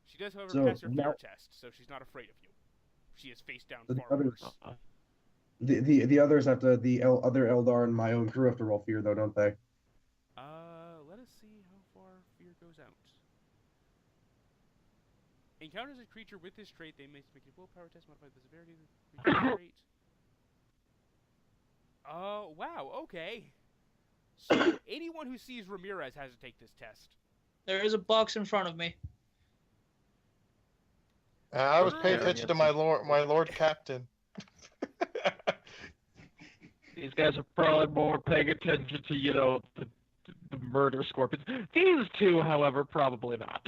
Speaker 1: She does, however,
Speaker 3: So,
Speaker 1: pass her fear
Speaker 3: now-
Speaker 1: test, so she's not afraid of you. She is face down
Speaker 3: The
Speaker 1: far
Speaker 3: others-
Speaker 1: worse.
Speaker 3: The others have to other Eldar and my own crew have to roll fear though, don't they?
Speaker 1: Let us see how far fear goes out. Encounters a creature with this trait, they may make a willpower test, modify the severity of the creature's trait. Oh, wow, okay. So, anyone who sees Ramirez has to take this test.
Speaker 2: There is a box in front of me.
Speaker 6: I was paying attention to my lord captain.
Speaker 5: These guys are probably more paying attention to, the murder scorpions. These two, however, probably not.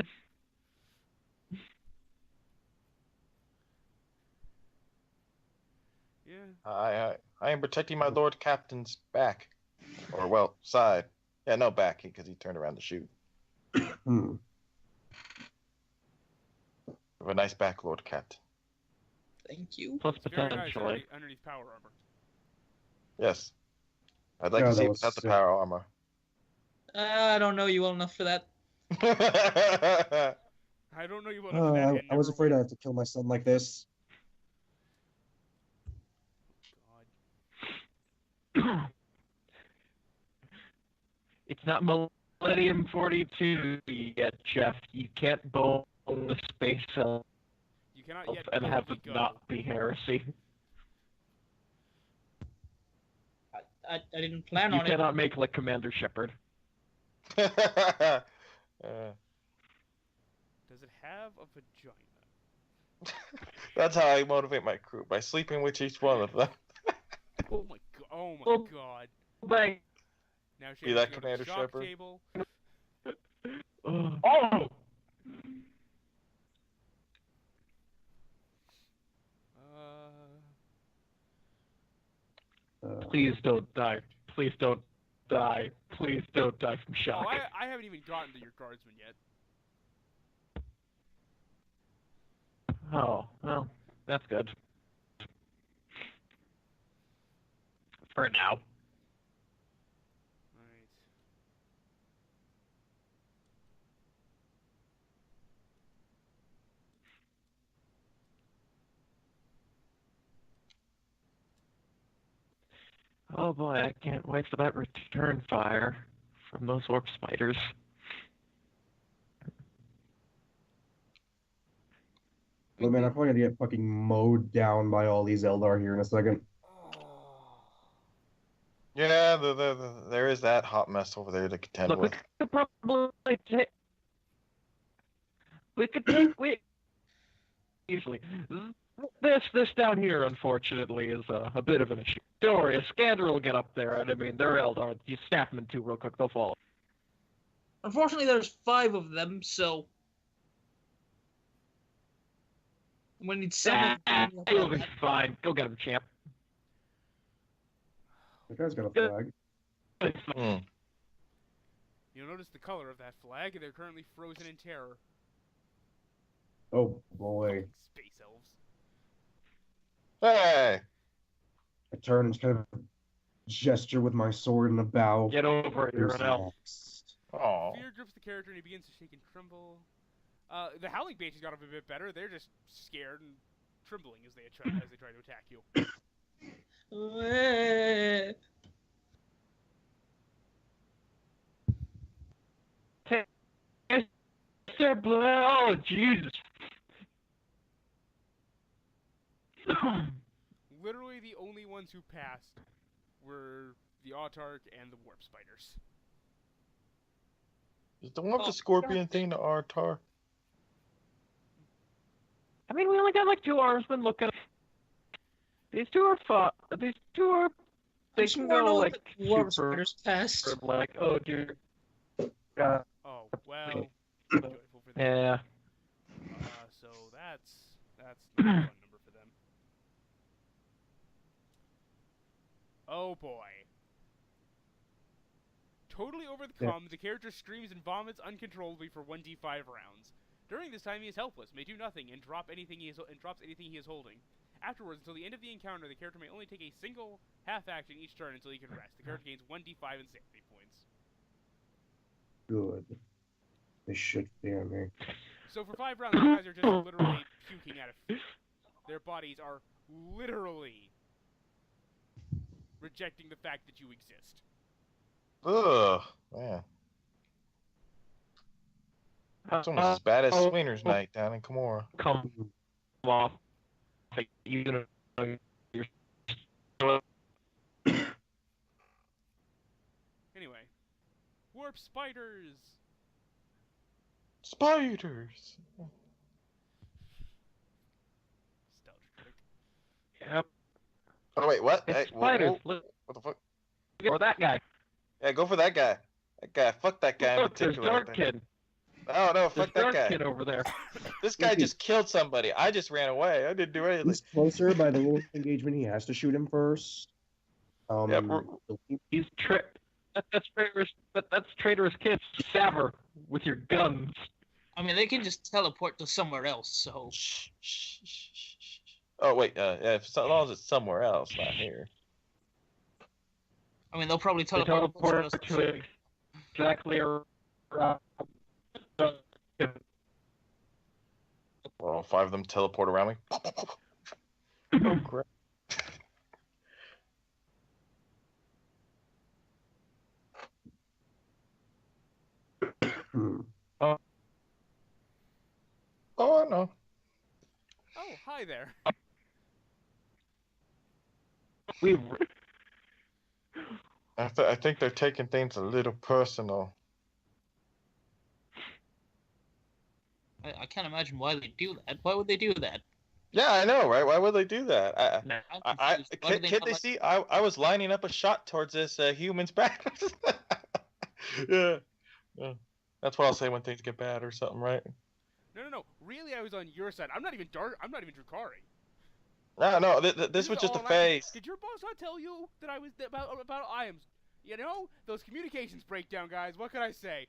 Speaker 6: I am protecting my Lord Captain's back. Or, well, side. Yeah, no, back, because he turned around to shoot.
Speaker 3: Hmm.
Speaker 6: Have a nice back, Lord Captain.
Speaker 2: Thank you.
Speaker 5: Plus
Speaker 1: It's very nice
Speaker 5: potentially.
Speaker 1: underneath power armor.
Speaker 6: Yes. I'd like
Speaker 3: Yeah,
Speaker 6: to see
Speaker 3: that
Speaker 6: it
Speaker 3: was
Speaker 6: without the
Speaker 3: sick.
Speaker 6: power armor.
Speaker 2: I don't know you well enough for that.
Speaker 1: I don't know you well enough for that, and
Speaker 3: I was
Speaker 1: never
Speaker 3: afraid I
Speaker 1: will.
Speaker 3: have to kill my son like this.
Speaker 1: God.
Speaker 5: It's not Millennium 42 yet, Jeff. You can't bone the space elf
Speaker 1: You cannot yet
Speaker 5: and have
Speaker 1: boldly
Speaker 5: it
Speaker 1: go.
Speaker 5: not be heresy.
Speaker 2: I didn't plan
Speaker 5: You
Speaker 2: on it.
Speaker 5: cannot make like Commander Shepard.
Speaker 1: Does it have a vagina?
Speaker 6: That's how I motivate my crew, by sleeping with each one of them.
Speaker 1: Oh my god. Oh my
Speaker 5: Well,
Speaker 1: god.
Speaker 5: Bang.
Speaker 1: Now she
Speaker 6: Be
Speaker 1: has
Speaker 6: that
Speaker 1: to go to
Speaker 6: Commander
Speaker 1: the shock
Speaker 6: Shepard.
Speaker 1: table.
Speaker 5: Oh! Please don't die. Please don't die. Please don't die from shock.
Speaker 1: Oh, I haven't even gotten to your guardsman yet.
Speaker 5: Oh, well, that's good. For now.
Speaker 1: Alright.
Speaker 5: Oh boy, I can't wait for that return fire from those warp spiders.
Speaker 3: But man, I'm probably gonna get fucking mowed down by all these Eldar here in a second.
Speaker 6: Yeah, there is that hot mess over there to contend
Speaker 5: Look, we
Speaker 6: with.
Speaker 5: could probably take. We easily. This down here, unfortunately, is a bit of an issue. Don't worry, a Scander will get up there, and I mean, they're Eldar. You snap them in two real quick, they'll fall.
Speaker 2: Unfortunately, there's 5 of them, so we need someone.
Speaker 5: You'll be fine. Go get him, champ.
Speaker 3: The guy's got a flag.
Speaker 6: Hmm.
Speaker 1: You'll notice the color of that flag. They're currently frozen in terror.
Speaker 3: Oh boy.
Speaker 1: Fucking space elves.
Speaker 6: Hey!
Speaker 3: I turn and just kind of gesture with my sword in a bow.
Speaker 5: Get over it, you're
Speaker 3: Who's
Speaker 5: an elf.
Speaker 3: next?
Speaker 6: Oh.
Speaker 1: Fear grips the character and he begins to shake and tremble. The Howling Banshees got a bit better. They're just scared and trembling as they try to attack you.
Speaker 5: Oh, Jesus.
Speaker 1: Literally the only ones who passed were the Autarch and the Warp Spiders.
Speaker 6: Is the one with the scorpion thing the Artar?
Speaker 5: I mean, we only got like 2 Arsmen looking. These two are fun. These two are. They can go like
Speaker 2: Warp
Speaker 5: super.
Speaker 2: Spiders passed.
Speaker 5: Like, oh dear. God.
Speaker 1: Oh, well, I'm joyful for them.
Speaker 5: Yeah.
Speaker 1: So that's not a fun number for them. Oh boy. Totally over the cum, the character screams and vomits uncontrollably for 1d5 rounds. During this time, he is helpless, may do nothing, and drops anything he is holding. Afterwards, until the end of the encounter, the character may only take a single half action each turn until he can rest. The character gains 1d5 insanity points.
Speaker 3: Good. They should fear me.
Speaker 1: So for 5 rounds, you guys are just literally puking at it. Their bodies are literally rejecting the fact that you exist.
Speaker 6: Ugh, man. It's almost as bad as Sweener's Night down in Kimura.
Speaker 5: Come off. You know, you're
Speaker 1: Anyway. Warp Spiders!
Speaker 6: Spiders!
Speaker 1: Nostalgia critic.
Speaker 5: Yep.
Speaker 6: Oh, wait, what?
Speaker 5: It's
Speaker 6: Hey,
Speaker 5: spiders.
Speaker 6: what the fuck?
Speaker 5: Or that guy.
Speaker 6: Yeah, go for that guy. That guy, fuck that guy in
Speaker 5: Look, there's
Speaker 6: particular. I think.
Speaker 5: Darkin.
Speaker 6: Oh no,
Speaker 5: There's
Speaker 6: fuck that
Speaker 5: Dark
Speaker 6: guy.
Speaker 5: Kid over there.
Speaker 6: This guy
Speaker 3: Ricky.
Speaker 6: just killed somebody. I just ran away. I didn't do anything.
Speaker 3: He's closer by the rules of engagement. He has to shoot him first.
Speaker 6: Yep.
Speaker 5: He's that's traitorous. That's traitorous kids. Saver with your guns.
Speaker 2: I mean, they can just teleport to somewhere else. So
Speaker 6: Shh, shh, shh, shh, shh. Oh wait, yeah, as long as it's somewhere else, not here.
Speaker 2: I mean, they'll probably
Speaker 5: They
Speaker 2: teleport.
Speaker 5: teleport to exactly around.
Speaker 6: Well, 5 of them teleport around me. Oh crap!
Speaker 3: Hmm.
Speaker 6: Oh no.
Speaker 1: Oh, hi there.
Speaker 6: I think they're taking things a little personal.
Speaker 2: I can't imagine why they do that. Why would they do that?
Speaker 6: Yeah, I know, right? Why would they do that?
Speaker 2: I'm confused. Why do
Speaker 6: Can't
Speaker 2: not
Speaker 6: they
Speaker 2: like-
Speaker 6: see? I was lining up a shot towards this human's back. Yeah. Yeah. That's what I'll say when things get bad or something, right?
Speaker 1: No. Really, I was on your side. I'm not even Drukari.
Speaker 6: No. This was
Speaker 1: is
Speaker 6: just a
Speaker 1: all I-
Speaker 6: phase.
Speaker 1: Did your boss not tell you that I was about I am? You know those communications breakdown, guys. What can I say?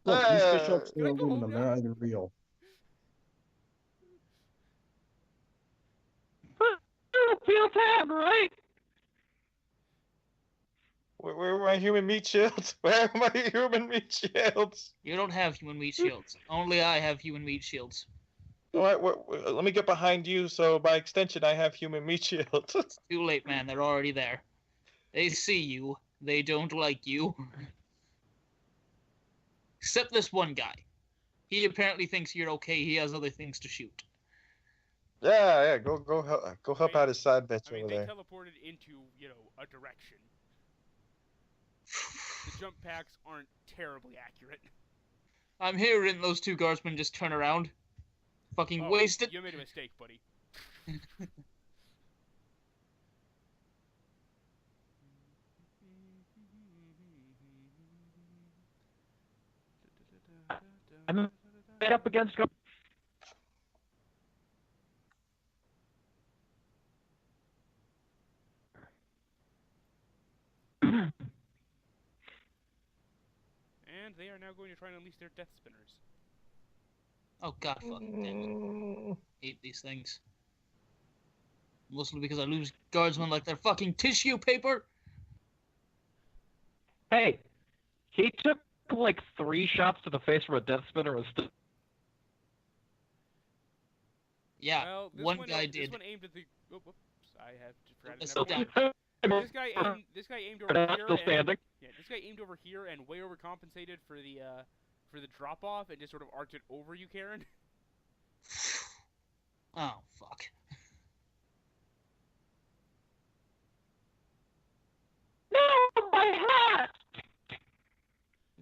Speaker 3: Look, these fish hooks
Speaker 1: Can I
Speaker 3: are
Speaker 1: go home
Speaker 3: aluminum.
Speaker 1: now?
Speaker 3: They're not even real.
Speaker 5: Feel tan, right?
Speaker 6: Where are my human meat shields? Where are my human meat shields?
Speaker 2: You don't have human meat shields. Only I have human meat shields.
Speaker 6: All right, let me get behind you, so by extension, I have human meat shields.
Speaker 2: Too late, man. They're already there. They see you. They don't like you. Except this one guy. He apparently thinks you're okay. He has other things to shoot.
Speaker 6: Yeah. Go help out his side bitch
Speaker 1: I mean,
Speaker 6: over
Speaker 1: they
Speaker 6: there.
Speaker 1: teleported into a direction. The jump packs aren't terribly accurate.
Speaker 2: I'm hearing those 2 guardsmen just turn around. Fucking wasted.
Speaker 1: You made a mistake, buddy.
Speaker 5: I'm made up against.
Speaker 1: And they are now going to try and unleash their death spinners.
Speaker 2: Oh god fucking damn it. Hate these things. Mostly because I lose guardsmen like they're fucking tissue paper.
Speaker 5: Hey, he took like 3 shots to the face from a death spinner and still.
Speaker 2: Yeah,
Speaker 1: Well, this
Speaker 2: one
Speaker 1: one,
Speaker 2: guy
Speaker 1: This
Speaker 2: did.
Speaker 1: one aimed at the. Oh, whoops! I have forgotten.
Speaker 2: It's
Speaker 1: Never
Speaker 2: still
Speaker 1: mind. This guy aimed over here.
Speaker 5: Still standing.
Speaker 1: This guy aimed over here and way overcompensated for the drop off and just sort of arced it over you, Karen.
Speaker 2: Oh fuck.
Speaker 5: No, my hat.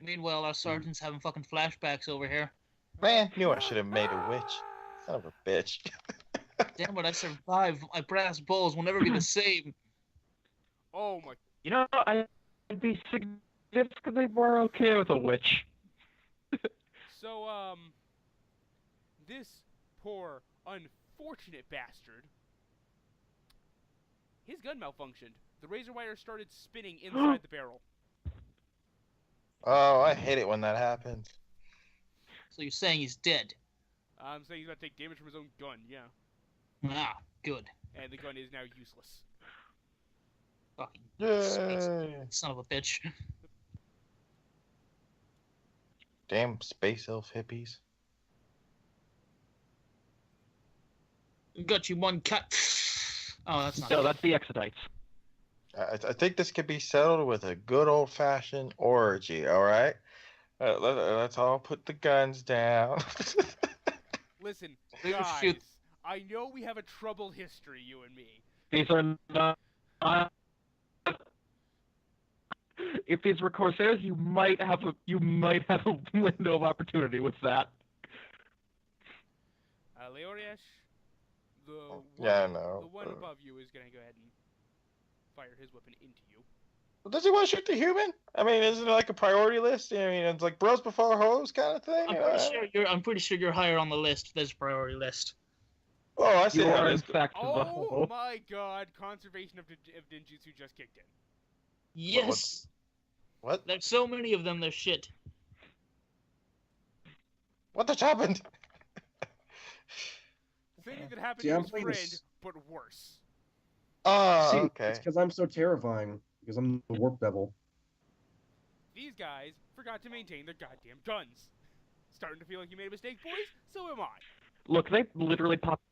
Speaker 2: Meanwhile, our sergeant's having fucking flashbacks over here.
Speaker 6: Man, knew I should have made a witch. Son of a bitch.
Speaker 2: Damn it, I survived. My brass balls will never be the same.
Speaker 1: Oh my!
Speaker 5: You know, I'd be significantly more okay with a witch.
Speaker 1: So this poor unfortunate bastard. His gun malfunctioned. The razor wire started spinning inside the barrel.
Speaker 6: Oh, I hate it when that happens.
Speaker 2: So you're saying he's dead?
Speaker 1: I'm saying he's about to take damage from his own gun. Yeah,
Speaker 2: Ah, good.
Speaker 1: and the gun is now useless.
Speaker 2: Fucking space
Speaker 6: Yay!
Speaker 2: son of a bitch.
Speaker 6: Damn space elf hippies.
Speaker 2: Got you one cut. Oh, that's not
Speaker 5: No,
Speaker 2: good.
Speaker 5: that's the Exodites.
Speaker 6: I think this could be settled with a good old-fashioned orgy, all right? Let's all put the guns down.
Speaker 1: Listen,
Speaker 2: They would
Speaker 1: guys,
Speaker 2: shoot-
Speaker 1: I know we have a troubled history, you and me.
Speaker 5: These are not. If these were Corsairs, you might have a window of opportunity with that.
Speaker 1: Leoriesh,
Speaker 6: Yeah, I know.
Speaker 1: the one above you is going to go ahead and fire his weapon into you.
Speaker 6: Does he want to shoot the human? I mean, isn't it like a priority list? I mean, it's like bros before hoes kind of thing.
Speaker 2: I'm pretty sure you're higher on the list. There's a priority list.
Speaker 6: Oh, I see
Speaker 5: You
Speaker 6: how
Speaker 5: are,
Speaker 6: it
Speaker 5: in
Speaker 6: is.
Speaker 5: fact, the
Speaker 1: Oh
Speaker 5: hobo.
Speaker 1: my god, conservation of ninjutsu just kicked in.
Speaker 2: Yes.
Speaker 6: What?
Speaker 2: There's so many of them. They're shit.
Speaker 6: What just happened?
Speaker 1: The thing that happened
Speaker 3: See,
Speaker 1: to
Speaker 3: I'm
Speaker 1: his
Speaker 3: playing
Speaker 1: friend,
Speaker 3: this-
Speaker 1: but worse.
Speaker 6: Oh,
Speaker 3: See,
Speaker 6: okay.
Speaker 3: it's because I'm so terrifying. Because I'm the warp devil.
Speaker 1: These guys forgot to maintain their goddamn guns. Starting to feel like you made a mistake, boys? So am I.
Speaker 5: Look, they literally popped.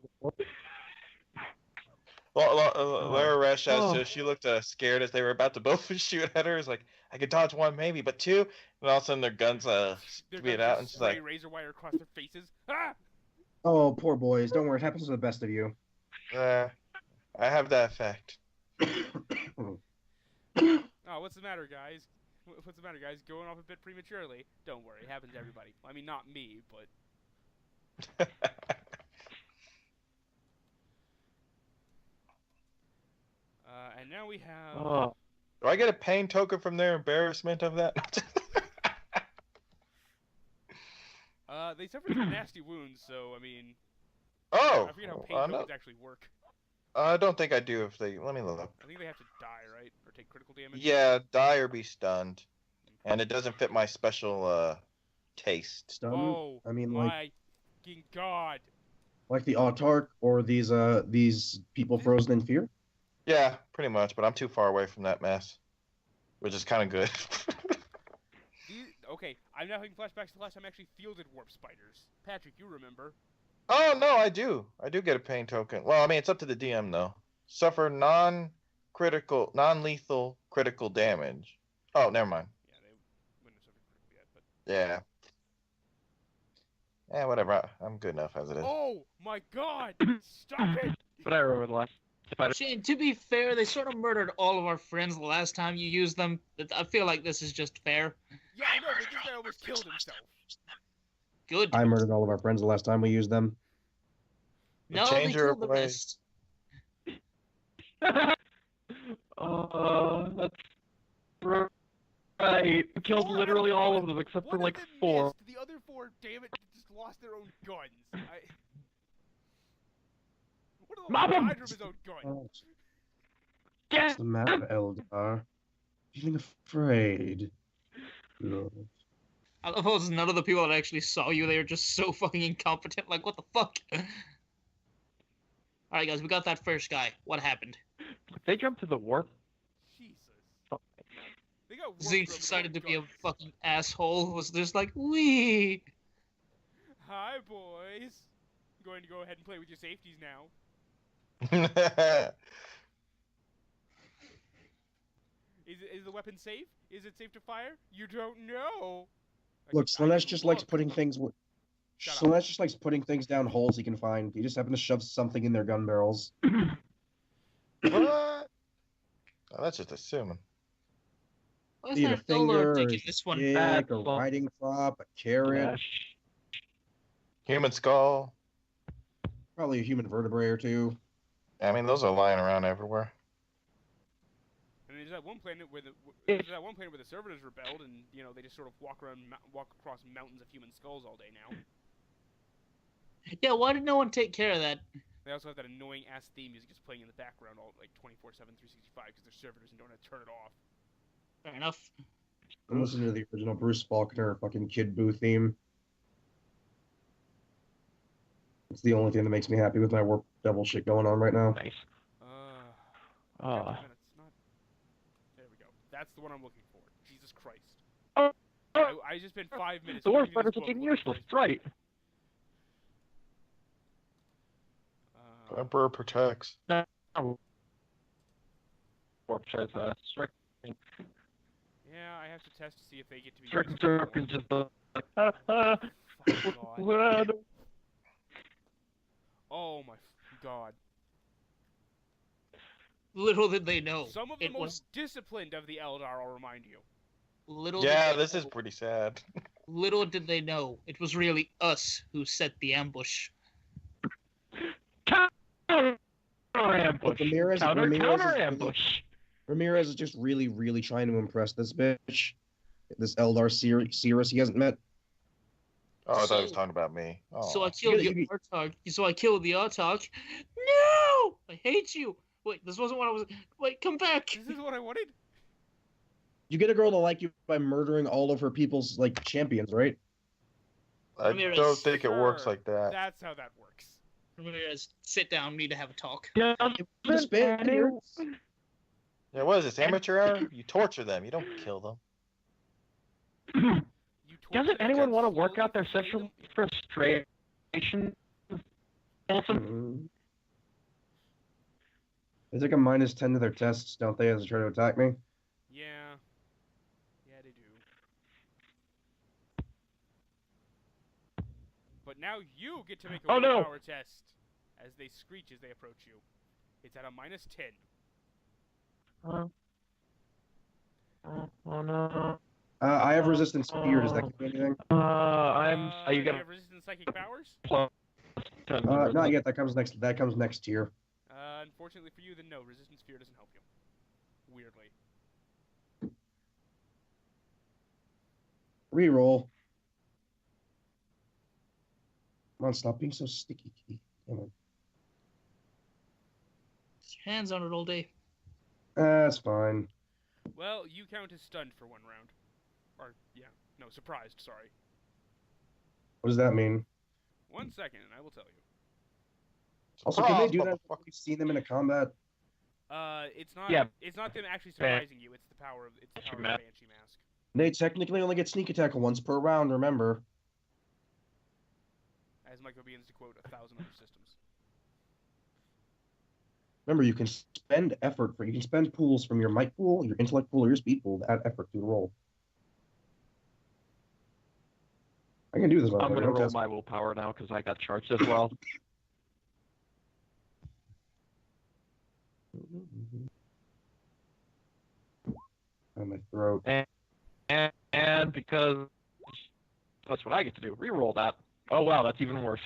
Speaker 6: Lara Resh,
Speaker 5: Oh.
Speaker 6: she looked scared as they were about to both shoot at her. It's like, I could dodge one maybe, but two? And all of a sudden their guns
Speaker 1: Their
Speaker 6: speed
Speaker 1: guns
Speaker 6: out,
Speaker 1: just
Speaker 6: and she's
Speaker 1: spray
Speaker 6: like,
Speaker 1: razor wire across their faces. Ah!
Speaker 3: Oh, poor boys. Don't worry, it happens to the best of you.
Speaker 6: I have that effect.
Speaker 1: Oh, what's the matter, guys? What's the matter, guys? Going off a bit prematurely? Don't worry, it happens to everybody. I mean, not me, but... and now we have...
Speaker 5: Oh.
Speaker 6: Do I get a pain token from their embarrassment of that?
Speaker 1: They suffered some nasty wounds, so, I mean...
Speaker 6: Oh!
Speaker 1: I forget how pain
Speaker 6: no.
Speaker 1: tokens actually work.
Speaker 6: I don't think I do if they... Let me look.
Speaker 1: I think they have to die, right? Or take critical damage?
Speaker 6: Yeah, die or be stunned. And it doesn't fit my special, taste.
Speaker 3: Stun?
Speaker 1: Oh,
Speaker 3: I mean,
Speaker 1: my fucking god.
Speaker 3: like the Autark or these people frozen in fear?
Speaker 6: Yeah, pretty much, but I'm too far away from that mess. Which is kind of good.
Speaker 1: Okay, I'm now having flashbacks to the last time I actually fielded warp spiders. Patrick, you remember.
Speaker 6: Oh, no, I do. I do get a pain token. Well, I mean, it's up to the DM, though. Suffer non-lethal critical damage. Oh, never mind.
Speaker 1: Yeah, they wouldn't have suffered critical yet, but...
Speaker 6: Yeah. Yeah, whatever. I'm good enough as it is.
Speaker 1: Oh, my god! Stop it!
Speaker 5: But I remember the last spider.
Speaker 2: Shane, to be fair, they sort of murdered all of our friends the last time you used them. I feel like this is just fair.
Speaker 1: Yeah, I know, but this guy almost killed himself.
Speaker 2: Good.
Speaker 3: I murdered all of our friends the last time we used them.
Speaker 2: No, they
Speaker 6: Changer
Speaker 2: killed the
Speaker 6: of ways.
Speaker 2: rest.
Speaker 5: That's right. We killed
Speaker 1: Four
Speaker 5: literally
Speaker 1: out of
Speaker 5: all
Speaker 1: five.
Speaker 5: of them except
Speaker 1: One
Speaker 5: for like
Speaker 1: of them
Speaker 5: 4.
Speaker 1: missed. The other 4, damn it, just lost their own guns. One of them
Speaker 5: Mop 'em!
Speaker 1: died from his own gun.
Speaker 3: What's
Speaker 5: Yeah.
Speaker 3: the matter, Eldar? Feeling afraid? No.
Speaker 2: I love how none of the people that actually saw you, they were just so fucking incompetent. Like, what the fuck? Alright, guys, we got that first guy. What happened?
Speaker 5: They jumped to the warp.
Speaker 1: Jesus. They got warped
Speaker 2: Zeke
Speaker 1: from
Speaker 2: decided to
Speaker 1: their
Speaker 2: be a
Speaker 1: guns.
Speaker 2: fucking asshole. Was just like, wee.
Speaker 1: Hi, boys. I'm going to go ahead and play with your safeties now. Is the weapon safe? Is it safe to fire? You don't know.
Speaker 3: Look,
Speaker 1: I
Speaker 3: Slanesh
Speaker 1: can
Speaker 3: just likes
Speaker 1: look.
Speaker 3: putting things.
Speaker 1: Shut up.
Speaker 3: Slanesh just likes putting things down holes he can find. He just happened to shove something in their gun barrels.
Speaker 6: What? Oh, that's just assuming.
Speaker 2: Why is
Speaker 3: Be it a
Speaker 2: that Eldar
Speaker 3: finger, or
Speaker 2: taking
Speaker 3: a
Speaker 2: this one
Speaker 3: stick,
Speaker 2: back?
Speaker 3: a riding crop, a carrot,
Speaker 5: Gosh.
Speaker 6: Human skull.
Speaker 3: probably a human vertebrae or two.
Speaker 6: I mean, those are lying around everywhere.
Speaker 1: And there's that one planet where the servitors rebelled, and you know they just sort of walk across mountains of human skulls all day now.
Speaker 2: Yeah, why did no one take care of that?
Speaker 1: They also have that annoying ass theme music just playing in the background all like 24/7, 365 because they're servitors and don't know how to turn it off.
Speaker 2: Fair enough.
Speaker 3: I'm listening to the original Bruce Faulkner fucking Kid Boo theme. It's the only thing that makes me happy with my Warp Devil shit going on right now.
Speaker 5: Nice.
Speaker 1: God damn it, it's not. There we go. That's the one I'm looking for. Jesus Christ.
Speaker 5: Oh,
Speaker 1: I just spent 5 minutes.
Speaker 5: the warp
Speaker 1: reading this
Speaker 5: spiders are
Speaker 1: book
Speaker 5: getting
Speaker 1: looking for
Speaker 5: useless.
Speaker 1: his
Speaker 5: That's right.
Speaker 6: Emperor protects.
Speaker 5: Warp sheds, strike.
Speaker 1: Yeah, I have to test to see if they get to be.
Speaker 5: Strike
Speaker 1: useful.
Speaker 5: jerk is just like,
Speaker 1: Fucking God.
Speaker 5: what?
Speaker 1: Oh my God.
Speaker 2: Little did they know.
Speaker 1: Some of the
Speaker 2: It
Speaker 1: most
Speaker 2: was
Speaker 1: disciplined of the Eldar, I'll remind you.
Speaker 2: little.
Speaker 6: Yeah,
Speaker 2: did they
Speaker 6: this is
Speaker 2: know-
Speaker 6: pretty sad.
Speaker 2: Little did they know it was really us who set the ambush.
Speaker 5: Counter ambush.
Speaker 3: But Ramirez
Speaker 5: Counter
Speaker 3: is really-
Speaker 5: ambush.
Speaker 3: Ramirez is just really, really trying to impress this bitch. This Eldar Cirrus he hasn't met.
Speaker 6: Oh, I thought he was
Speaker 2: So-
Speaker 6: talking about me. Oh.
Speaker 2: So I killed
Speaker 3: You
Speaker 2: the
Speaker 3: get-
Speaker 2: Artog. So I killed the Artog. No! I hate you. Wait, this wasn't what I was. Wait, come back.
Speaker 1: This is what I wanted.
Speaker 3: You get a girl to like you by murdering all of her people's like champions, right?
Speaker 6: I
Speaker 2: Ramirez.
Speaker 6: don't think it works
Speaker 1: Sure,
Speaker 6: like that.
Speaker 1: That's how that works.
Speaker 2: Ramirez, sit down. We need to have a talk.
Speaker 3: Just ban her.
Speaker 6: Yeah, what is this, amateur hour? You torture them. You don't kill them.
Speaker 1: You torture
Speaker 5: Doesn't
Speaker 1: them
Speaker 5: anyone
Speaker 1: and
Speaker 5: want to work
Speaker 1: slowly
Speaker 5: out their
Speaker 1: flay
Speaker 5: sexual
Speaker 1: them.
Speaker 5: frustration? Awesome.
Speaker 3: Mhm. They take a -10 to their tests, don't they, as they try to attack me?
Speaker 1: Yeah. Yeah, they do. But now you get to make a
Speaker 5: Oh, no.
Speaker 1: willpower test as they screech as they approach you. It's at a -10.
Speaker 5: Oh no.
Speaker 3: I have resistance fear. Does that give me anything?
Speaker 5: Are you
Speaker 1: Do you
Speaker 5: gonna
Speaker 1: have resistant psychic powers?
Speaker 5: plus 10 to
Speaker 3: Not
Speaker 5: resistance?
Speaker 3: yet. That comes next. That comes next tier.
Speaker 1: Unfortunately for you, then no. Resistance fear doesn't help you. Weirdly.
Speaker 3: Reroll. Come on, stop being so sticky. Damn it.
Speaker 2: Hands on it all day.
Speaker 3: That's fine.
Speaker 1: Well, you count as stunned for 1 round. Or, yeah. No, surprised, sorry.
Speaker 3: What does that mean?
Speaker 1: 1 second, and I will tell you.
Speaker 3: Also, can they do
Speaker 6: Surprise,
Speaker 3: that when you've seen them in a combat?
Speaker 1: It's not.
Speaker 5: Yeah.
Speaker 1: It's not them actually surprising you. It's the power of. It's the power of the
Speaker 5: Mask.
Speaker 1: Banshee mask.
Speaker 3: They technically only get sneak attack once per round, remember?
Speaker 1: As Michael begins to quote 1,000 other systems.
Speaker 3: Remember, you can spend effort for. You can spend pools from your might pool, your intellect pool, or your speed pool to add effort to the roll. I can do this.
Speaker 5: I'm
Speaker 3: motherfucker,
Speaker 5: gonna
Speaker 3: don't
Speaker 5: roll
Speaker 3: test
Speaker 5: my willpower now because I got charged as well.
Speaker 3: me. On my throat.
Speaker 5: And because that's what I get to do, reroll that. Oh wow, that's even worse.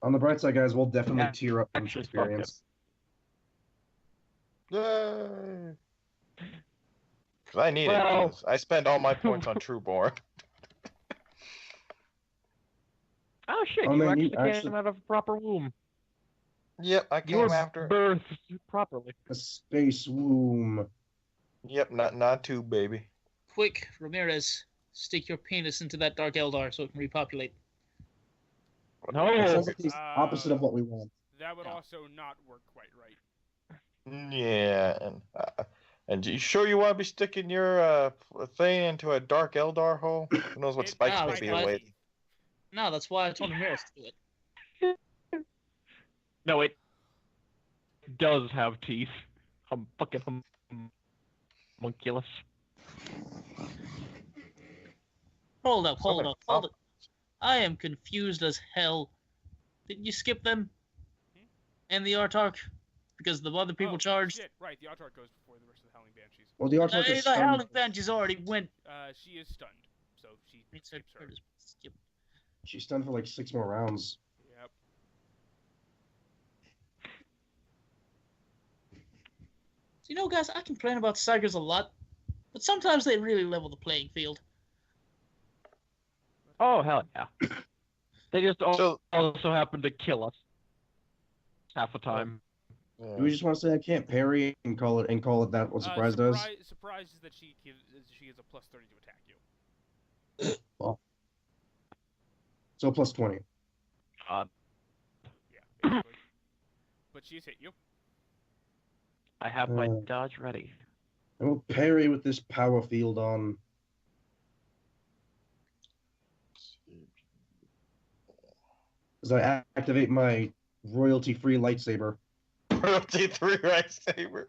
Speaker 3: On the bright side, guys, we'll definitely
Speaker 5: Yeah,
Speaker 3: tear up from this
Speaker 5: actually, fuck it.
Speaker 3: experience.
Speaker 6: Yay! Because I need it.
Speaker 5: Well-
Speaker 6: 'Cause I spend all my points on Trueborn.
Speaker 5: Oh shit,
Speaker 3: Oh,
Speaker 5: you
Speaker 3: man,
Speaker 5: actually
Speaker 3: you
Speaker 5: came
Speaker 3: actually-
Speaker 5: out of a proper womb.
Speaker 6: Yep, I
Speaker 5: You
Speaker 6: came
Speaker 5: were
Speaker 6: after.
Speaker 5: birthed properly.
Speaker 3: A space womb.
Speaker 6: Yep, not too, baby.
Speaker 2: Quick, Ramirez, stick your penis into that Dark Eldar so it can repopulate.
Speaker 3: It
Speaker 5: No.
Speaker 3: sounds like the opposite of what we want.
Speaker 1: That would
Speaker 2: Yeah.
Speaker 1: also not work quite right.
Speaker 6: Yeah, and you sure you want to be sticking your thing into a Dark Eldar hole? Who knows what
Speaker 1: It
Speaker 6: spikes
Speaker 2: Ah,
Speaker 6: may
Speaker 2: that's
Speaker 6: be
Speaker 2: fine.
Speaker 6: awaiting?
Speaker 2: No, that's why I told Ramirez to do it.
Speaker 5: No, it does have teeth. I'm fucking homunculus.
Speaker 2: Hold up.
Speaker 6: Oh.
Speaker 2: I am confused as hell. Didn't you skip them?
Speaker 1: Hmm?
Speaker 2: And the Artark? Because the other people
Speaker 1: Oh,
Speaker 2: charged?
Speaker 1: Shit, right. The Autarch goes before the rest of the Howling Banshees.
Speaker 3: Well, the Archon
Speaker 2: Hey,
Speaker 3: is
Speaker 2: the Howling
Speaker 3: stunned.
Speaker 2: Banshees already went.
Speaker 1: She is stunned, so she
Speaker 2: It's her
Speaker 1: skips her.
Speaker 2: turn to skip.
Speaker 3: She's stunned for like 6 more rounds.
Speaker 1: Yep.
Speaker 2: So, you know, guys, I complain about Tigers a lot, but sometimes they really level the playing field.
Speaker 5: Oh hell yeah. They just
Speaker 6: So,
Speaker 5: also happen to kill us half the time.
Speaker 6: yeah.
Speaker 3: Do we just want to say I can't parry and call it that? What surprise does?
Speaker 1: Surprise is that she gives a +30 to attack you.
Speaker 3: So plus 20.
Speaker 5: God,
Speaker 1: Yeah, basically. But she's hit you.
Speaker 5: I have my
Speaker 3: Uh.
Speaker 5: dodge ready.
Speaker 3: I will parry with this power field on. As I activate my royalty-free lightsaber.
Speaker 6: Royalty 3 lightsaber.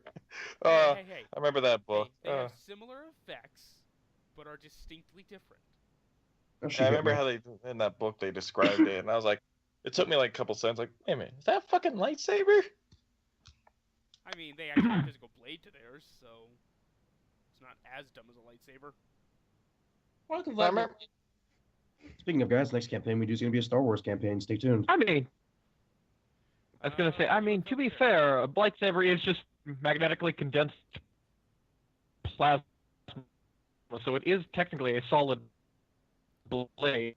Speaker 1: Hey.
Speaker 6: I remember that book.
Speaker 1: They have similar effects, but are distinctly different.
Speaker 3: Oh, she
Speaker 6: I
Speaker 3: hit
Speaker 6: remember
Speaker 3: me.
Speaker 6: how they in that book they described it, and I was like, it took me like a couple seconds, like, wait a minute, is that a fucking lightsaber?
Speaker 1: I mean, they actually have a physical blade to theirs, so it's not as dumb as a lightsaber.
Speaker 2: What the
Speaker 6: I remember-
Speaker 3: Speaking of guys, next campaign we do is going to be a Star Wars campaign. Stay tuned.
Speaker 5: I mean, I was gonna say, I mean, to be fair, a lightsaber is just magnetically condensed plasma, so it is technically a solid blade.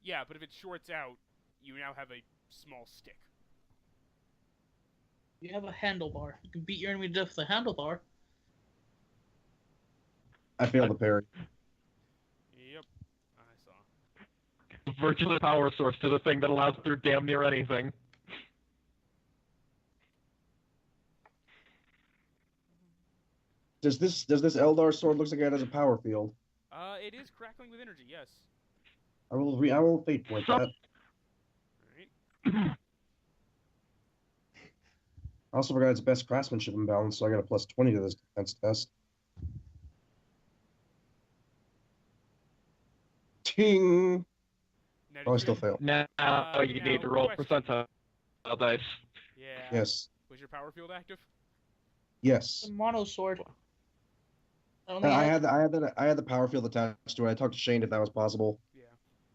Speaker 1: Yeah, but if it shorts out, you now have a small stick.
Speaker 2: You have a handlebar. You can beat your enemy to death with a handlebar.
Speaker 3: I failed the parry.
Speaker 1: Yep, I saw.
Speaker 5: Virtual power source to the thing that allows through damn near anything.
Speaker 3: Does this Eldar sword looks like it has a power field?
Speaker 1: It is crackling with energy, yes.
Speaker 3: I will fate point that.
Speaker 1: Alright.
Speaker 3: I also forgot its best craftsmanship imbalance, so I got a plus 20 to this defense test. Ting!
Speaker 1: Now,
Speaker 3: Oh, I
Speaker 1: did
Speaker 3: still
Speaker 1: you-
Speaker 3: fail.
Speaker 5: Now you
Speaker 1: now,
Speaker 5: need to roll
Speaker 1: question.
Speaker 5: percentile dice.
Speaker 1: Yeah.
Speaker 3: Yes.
Speaker 1: Was your power field active?
Speaker 3: Yes.
Speaker 2: The mono sword. I don't
Speaker 3: I
Speaker 2: think
Speaker 3: I had the power field attached to it. I talked to Shane if that was possible.
Speaker 1: Yeah.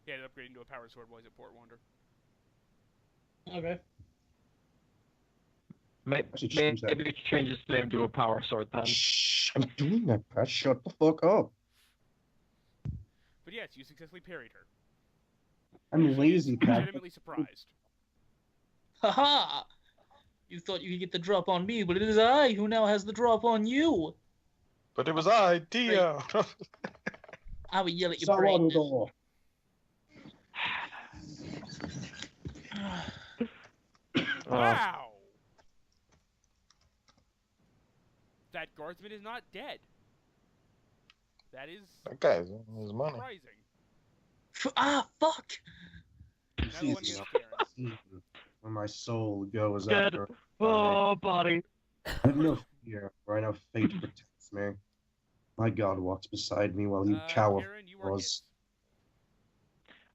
Speaker 1: He had it upgraded into a power sword while he's at Port Wander.
Speaker 2: Okay.
Speaker 3: Actually, change that.
Speaker 5: Maybe change its name to a power sword then.
Speaker 3: Shh! I'm doing that, Pat. Shut the fuck up.
Speaker 1: But yes, you successfully parried her.
Speaker 3: I'm
Speaker 1: She is
Speaker 3: lazy, Pat.
Speaker 1: legitimately surprised.
Speaker 2: Haha! You thought you could get the drop on me, but it is I who now has the drop on you.
Speaker 6: But it was I, Dio.
Speaker 2: I will yell at your brain.
Speaker 3: Salvador.
Speaker 1: Wow! That guardsman is not dead. That is
Speaker 6: That guy's his money.
Speaker 1: surprising.
Speaker 2: Ah, fuck!
Speaker 1: Now the one
Speaker 3: Jesus.
Speaker 1: against Karen.
Speaker 3: Where my soul goes
Speaker 5: Dead.
Speaker 3: after.
Speaker 5: Oh, body.
Speaker 3: I have no fear, for I know fate protects me. My God walks beside me while you cower.
Speaker 1: Karen, you are
Speaker 3: was-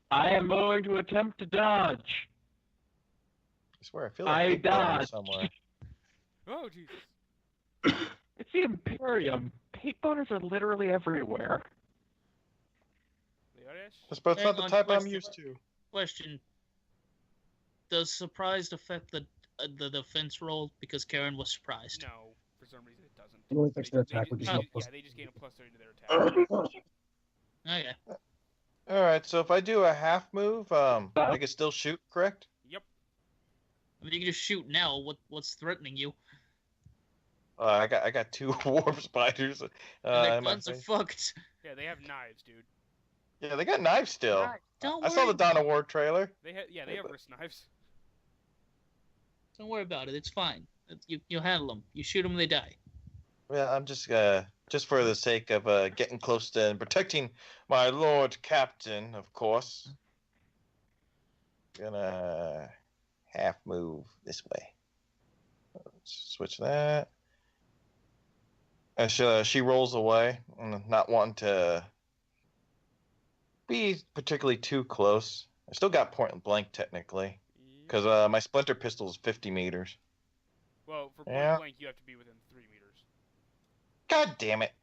Speaker 5: I am going to attempt to dodge.
Speaker 6: I swear, I feel like
Speaker 5: I
Speaker 6: Big Brother
Speaker 5: dodged.
Speaker 6: somewhere.
Speaker 1: hit. Oh, Jesus.
Speaker 5: It's the Imperium. Hate boners are literally everywhere.
Speaker 1: Leoresh?
Speaker 6: That's not
Speaker 2: Hang
Speaker 6: the
Speaker 2: on,
Speaker 6: type I'm
Speaker 2: question.
Speaker 6: used to.
Speaker 2: Question. Does surprised affect the defense roll because Karen was surprised?
Speaker 1: No, for some reason it doesn't.
Speaker 3: It only affects their
Speaker 1: They
Speaker 3: attack,
Speaker 1: ju-
Speaker 3: which
Speaker 1: they
Speaker 3: is
Speaker 1: ju-
Speaker 3: not
Speaker 1: yeah,
Speaker 3: plus.
Speaker 1: they just gain a +30 to their attack.
Speaker 2: Okay.
Speaker 6: Alright, so if I do a half move, I can still shoot, correct?
Speaker 1: Yep.
Speaker 2: I mean, you can just shoot now. What's threatening you?
Speaker 6: I got two warp spiders
Speaker 2: And their
Speaker 6: in my
Speaker 2: guns are
Speaker 6: face.
Speaker 2: fucked.
Speaker 1: Yeah, they have knives, dude.
Speaker 6: Yeah, they got knives still.
Speaker 2: Don't
Speaker 6: I saw the
Speaker 2: worry.
Speaker 6: Dawn of War trailer.
Speaker 1: They have wrist knives.
Speaker 2: Don't worry about it. It's fine. You'll handle them. You shoot them, they die.
Speaker 6: Yeah, I'm just for the sake of getting close to and protecting my Lord Captain, of course. Gonna half move this way. Let's switch that. As she rolls away, not wanting to be particularly too close. I still got point blank technically, because my splinter pistol is 50 meters.
Speaker 1: Well, for point
Speaker 6: Yeah.
Speaker 1: blank, you have to be within 3 meters.
Speaker 6: God damn it.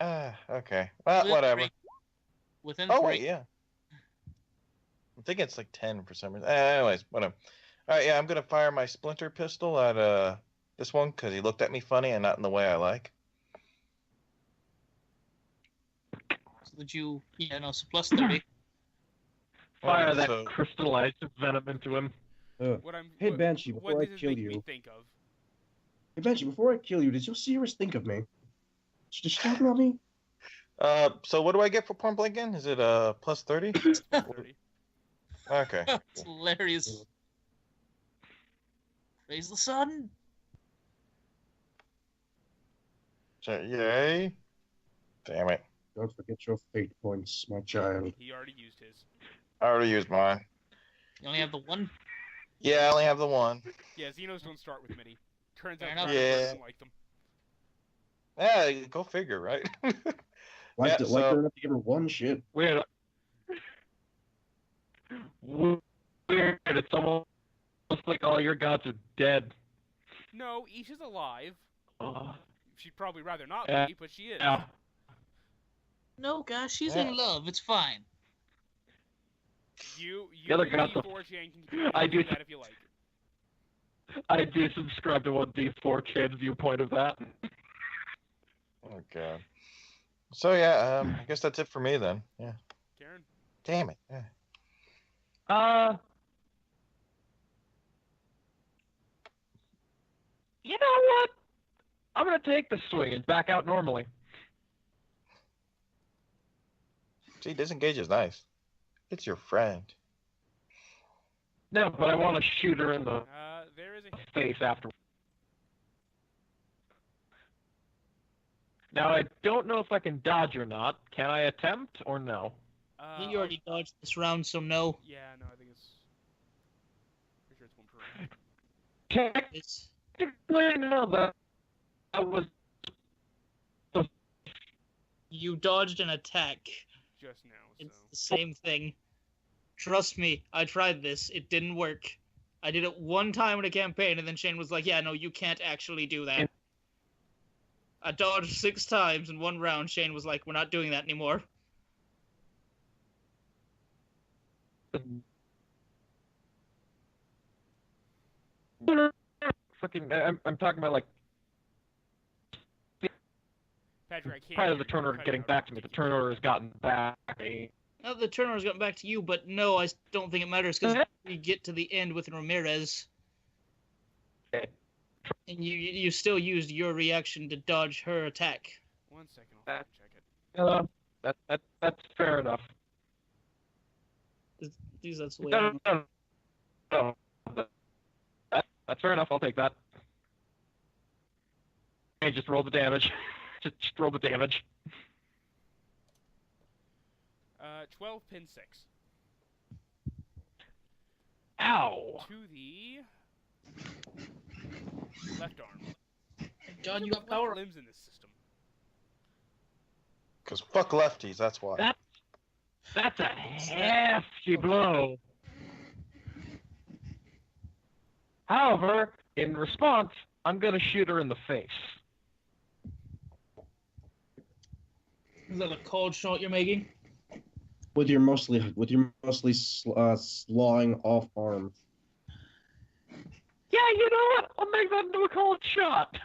Speaker 6: Okay. Well,
Speaker 2: Within
Speaker 6: whatever.
Speaker 2: three. Within
Speaker 6: Oh,
Speaker 2: three.
Speaker 6: wait, yeah. I'm thinking it's like 10 for some reason. Anyways, whatever. Alright, yeah, I'm going to fire my splinter pistol at this one because he looked at me funny and not in the way I like.
Speaker 2: So that you, so plus 30.
Speaker 5: Fire that
Speaker 6: So-
Speaker 5: crystallized venom into him.
Speaker 1: What I'm
Speaker 3: Hey,
Speaker 1: what,
Speaker 3: Banshee,
Speaker 1: what
Speaker 3: before I
Speaker 1: this is
Speaker 3: kill
Speaker 1: making me
Speaker 3: you.
Speaker 1: think of.
Speaker 3: Eventually, before I kill you, did you seriously think of me? Did you talk about me?
Speaker 6: So what do I get for point blank again? Is it plus 30?
Speaker 1: 30.
Speaker 6: Okay.
Speaker 2: That's hilarious. Praise the sun.
Speaker 6: So, yay. Damn it.
Speaker 3: Don't forget your fate points, my child.
Speaker 1: He already used his.
Speaker 6: I already used mine.
Speaker 2: You only have the one.
Speaker 6: Yeah, I only have the one.
Speaker 1: Yeah, Xenos don't start with many. Turns
Speaker 2: Fair
Speaker 1: out
Speaker 2: enough.
Speaker 1: Dragon
Speaker 6: Yeah.
Speaker 1: doesn't like them.
Speaker 6: Yeah, go figure, right?
Speaker 3: Like
Speaker 6: Yeah,
Speaker 3: like
Speaker 6: so-
Speaker 3: they're enough to give her one shit.
Speaker 5: Weird. Weird. It's almost like all your gods are dead.
Speaker 1: No, Isha's alive.
Speaker 5: Oh,
Speaker 1: She'd probably rather not
Speaker 5: Yeah.
Speaker 1: be, but she is.
Speaker 5: yeah.
Speaker 2: No, gosh, she's
Speaker 6: Yeah.
Speaker 2: in love. It's fine.
Speaker 1: You
Speaker 5: The other
Speaker 1: and
Speaker 5: gods
Speaker 1: the
Speaker 5: are-
Speaker 1: Forge Gang can
Speaker 5: I
Speaker 1: do
Speaker 5: do-
Speaker 1: that if you like.
Speaker 5: I do subscribe to 1D4K's viewpoint of that.
Speaker 6: Oh god. So yeah, I guess that's it for me then. Yeah.
Speaker 1: Karen?
Speaker 6: Damn it. Yeah.
Speaker 5: You know what? I'm gonna take the swing and back out normally.
Speaker 6: See, disengage is nice. It's your friend.
Speaker 5: No, but I want to shoot her in the
Speaker 1: There is a hit.
Speaker 5: face after. Now, I don't know if I can dodge or not. Can I attempt or no?
Speaker 2: I think you already dodged this round, so no.
Speaker 1: Yeah, no, I think it's... Pretty sure it's one per round.
Speaker 2: It's
Speaker 5: Technically, no, that was...
Speaker 2: you dodged an attack.
Speaker 1: Just now, so...
Speaker 2: It's the same thing. Trust me, I tried this. It didn't work. I did it one time in a campaign, and then Shane was like, yeah, no, you can't actually do that. I dodged 6 times in one round. Shane was like, we're not doing that anymore.
Speaker 5: Fucking, I'm talking about, like,
Speaker 1: Patrick, I can't
Speaker 5: prior to
Speaker 1: hear
Speaker 5: the
Speaker 1: you.
Speaker 5: turn order
Speaker 1: Cut
Speaker 5: getting
Speaker 1: out.
Speaker 5: back to me. The turn order has gotten back.
Speaker 2: Now the turnor's gotten back to you, but no, I don't think it matters, because we get to the end with Ramirez.
Speaker 5: Okay.
Speaker 2: And you still used your reaction to dodge her attack.
Speaker 1: 1 second, I'll check it.
Speaker 5: That's fair enough.
Speaker 2: That's the way
Speaker 5: No. That's fair enough. I'll take that. Hey, just roll the damage. just roll the damage.
Speaker 1: 12, pin 6.
Speaker 5: Ow!
Speaker 1: To the... left arm.
Speaker 2: God, you
Speaker 1: What
Speaker 2: got power.
Speaker 1: limbs in this system?
Speaker 6: Because fuck lefties, that's why.
Speaker 5: That's a hefty blow. However, in response, I'm gonna shoot her in the face.
Speaker 2: Is that a cold shot you're making?
Speaker 3: With your mostly slawing off arm.
Speaker 5: Yeah, you know what? I'll make that into a cold shot.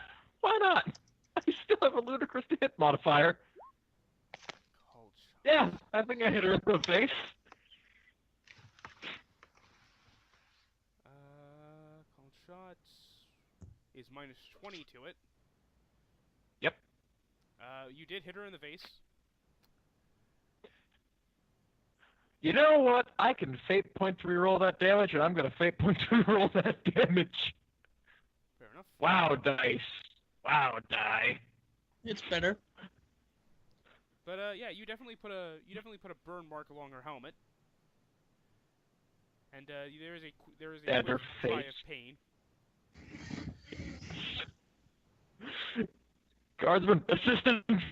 Speaker 5: Why not? I still have a ludicrous to hit modifier.
Speaker 1: Cold shot.
Speaker 5: Yeah, I think I hit her in the face.
Speaker 1: Cold shot is minus 20 to it.
Speaker 5: Yep.
Speaker 1: You did hit her in the face.
Speaker 5: You know what? I can fate point to reroll that damage, and I'm gonna fate point to reroll that damage.
Speaker 1: Fair enough.
Speaker 5: Wow, dice. Wow, die.
Speaker 2: It's better.
Speaker 1: But yeah, you definitely put a burn mark along her helmet, and there is a
Speaker 5: And her
Speaker 1: quick cry
Speaker 5: face.
Speaker 1: of pain.
Speaker 5: Guardsman, assistance!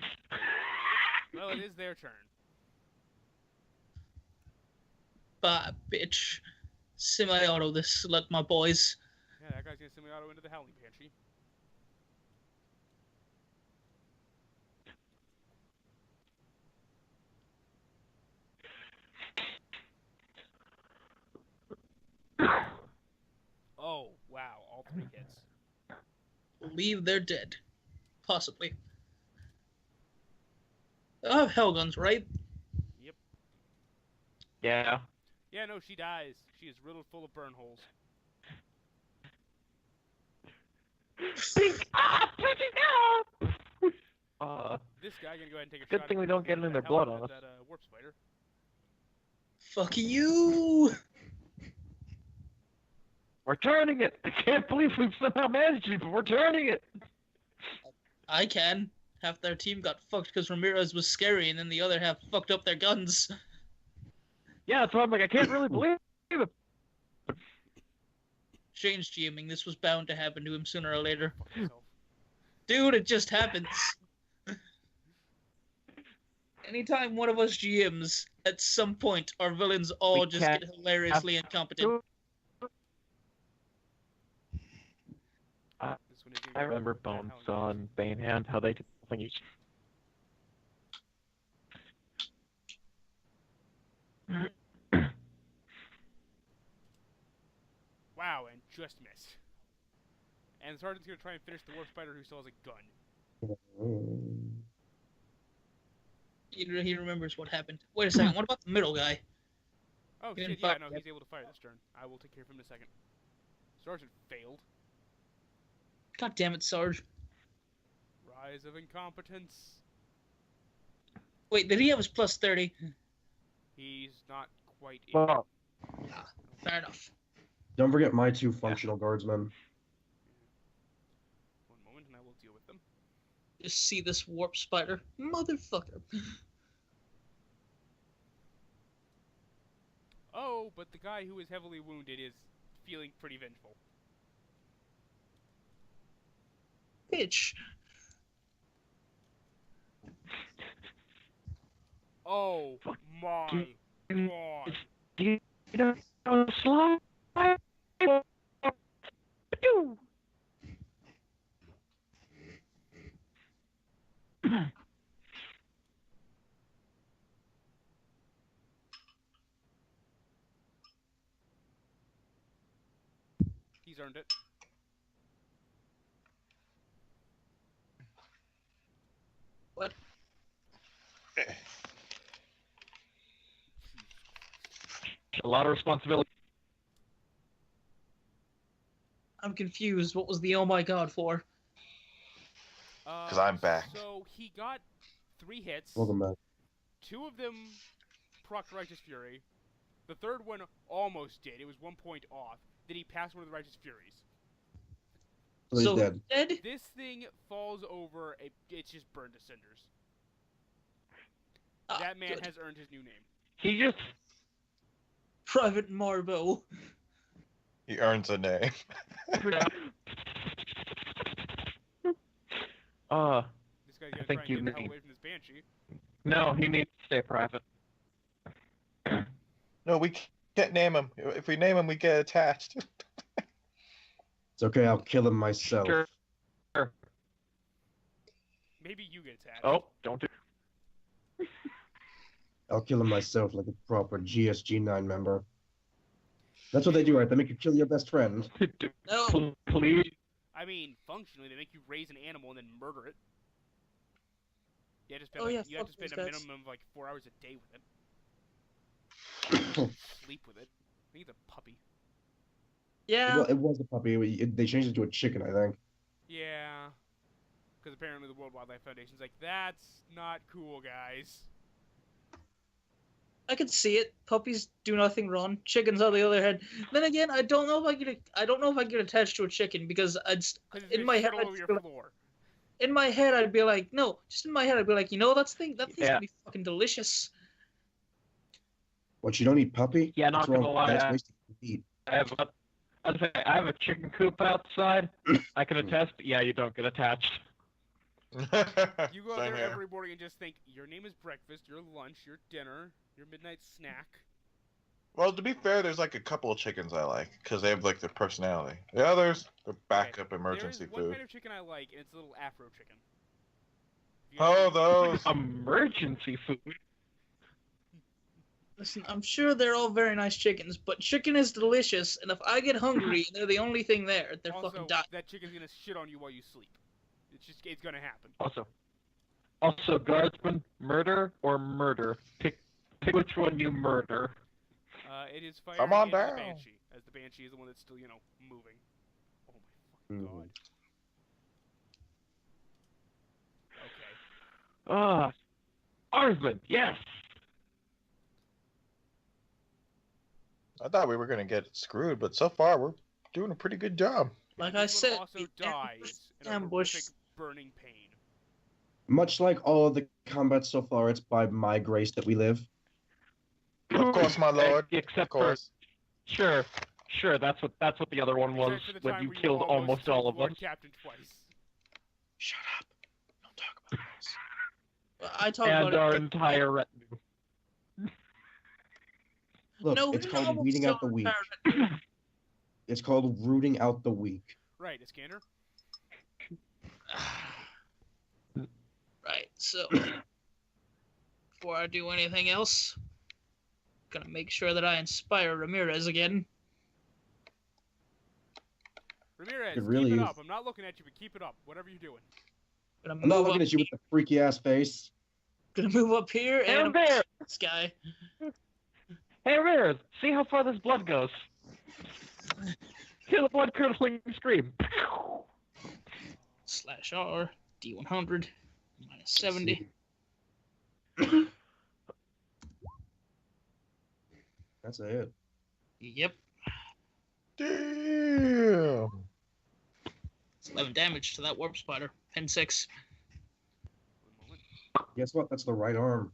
Speaker 1: Well, it is their turn.
Speaker 2: Bah, bitch. Semi-auto this, like my boys.
Speaker 1: Yeah, that guy's gonna semi-auto into the Howling Banshee. Oh, wow, all 3 hits.
Speaker 2: Believe they're dead. Possibly. They'll have Hellguns, right?
Speaker 1: Yep.
Speaker 5: Yeah.
Speaker 1: Yeah, no, she dies. She is riddled full of burn holes.
Speaker 5: Pink! Ah! Pink! Ah!
Speaker 1: This guy gonna go ahead and take a
Speaker 5: Good
Speaker 1: shot.
Speaker 5: thing
Speaker 1: at
Speaker 5: we don't get
Speaker 1: that
Speaker 5: in their
Speaker 1: helmet
Speaker 5: blood on
Speaker 1: with
Speaker 5: us.
Speaker 1: That warp spider.
Speaker 2: Fuck you!
Speaker 5: We're turning it! I can't believe we've somehow managed it, but we're turning it!
Speaker 2: I can. Half their team got fucked because Ramirez was scary, and then the other half fucked up their guns.
Speaker 5: Yeah, that's why I'm like, I can't really believe it.
Speaker 2: Shane's GMing. This was bound to happen to him sooner or later.
Speaker 1: Fuck yourself.
Speaker 2: Dude, it just happens. Anytime one of us GMs, at some point, our villains all
Speaker 5: We
Speaker 2: just
Speaker 5: can't
Speaker 2: get hilariously incompetent.
Speaker 1: This one is gonna
Speaker 5: I
Speaker 1: go
Speaker 5: remember
Speaker 1: with that Howling
Speaker 5: Bonesaw and Banehand, how they did thingies.
Speaker 1: Wow, and just missed. And the sergeant's gonna try and finish the warp spider who still has a gun.
Speaker 2: He remembers what happened. Wait a second, what about the middle guy?
Speaker 1: Oh
Speaker 2: He
Speaker 1: shit,
Speaker 2: didn't
Speaker 1: yeah,
Speaker 2: fire
Speaker 1: no,
Speaker 2: yet.
Speaker 1: he's able to fire this turn. I will take care of him in a second. Sergeant failed.
Speaker 2: God damn it, Sarge.
Speaker 1: Rise of incompetence.
Speaker 2: Wait, did he have his plus 30?
Speaker 1: He's not quite in.
Speaker 5: Well,
Speaker 2: Fair enough.
Speaker 3: Don't forget my 2 functional guardsmen.
Speaker 1: One moment and I will deal with them.
Speaker 2: Just see this warp spider. Motherfucker.
Speaker 1: Oh, but the guy who is heavily wounded is feeling pretty vengeful.
Speaker 2: Bitch.
Speaker 1: Oh my god.
Speaker 5: do you know slide? Pew!
Speaker 1: He's earned it.
Speaker 2: What?
Speaker 5: A lot of responsibility.
Speaker 2: I'm confused. What was the oh my god for?
Speaker 6: Because I'm back.
Speaker 1: So he got 3 hits.
Speaker 3: Welcome back.
Speaker 1: 2 of them procced Righteous Fury. The third one almost did. It was 1 point off. Then he passed one of the Righteous Furies.
Speaker 3: So he's dead.
Speaker 2: Dead?
Speaker 1: This thing falls over. It's just burned to cinders.
Speaker 2: Ah,
Speaker 1: That man
Speaker 2: good.
Speaker 1: has earned his new name.
Speaker 5: He just
Speaker 2: Private Marbo.
Speaker 6: He earns a name.
Speaker 1: This guy's gonna
Speaker 5: think
Speaker 1: try and
Speaker 5: you
Speaker 1: get the hell
Speaker 5: need-
Speaker 1: away from this banshee.
Speaker 5: no, he needs to stay private.
Speaker 6: No, we can't name him. If we name him, we get attached.
Speaker 3: It's okay, I'll kill him myself.
Speaker 5: Sure.
Speaker 1: Maybe you get attacked.
Speaker 5: Oh, don't do.
Speaker 3: I'll kill him myself like a proper GSG9 member. That's what they do, right? They make you kill your best friend.
Speaker 2: No.
Speaker 5: Please.
Speaker 1: I mean, functionally, they make you raise an animal and then murder it. You have to spend,
Speaker 2: Oh,
Speaker 1: like,
Speaker 2: yeah,
Speaker 1: you have to
Speaker 2: fuck
Speaker 1: spend
Speaker 2: those
Speaker 1: a
Speaker 2: guys.
Speaker 1: minimum of like 4 hours a day with it. Sleep with it. I think it's a puppy.
Speaker 2: Yeah.
Speaker 3: Well, it was a puppy. They changed it to a chicken, I think.
Speaker 1: Yeah. Because apparently the World Wildlife Foundation's like, that's not cool, guys.
Speaker 2: I can see it. Puppies do nothing wrong. Chickens, on the other hand. Then again, I don't know if I get attached to a chicken because
Speaker 1: Because it's
Speaker 2: in
Speaker 1: gonna
Speaker 2: my
Speaker 1: shit
Speaker 2: head,
Speaker 1: all over your floor.
Speaker 2: in my head, I'd be like, no. Just in my head, I'd be like, you know, that thing's
Speaker 5: Yeah.
Speaker 2: gonna be fucking delicious.
Speaker 3: What, you don't eat puppy?
Speaker 5: Yeah, not
Speaker 3: What's wrong?
Speaker 5: gonna lie,
Speaker 3: That's
Speaker 5: I-
Speaker 3: wasted meat.
Speaker 5: I have a chicken coop outside. I can attest. Yeah, you don't get attached.
Speaker 1: You go out
Speaker 6: Same
Speaker 1: there
Speaker 6: here.
Speaker 1: every morning and just think, your name is breakfast, your lunch, your dinner, your midnight snack.
Speaker 6: Well, to be fair, there's like a couple of chickens I like because they have like their personality. The others, they're backup emergency
Speaker 1: There's one
Speaker 6: food.
Speaker 1: kind of chicken I like, and it's a little Afro chicken. You
Speaker 6: Oh,
Speaker 1: guys-
Speaker 6: those.
Speaker 5: Emergency food.
Speaker 2: Listen, I'm sure they're all very nice chickens, but chicken is delicious, and if I get hungry and they're the only thing there, they're
Speaker 1: also,
Speaker 2: fucking dying.
Speaker 1: that chicken's gonna shit on you while you sleep. It's gonna happen.
Speaker 5: Also, guardsman, murder or murder. Pick which one you murder.
Speaker 1: It is firing
Speaker 6: Come on
Speaker 1: into the
Speaker 6: down.
Speaker 1: Banshee, as the Banshee is the one that's still, moving. Oh my fucking god. Okay.
Speaker 5: Guardsman, yes.
Speaker 6: I thought we were gonna get screwed, but so far we're doing a pretty good job.
Speaker 2: Like
Speaker 1: This
Speaker 2: I
Speaker 1: one
Speaker 2: said,
Speaker 1: also
Speaker 2: the
Speaker 1: dies in a
Speaker 2: ambush.
Speaker 1: horrific burning pain.
Speaker 3: Much like all of the combat so far, it's by my grace that we live.
Speaker 6: Of course, my lord. Of
Speaker 5: Except for
Speaker 6: course.
Speaker 5: sure. That's what the other one was
Speaker 1: Except for the
Speaker 5: when
Speaker 1: time
Speaker 5: you
Speaker 1: where
Speaker 5: killed almost all of
Speaker 1: Lord
Speaker 5: us.
Speaker 1: Captain twice.
Speaker 3: Shut up. Don't talk about this.
Speaker 2: I talk
Speaker 5: And
Speaker 2: about
Speaker 5: our
Speaker 2: it.
Speaker 5: entire retinue.
Speaker 3: Look,
Speaker 2: No,
Speaker 3: it's
Speaker 2: we
Speaker 3: called
Speaker 2: almost
Speaker 3: weeding out
Speaker 2: killed
Speaker 3: the weak.
Speaker 2: our parent.
Speaker 3: It's called rooting out the weak.
Speaker 1: Right, Iskander?
Speaker 2: Right, so before I do anything else, gonna make sure that I inspire Ramirez again.
Speaker 1: Ramirez,
Speaker 3: It really
Speaker 1: keep it
Speaker 3: is.
Speaker 1: up. I'm not looking at you, but keep it up. Whatever you're doing.
Speaker 2: Gonna
Speaker 3: I'm not
Speaker 2: move
Speaker 3: looking
Speaker 2: up,
Speaker 3: at you with the freaky ass face.
Speaker 2: gonna move up here
Speaker 5: Hey,
Speaker 2: and
Speaker 5: there!
Speaker 2: this guy.
Speaker 5: Hey, Ramirez, see how far this blood goes. Hear the blood curdling scream.
Speaker 2: /R D100 -70.
Speaker 3: That's a hit.
Speaker 2: Yep,
Speaker 6: Damn.
Speaker 2: it's 11 damage to that warp spider. Pen 6.
Speaker 1: One moment.
Speaker 3: Guess what? That's the right arm.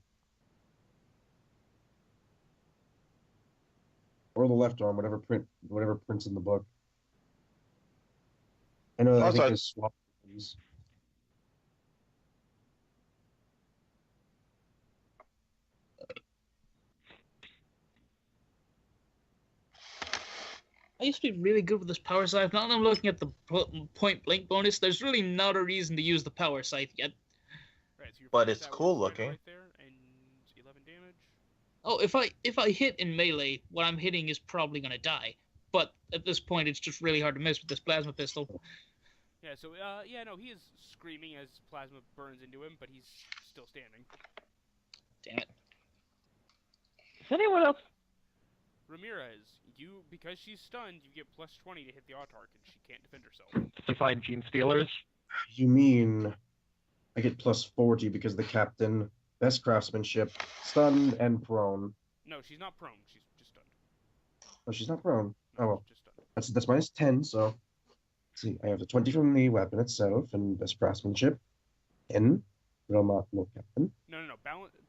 Speaker 3: Or the left arm, whatever print's in the book. I know that I
Speaker 6: Also,
Speaker 3: think there's swap.
Speaker 2: I used to be really good with this power scythe. Now that I'm looking at the point blank bonus, there's really not a reason to use the power scythe yet.
Speaker 1: Right, so you're
Speaker 6: But
Speaker 1: fighting
Speaker 6: it's
Speaker 1: that
Speaker 6: cool
Speaker 1: Wolf Spider
Speaker 6: looking.
Speaker 1: Right there, and 11 damage.
Speaker 2: Oh, if I hit in melee, what I'm hitting is probably gonna die. But at this point, it's just really hard to miss with this plasma pistol.
Speaker 1: Yeah, so, yeah, no, he is screaming as plasma burns into him, but he's still standing.
Speaker 2: Damn it.
Speaker 5: Is anyone else?
Speaker 1: Ramirez, because she's stunned, you get +20 to hit the Autarch, and she can't defend herself.
Speaker 5: To find Gene Stealers?
Speaker 3: You mean I get +40 because the captain, best craftsmanship, stunned and prone.
Speaker 1: No, she's not prone, she's just stunned.
Speaker 3: Oh, she's not prone.
Speaker 1: No,
Speaker 3: Oh well,
Speaker 1: she's just stunned.
Speaker 3: that's -10. So let's see, I have the 20 from the weapon itself and best craftsmanship. And no captain,
Speaker 1: No.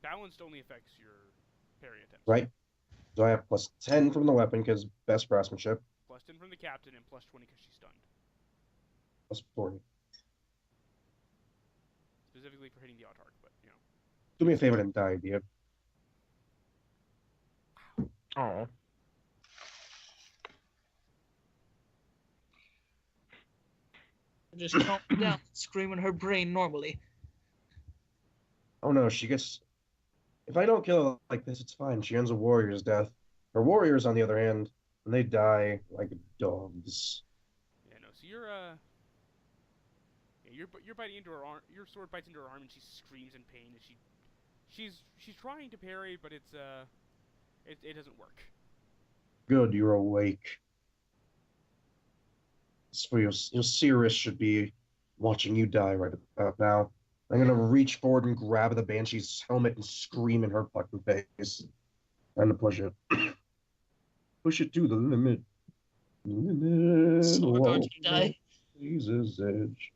Speaker 1: Balanced only affects your parry attempts.
Speaker 3: right? So I have +10 from the weapon because best craftsmanship,
Speaker 1: +10 from the captain, and +20 because she's stunned.
Speaker 3: +40.
Speaker 1: Specifically for hitting the Autarch, but, you know.
Speaker 3: Do me a favor and die, dear.
Speaker 5: Oh.
Speaker 2: Just calm down, scream in her brain normally.
Speaker 3: Oh no, she gets. If I don't kill her like this, it's fine. She earns a warrior's death. Her warriors, on the other hand, when they die like dogs.
Speaker 1: Yeah, no, so you're, yeah, you're biting into her arm, your sword bites into her arm, and she screams in pain as she's trying to parry, but it doesn't work.
Speaker 3: Good, you're awake. So your Cirrus should be watching you die right about now. I'm gonna reach forward and grab the Banshee's helmet and scream in her fucking face. And to push it. Push it to the limit. Limit.
Speaker 2: Sword going to die.
Speaker 3: Jesus edge.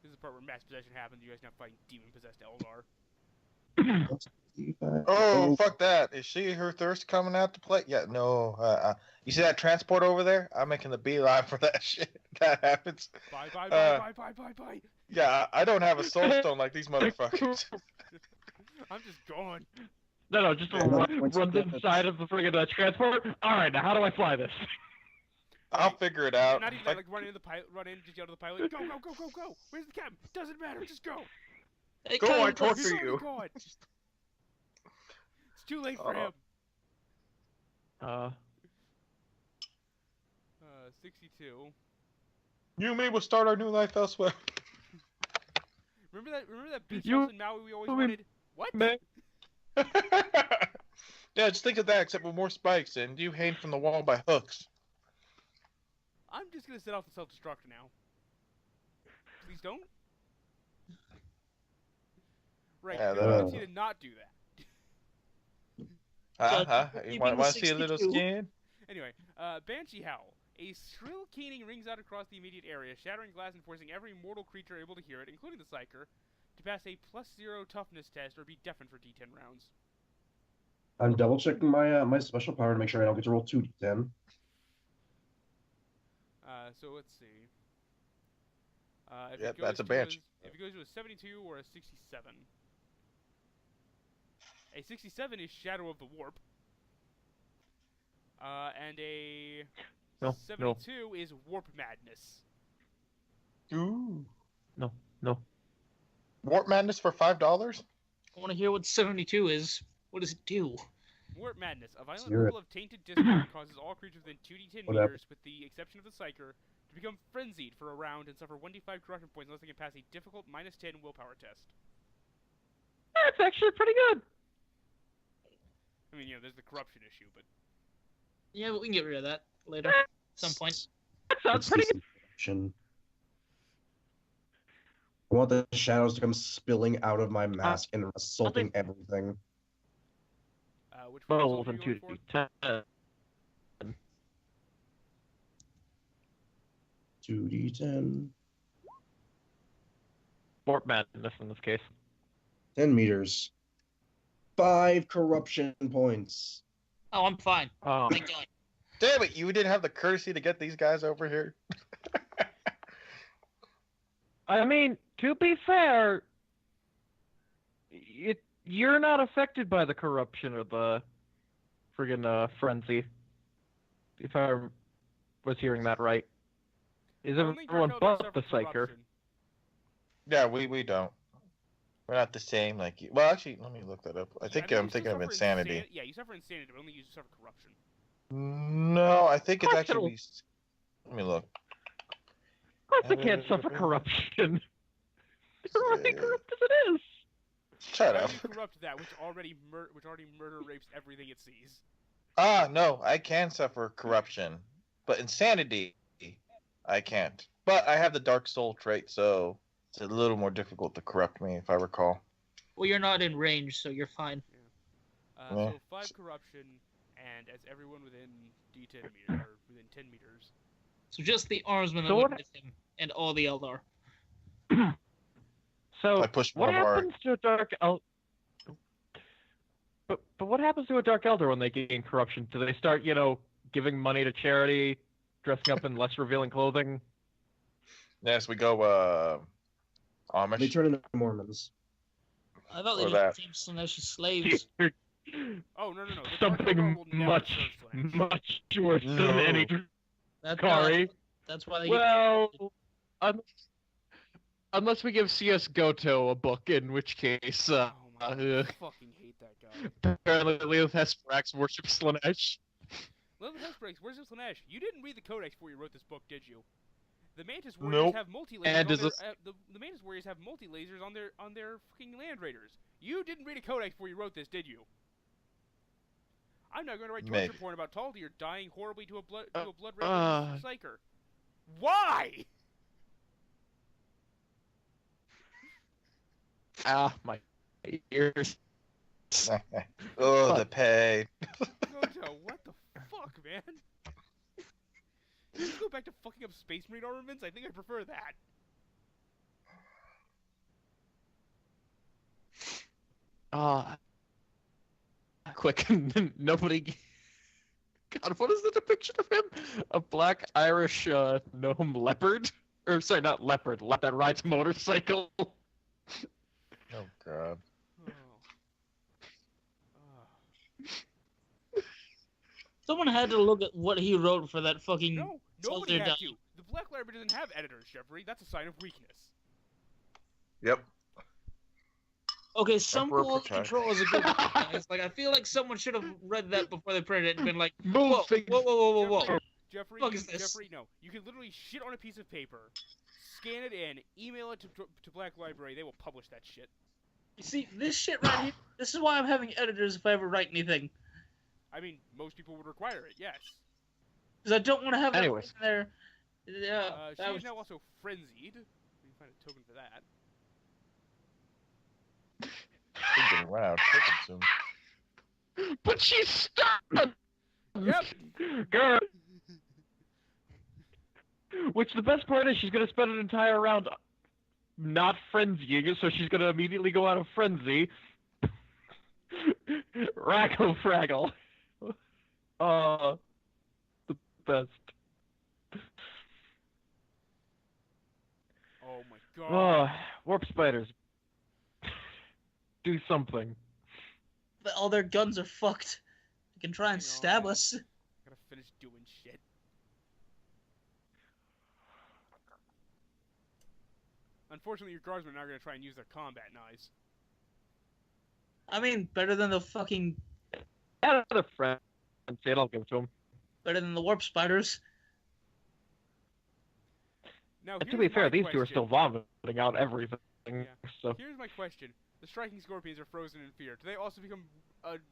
Speaker 1: This is the part where mass possession happens. You guys now fighting demon-possessed Eldar.
Speaker 6: Oh, fuck that. Is she her thirst coming out to play? Yeah, no. You see that transport over there? I'm making the beeline for that shit. That happens.
Speaker 1: Bye.
Speaker 6: Yeah, I don't have a soul stone like these motherfuckers.
Speaker 1: I'm just gone.
Speaker 5: No, just runs inside of the friggin' transport. Alright, now how do I fly this?
Speaker 6: I'll figure it
Speaker 1: You're
Speaker 6: out.
Speaker 1: not even like run in, just yell to the pilot. Go. Where's the captain? Doesn't matter. Just go.
Speaker 2: Hey,
Speaker 6: Go,
Speaker 2: Kyle,
Speaker 6: I torture
Speaker 1: He's already
Speaker 6: you.
Speaker 1: gone. It's too late for him. 62.
Speaker 6: You and me will start our new life elsewhere.
Speaker 1: Remember that beach
Speaker 5: You-
Speaker 1: house in Maui we always
Speaker 5: I mean-
Speaker 1: wanted? What?
Speaker 5: Man.
Speaker 6: Yeah, just think of that, except with more spikes and you hang from the wall by hooks.
Speaker 1: I'm just gonna set off the self-destruct now. Please don't. Right,
Speaker 6: Yeah,
Speaker 1: I want you to not do that.
Speaker 6: You want to see a little
Speaker 2: 62.
Speaker 6: skin?
Speaker 1: Anyway, Banshee Howl. A shrill keening rings out across the immediate area, shattering glass and forcing every mortal creature able to hear it, including the Psyker, to pass a +0 toughness test or be deafened for D10 rounds.
Speaker 3: I'm double checking my special power to make sure I don't get to roll 2d10.
Speaker 1: So let's see. If
Speaker 6: Yep,
Speaker 1: it goes
Speaker 6: that's a
Speaker 1: to
Speaker 6: Banshee.
Speaker 1: If it goes to a 72 or a 67. A 67 is Shadow of the Warp. And a
Speaker 5: No.
Speaker 1: 72 is Warp Madness.
Speaker 6: Ooh.
Speaker 5: No.
Speaker 6: Warp Madness for $5?
Speaker 2: I want to hear what 72 is. What does it do?
Speaker 1: Warp Madness. A violent
Speaker 3: Hear it.
Speaker 1: ripple of tainted discord causes all creatures within 2d10
Speaker 3: Whatever.
Speaker 1: meters, with the exception of the Psyker, to become frenzied for a round and suffer 1d5 corruption points unless they can pass a difficult -10 willpower test.
Speaker 5: That's actually pretty good.
Speaker 1: I mean, there's the corruption issue, but...
Speaker 2: Yeah, but we can get rid of that later. At some point.
Speaker 5: That sounds pretty good.
Speaker 3: Good. I want the shadows to come spilling out of my mask and assaulting everything.
Speaker 1: Which
Speaker 5: Rolls
Speaker 1: result are
Speaker 5: in
Speaker 1: you going for?
Speaker 5: 2d10.
Speaker 3: 2d10.
Speaker 5: Warp madness in this case.
Speaker 3: 10 meters. 5 corruption points.
Speaker 2: Oh, I'm fine.
Speaker 5: Oh.
Speaker 2: Thank God.
Speaker 6: Damn it! You didn't have the courtesy to get these guys over here.
Speaker 5: I mean, to be fair, you're not affected by the corruption or the friggin' frenzy. If I was hearing that right. Is
Speaker 1: Only
Speaker 5: everyone
Speaker 1: Dark Eldar
Speaker 5: but
Speaker 1: suffer
Speaker 5: the Psyker?
Speaker 1: corruption.
Speaker 6: Yeah, we don't. We're not the same like you. Well, actually, let me look that up. I think
Speaker 1: you
Speaker 6: I'm
Speaker 1: still
Speaker 6: thinking of
Speaker 1: suffer
Speaker 6: insanity.
Speaker 1: Yeah, you suffer insanity, but only you suffer corruption.
Speaker 6: No, I think it's
Speaker 5: I
Speaker 6: actually. Let me look.
Speaker 5: Of course they can't suffer corruption. They're already corrupt as it is.
Speaker 6: Shut
Speaker 1: How
Speaker 6: up.
Speaker 1: do you corrupt that which already murder rapes everything it sees?
Speaker 6: Ah, no, I can suffer corruption, but insanity, I can't. But I have the dark soul trait, so it's a little more difficult to corrupt me, if I recall.
Speaker 2: Well, you're not in range, so you're fine.
Speaker 6: Yeah.
Speaker 1: So 5 corruption, and as everyone within D10 meters, or within 10 meters.
Speaker 2: So just the armsman that
Speaker 5: So
Speaker 2: went
Speaker 5: what-
Speaker 2: with him and all the Eldar.
Speaker 5: So
Speaker 6: I pushed
Speaker 5: what
Speaker 6: more hard.
Speaker 5: happens to a Dark Elder? But what happens to a Dark Elder when they gain corruption? Do they start, giving money to charity, dressing up in less revealing clothing?
Speaker 6: Yes, we go,
Speaker 3: They
Speaker 6: Amish.
Speaker 3: turn into Mormons.
Speaker 2: I thought they
Speaker 6: Or
Speaker 2: just
Speaker 6: that.
Speaker 2: became Slaneshi slaves.
Speaker 1: Oh, no. The Dark
Speaker 5: Something
Speaker 1: Eldar will never
Speaker 5: much,
Speaker 1: serve Slanesh.
Speaker 5: much worse
Speaker 6: No.
Speaker 5: than any
Speaker 2: That's
Speaker 5: Kari.
Speaker 2: That's why they
Speaker 5: Well, unless we give CS Goto a book, in which case,
Speaker 1: Oh my god, I fucking hate that guy.
Speaker 5: apparently Leo Hesprax worships Slanesh.
Speaker 1: Lilith Hesprax, where's this Slanesh? You didn't read the Codex before you wrote this book, did you? The Mantis Warriors
Speaker 6: Nope.
Speaker 1: have multi-lasers
Speaker 5: And
Speaker 1: on
Speaker 5: does
Speaker 1: their, the Mantis Warriors have multi-lasers on their fucking Land Raiders. You didn't read a Codex before you wrote this, did you? I'm not going to write torture
Speaker 6: Maybe.
Speaker 1: porn about Taldir dying horribly to a blood
Speaker 5: Uh,
Speaker 1: red psyker. Why?
Speaker 5: Ah, my ears.
Speaker 6: Oh, the pay.
Speaker 1: Gojo, what the fuck, man? Can you go back to fucking up Space Marine armaments? I think I prefer that.
Speaker 5: Quick, nobody. God, what is the depiction of him? A black Irish gnome leopard? Or sorry, not leopard. That rides a motorcycle.
Speaker 6: Oh, God.
Speaker 1: Oh.
Speaker 2: Someone had to look at what he wrote for that fucking.
Speaker 1: No,
Speaker 2: So
Speaker 1: nobody
Speaker 2: they're
Speaker 1: has
Speaker 2: done.
Speaker 1: to. The Black Library doesn't have editors, Jeffrey. That's a sign of weakness.
Speaker 6: Yep.
Speaker 2: Okay, some
Speaker 6: Emperor
Speaker 2: quality
Speaker 6: protect.
Speaker 2: control is a good thing, guys. Like, I feel like someone should have read that before they printed it and been like,
Speaker 5: Move
Speaker 2: whoa,
Speaker 5: things.
Speaker 2: whoa.
Speaker 1: Jeffrey,
Speaker 2: Fuck is this?
Speaker 1: Jeffrey, no. You can literally shit on a piece of paper, scan it in, email it to Black Library. They will publish that shit.
Speaker 2: You see, this shit right here, this is why I'm having editors if I ever write anything.
Speaker 1: I mean, most people would require it, yes.
Speaker 2: Because I don't want to have that
Speaker 5: Anyways.
Speaker 2: in there. Yeah,
Speaker 1: She
Speaker 2: that
Speaker 1: is
Speaker 2: was...
Speaker 1: now also frenzied. You can find a token for that.
Speaker 6: We're getting run out of tokens soon.
Speaker 5: But she's stunned!
Speaker 1: Yep.
Speaker 5: Girl. Which the best part is she's gonna spend an entire round not frenzying, so she's gonna immediately go out of frenzy. Raggle fraggle. The best.
Speaker 1: Oh my god.
Speaker 5: Warp spiders. Do something.
Speaker 2: All their guns are fucked. They can try and
Speaker 1: Hang
Speaker 2: stab
Speaker 1: on.
Speaker 2: us.
Speaker 1: Gotta finish doing shit. Unfortunately, your guardsmen are not gonna try and use their combat knives.
Speaker 2: I mean, better than the fucking...
Speaker 5: Add another friend. I'll give it to him.
Speaker 2: Better than the warp spiders.
Speaker 1: Now,
Speaker 5: And to
Speaker 1: here's
Speaker 5: be fair,
Speaker 1: my
Speaker 5: these two are
Speaker 1: question.
Speaker 5: still vomiting out everything.
Speaker 1: Yeah.
Speaker 5: So
Speaker 1: Here's my question. The striking scorpions are frozen in fear. Do they also become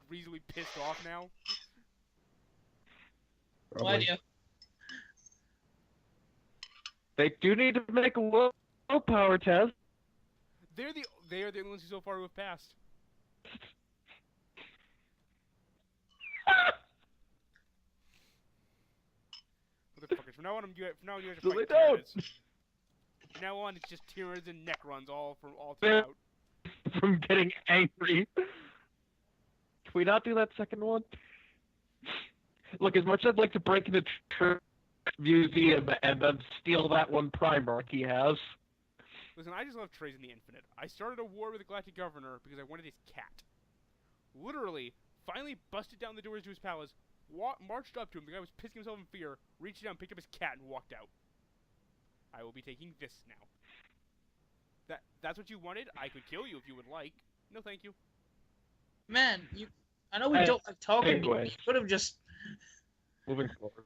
Speaker 1: reasonably pissed off now?
Speaker 2: No
Speaker 3: Probably.
Speaker 2: idea.
Speaker 5: they do need to make a willpower test.
Speaker 1: They are the only ones so far who have passed. Motherfuckers. From now on, you guys
Speaker 5: So
Speaker 1: are fighting
Speaker 5: they don't.
Speaker 1: Tyranids. From now on, it's just Tyranids and neck runs all throughout.
Speaker 5: From getting angry. Can we not do that second one? Look, as much as I'd like to break into Turk's museum and then steal that one Primarch he has.
Speaker 1: Listen, I just love Trey's in the Infinite. I started a war with the Galactic Governor because I wanted his cat. Literally, finally busted down the doors to his palace, marched up to him, the guy was pissing himself in fear, reached down, picked up his cat, and walked out. I will be taking this now. That's what you wanted? I could kill you if you would like. No, thank you.
Speaker 2: Man, I know we don't like talking, but
Speaker 5: Anyway.
Speaker 2: you could have just...
Speaker 5: Moving forward.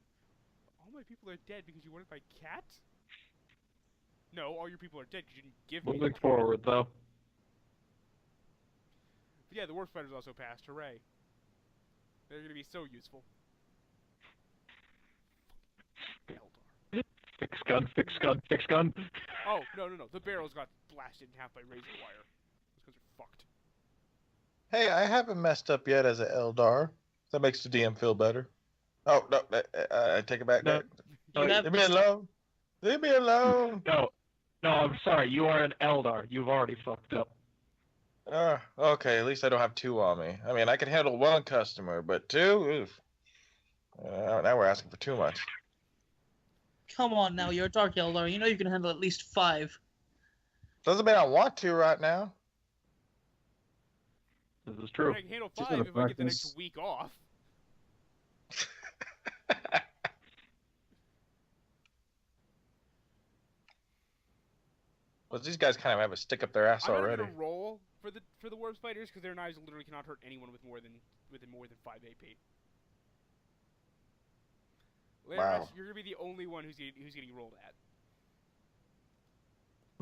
Speaker 1: All my people are dead because you wanted my cat? No, all your people are dead because you didn't give me
Speaker 5: Moving
Speaker 1: the cat.
Speaker 5: forward, though.
Speaker 1: But yeah, the Warp Fighters also passed. Hooray. They're going to be so useful. Eldar.
Speaker 5: Fix gun, fix gun, fix gun.
Speaker 1: Oh, no. The barrels got blasted in half by razor wire. Those guns are fucked.
Speaker 6: Hey, I haven't messed up yet as an Eldar. That makes the DM feel better. Oh, no, I take it back.
Speaker 5: No.
Speaker 6: Leave me alone. Leave me alone.
Speaker 5: No, I'm sorry. You are an Eldar. You've already fucked up.
Speaker 6: Okay, at least I don't have two on me. I mean, I can handle one customer, but two? Oof. Now we're asking for too much.
Speaker 2: Come on now, you're a Dark Eldar. You know you can handle at least 5.
Speaker 6: Doesn't mean I want to right now.
Speaker 5: This is true.
Speaker 1: I can handle
Speaker 3: Just
Speaker 1: 5
Speaker 3: gotta
Speaker 1: if I get the
Speaker 3: practice.
Speaker 1: next week off.
Speaker 6: But these guys kind of have a stick up their ass
Speaker 1: I'm
Speaker 6: already.
Speaker 1: not gonna roll for the Warp Fighters because their knives literally cannot hurt anyone with more than 5 AP.
Speaker 6: Wow.
Speaker 1: You're gonna be the only one who's getting rolled at.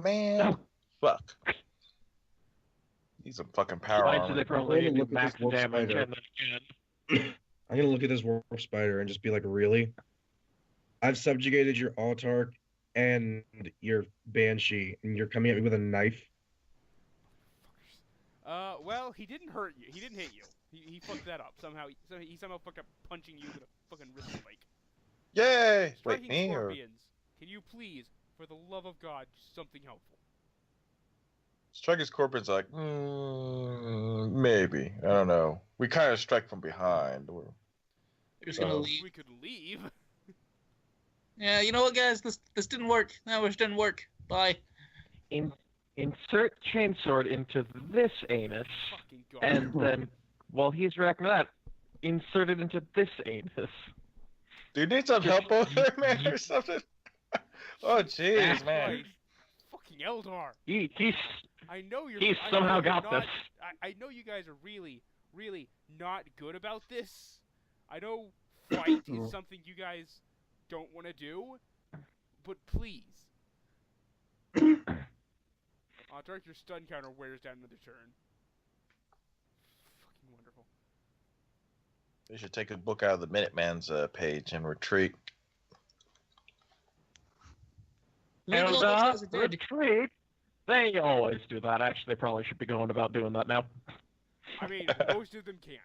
Speaker 6: Man,
Speaker 5: No.
Speaker 6: fuck. Need some fucking power
Speaker 5: Right, so
Speaker 6: armor.
Speaker 5: they probably
Speaker 3: gonna
Speaker 5: need
Speaker 3: look at
Speaker 5: max
Speaker 3: this Warp
Speaker 5: damage
Speaker 3: Spider.
Speaker 5: and then again.
Speaker 3: I'm gonna look at this Warp Spider and just be like, really? I've subjugated your Autarch and your Banshee, and you're coming at me with a knife?
Speaker 1: Well, he didn't hurt you. He didn't hit you. He fucked that up somehow. He somehow fucked up punching you with a fucking wrist spike.
Speaker 6: Yay! Wait,
Speaker 1: Striking
Speaker 6: me or
Speaker 1: Scorpions, can you please, for the love of God, do something helpful?
Speaker 6: Striker's Corporate's like, maybe. I don't know. We kind of strike from behind.
Speaker 2: We're just gonna
Speaker 6: Oh.
Speaker 2: leave.
Speaker 1: We could leave.
Speaker 2: Yeah, you know what, guys? This didn't work. That wish didn't work. Bye.
Speaker 5: Insert chainsword into this anus,
Speaker 1: Fucking God.
Speaker 5: and then, while he's reacting to that, insert it into this anus.
Speaker 6: Do you need some help over there, man, or something? Oh, jeez, man.
Speaker 1: Christ. Fucking Eldar.
Speaker 5: He's
Speaker 1: I know you're.
Speaker 5: He's
Speaker 1: I know
Speaker 5: somehow
Speaker 1: you're
Speaker 5: got
Speaker 1: not-
Speaker 5: this.
Speaker 1: I know you guys are really, really not good about this. I know fight is something you guys don't want to do, but please. Dark, your stun counter wears down another turn. Fucking wonderful.
Speaker 6: They should take a book out of the Minuteman's page and retreat.
Speaker 2: Maybe all those guys are
Speaker 5: Eldar,
Speaker 2: dead.
Speaker 5: retreat. They always do that. Actually, they probably should be going about doing that now.
Speaker 1: I mean, most of them can't.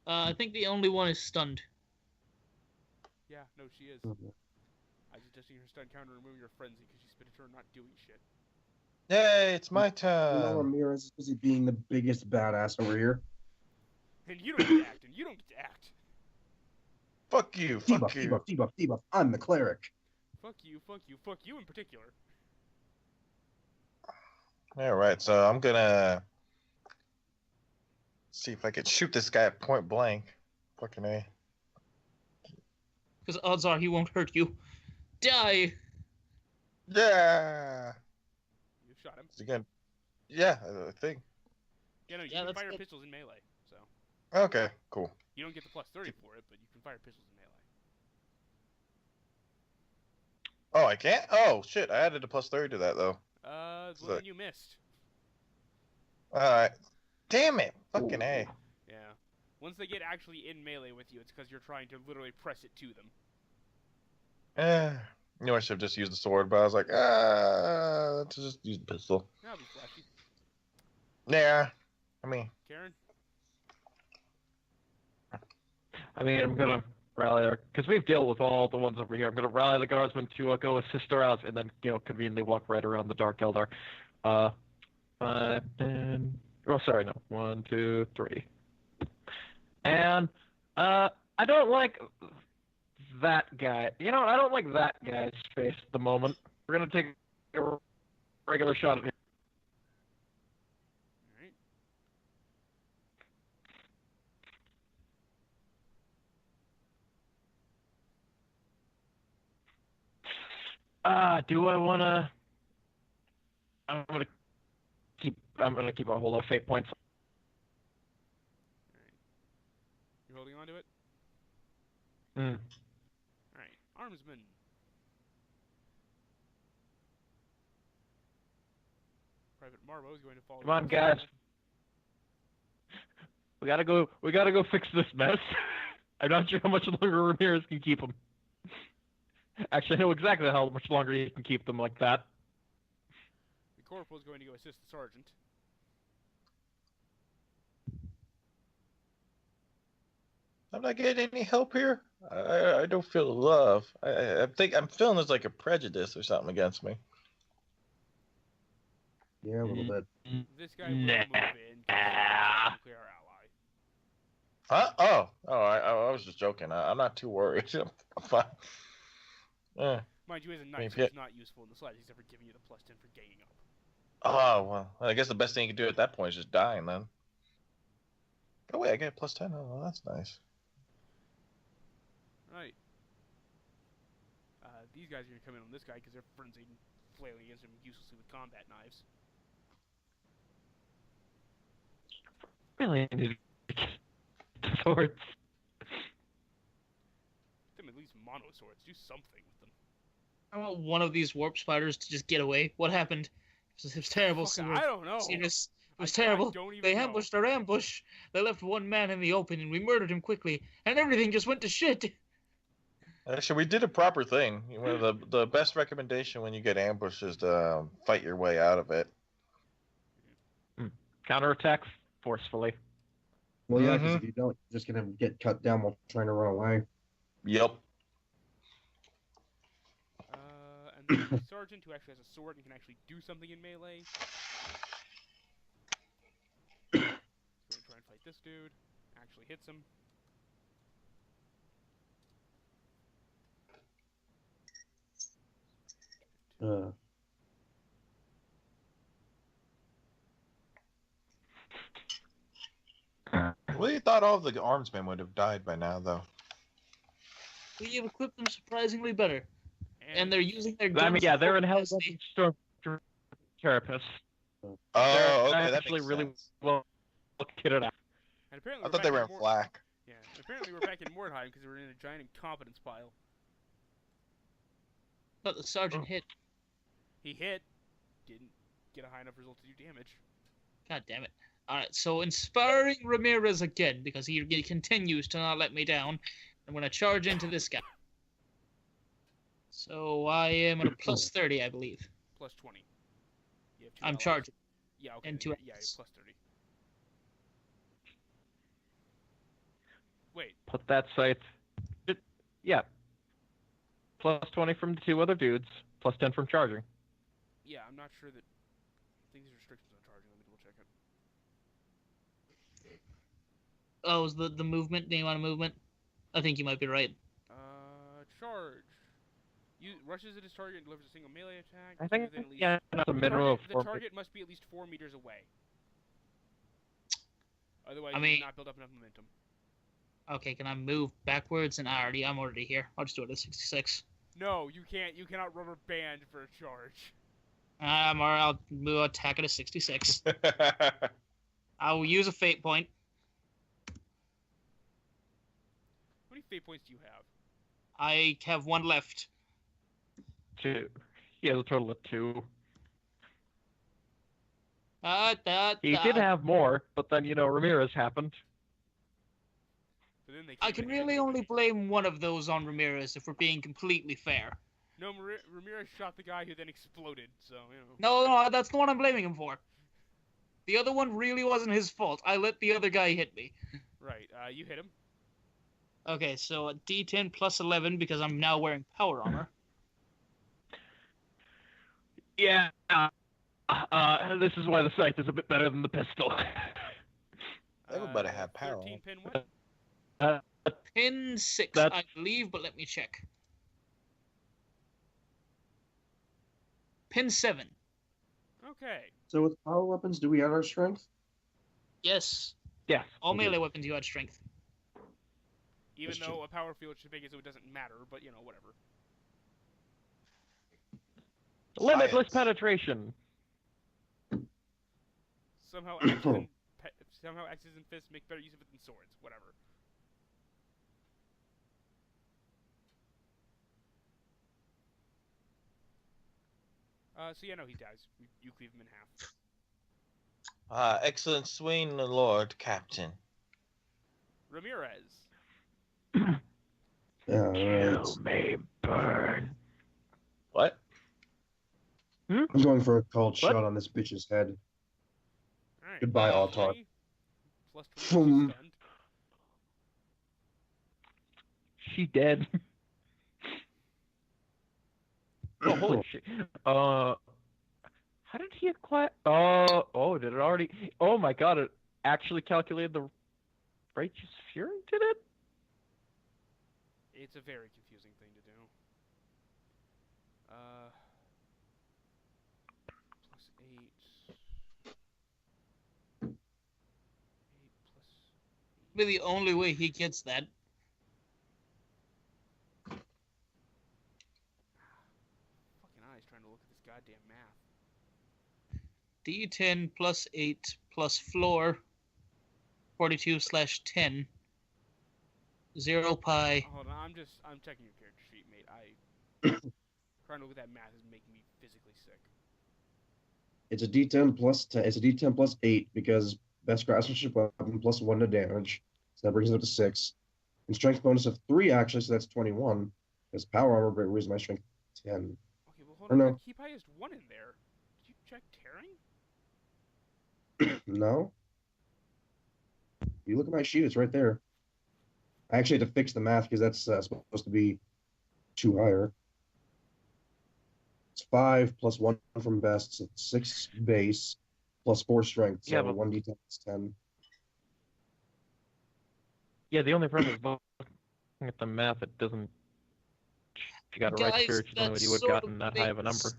Speaker 2: I think the only one is stunned.
Speaker 1: Yeah, no, she is. I was testing her stun counter and removing her frenzy because she spent a turn not doing shit.
Speaker 6: Yay, it's my
Speaker 3: You know,
Speaker 6: turn.
Speaker 3: Ramirez is busy being the biggest badass over here.
Speaker 1: And you don't get to act, and you don't get to act.
Speaker 6: Fuck you, fuck
Speaker 3: Debuff,
Speaker 6: you.
Speaker 3: debuff, debuff, debuff. I'm the cleric.
Speaker 1: Fuck you, fuck you, fuck you in particular.
Speaker 6: Alright, so I'm gonna see if I can shoot this guy at point blank. Fucking A.
Speaker 2: Because odds are he won't hurt you. Die!
Speaker 6: Yeah!
Speaker 1: You shot him.
Speaker 6: Is he gonna... Yeah, I think.
Speaker 1: Yeah, no, you
Speaker 2: Yeah,
Speaker 1: can
Speaker 2: that's
Speaker 1: fire
Speaker 2: good.
Speaker 1: pistols in melee, so.
Speaker 6: Okay, cool.
Speaker 1: You don't get the plus 30 for it, but you can fire pistols in melee.
Speaker 6: Oh, I can't? Oh, shit. I added a +30 to that, though.
Speaker 1: Well,
Speaker 6: So-
Speaker 1: then you missed.
Speaker 6: Alright. Damn it. Fucking A.
Speaker 1: Yeah. Once they get actually in melee with you, it's because you're trying to literally press it to them.
Speaker 6: I knew I should have just used the sword, but I was like, let's just use the pistol.
Speaker 1: That'll be flashy.
Speaker 6: Yeah. I mean,
Speaker 1: Karen?
Speaker 5: I mean, I'm gonna rally her because we've dealt with all the ones over here. I'm gonna rally the guardsmen to go assist her out, and then conveniently walk right around the Dark Eldar. 5, 10. Oh, sorry, no. 1, 2, 3. And I don't like that guy. I don't like that guy's face at the moment. We're gonna take a regular shot at him.
Speaker 1: Alright.
Speaker 5: Do I wanna? I'm gonna keep a hold of fate points.
Speaker 1: You're holding on to it?
Speaker 5: Mm.
Speaker 1: Alright. Armsman. Private Marvo is going to follow.
Speaker 5: Come on, guys. We gotta go fix this mess. I'm not sure how much longer Ramirez can keep them. Actually, I know exactly how much longer he can keep them like that.
Speaker 1: The corporal is going to go assist the sergeant.
Speaker 6: I'm not getting any help here. I don't feel love. I think I'm feeling there's like a prejudice or something against me.
Speaker 3: Yeah, a little bit.
Speaker 1: This guy will move in because he's technically our ally.
Speaker 6: Huh? Oh, I was just joking. I'm not too worried. I'm fine. Yeah.
Speaker 1: Mind you, as a knight,
Speaker 6: Maybe
Speaker 1: so he's not useful in the slightest, except for giving you the +10 for ganging up.
Speaker 6: Oh, well, I guess the best thing you can do at that point is just dying then. Oh, wait, I get +10. Oh, well, that's nice.
Speaker 1: Right. These guys are going to come in on this guy because they're frenzied and flailing against him uselessly with combat knives.
Speaker 5: Really need to get swords.
Speaker 1: Them at least mono swords. Do something with them.
Speaker 2: I want one of these warp spiders to just get away. What happened? It was terrible.
Speaker 1: Fuck, I don't know.
Speaker 2: Serious. It was
Speaker 1: I
Speaker 2: terrible.
Speaker 1: don't even
Speaker 2: They
Speaker 1: know.
Speaker 2: ambushed our ambush. They left one man in the open, and we murdered him quickly. And everything just went to shit.
Speaker 6: Actually, we did a proper thing. The best recommendation when you get ambushed is to fight your way out of it.
Speaker 5: Counterattack forcefully.
Speaker 3: Well, yeah, because if you don't, you're just gonna get cut down while trying to run away.
Speaker 6: Yep.
Speaker 1: And then the sergeant, who actually has a sword and can actually do something in melee. He's going to try and fight this dude. Actually hits him.
Speaker 6: I really thought all of the armsmen would have died by now, though.
Speaker 2: We have equipped them surprisingly better. And they're using their guns.
Speaker 5: I mean, yeah, they're in hell
Speaker 2: flawlessly.
Speaker 5: storm therapists.
Speaker 6: Oh,
Speaker 5: They're
Speaker 6: okay, that
Speaker 5: actually
Speaker 6: makes
Speaker 5: really
Speaker 6: sense.
Speaker 5: well kitted out.
Speaker 1: And apparently
Speaker 6: I
Speaker 1: we're
Speaker 6: thought they
Speaker 1: back
Speaker 6: were
Speaker 1: in
Speaker 6: in flak.
Speaker 1: Yeah, and apparently we're back in Mordheim because we're in a giant incompetence pile.
Speaker 2: But the sergeant hit.
Speaker 1: He hit, didn't get a high enough result to do damage.
Speaker 2: God damn it. Alright, so inspiring Ramirez again, because he continues to not let me down. I'm going to charge into this guy. So I am at a +30, I believe.
Speaker 1: +20. You have 2
Speaker 2: I'm
Speaker 1: allies.
Speaker 2: charging.
Speaker 1: Yeah, okay.
Speaker 2: And
Speaker 1: then
Speaker 2: 2
Speaker 1: yeah,
Speaker 2: allies.
Speaker 1: you're +30. Wait,
Speaker 5: Put that sight. Yeah. +20 from the 2 other dudes. +10 from charging.
Speaker 1: yeah, I'm not sure that. I think there's restrictions on charging. Let me double check it.
Speaker 2: Oh, is the movement, name on movement? I think you might be right.
Speaker 1: Charge. Rushes at his target and delivers a single melee attack.
Speaker 5: I think,
Speaker 1: within at least,
Speaker 5: yeah, that's a minimum of
Speaker 1: the
Speaker 5: 4.
Speaker 1: target must be at least 4 meters away. Otherwise,
Speaker 2: I
Speaker 1: you
Speaker 2: mean-
Speaker 1: will not build up enough momentum.
Speaker 2: Okay, can I move backwards? And I'm already here. I'll just do it at 66.
Speaker 1: No, you can't. You cannot rubber band for a charge.
Speaker 2: I'll move attack at a 66. I'll use a fate point.
Speaker 1: How many fate points do you have?
Speaker 2: I have 1 left.
Speaker 5: 2. He has a total of 2. He
Speaker 2: He
Speaker 5: did have more, but then, Ramirez happened.
Speaker 1: But then they
Speaker 2: I
Speaker 1: came
Speaker 2: can
Speaker 1: in
Speaker 2: really
Speaker 1: handy.
Speaker 2: only blame one of those on Ramirez if we're being completely fair.
Speaker 1: No, Ramirez shot the guy who then exploded, so,
Speaker 2: No, that's the one I'm blaming him for. The other one really wasn't his fault. I let the other guy hit me.
Speaker 1: Right, you hit him.
Speaker 2: Okay, so a D10 plus 11 because I'm now wearing power armor.
Speaker 5: Yeah. This is why the scythe is a bit better than the pistol.
Speaker 6: Everybody had power.
Speaker 1: 13 pin what?
Speaker 2: Pin 6,
Speaker 5: That's-
Speaker 2: I believe, but let me check. Pin 7.
Speaker 1: Okay.
Speaker 3: So with power weapons, do we add our strength?
Speaker 2: Yes.
Speaker 5: Yes.
Speaker 2: All
Speaker 3: Okay.
Speaker 2: melee weapons you add strength.
Speaker 1: Even
Speaker 3: That's
Speaker 1: though
Speaker 3: true.
Speaker 1: a power field should make it so it doesn't matter, but, whatever.
Speaker 5: Limitless
Speaker 6: Science.
Speaker 5: penetration.
Speaker 1: Somehow axes and fists make better use of it than swords. Whatever. So no, he dies. You cleave him in half.
Speaker 6: Excellent swing, Lord Captain.
Speaker 1: Ramirez.
Speaker 3: Yeah, right.
Speaker 5: Kill me, burn.
Speaker 6: What?
Speaker 3: I'm going for a cold
Speaker 5: What?
Speaker 3: shot on this bitch's head.
Speaker 1: Alright.
Speaker 3: Goodbye,
Speaker 1: plus
Speaker 3: Autar.
Speaker 1: 20, Plus 20,
Speaker 3: Boom.
Speaker 1: she's stunned.
Speaker 5: She dead. Oh, holy shit. How did he acquire? Oh, did it already? Oh my god, it actually calculated the Righteous Fury, did it?
Speaker 1: It's a very confusing thing to do. Plus 8. 8 plus 8.
Speaker 2: Maybe the only way he gets that.
Speaker 1: Fucking eyes trying to look at this goddamn math.
Speaker 2: D10 plus 8 plus floor. 42/10. 0 pi.
Speaker 1: Hold on, I'm checking your character sheet, mate. Trying to look at that math is making me physically sick.
Speaker 3: It's a D10 plus 10. It's a D10 plus 8 because best craftsmanship weapon plus 1 to damage. So that brings it up to 6. And strength bonus of 3 actually, so that's 21. Because power armor raises my strength 10.
Speaker 1: Okay, well hold
Speaker 3: Or
Speaker 1: on.
Speaker 3: no.
Speaker 1: That keep highest 1 in there. Did you check tearing?
Speaker 3: No? You look at my sheet, it's right there. I actually had to fix the math because that's supposed to be 2 higher. It's 5 plus 1 from best, so it's 6 base plus 4 strength, so
Speaker 5: Yeah, but-
Speaker 3: 1d10 is 10.
Speaker 5: Yeah, the only problem is looking at the math, it doesn't. If you got a right
Speaker 2: Guys,
Speaker 5: spirit, you know
Speaker 2: that
Speaker 5: he would have
Speaker 2: sort
Speaker 5: gotten
Speaker 2: of
Speaker 5: that high of a
Speaker 2: makes-
Speaker 5: number.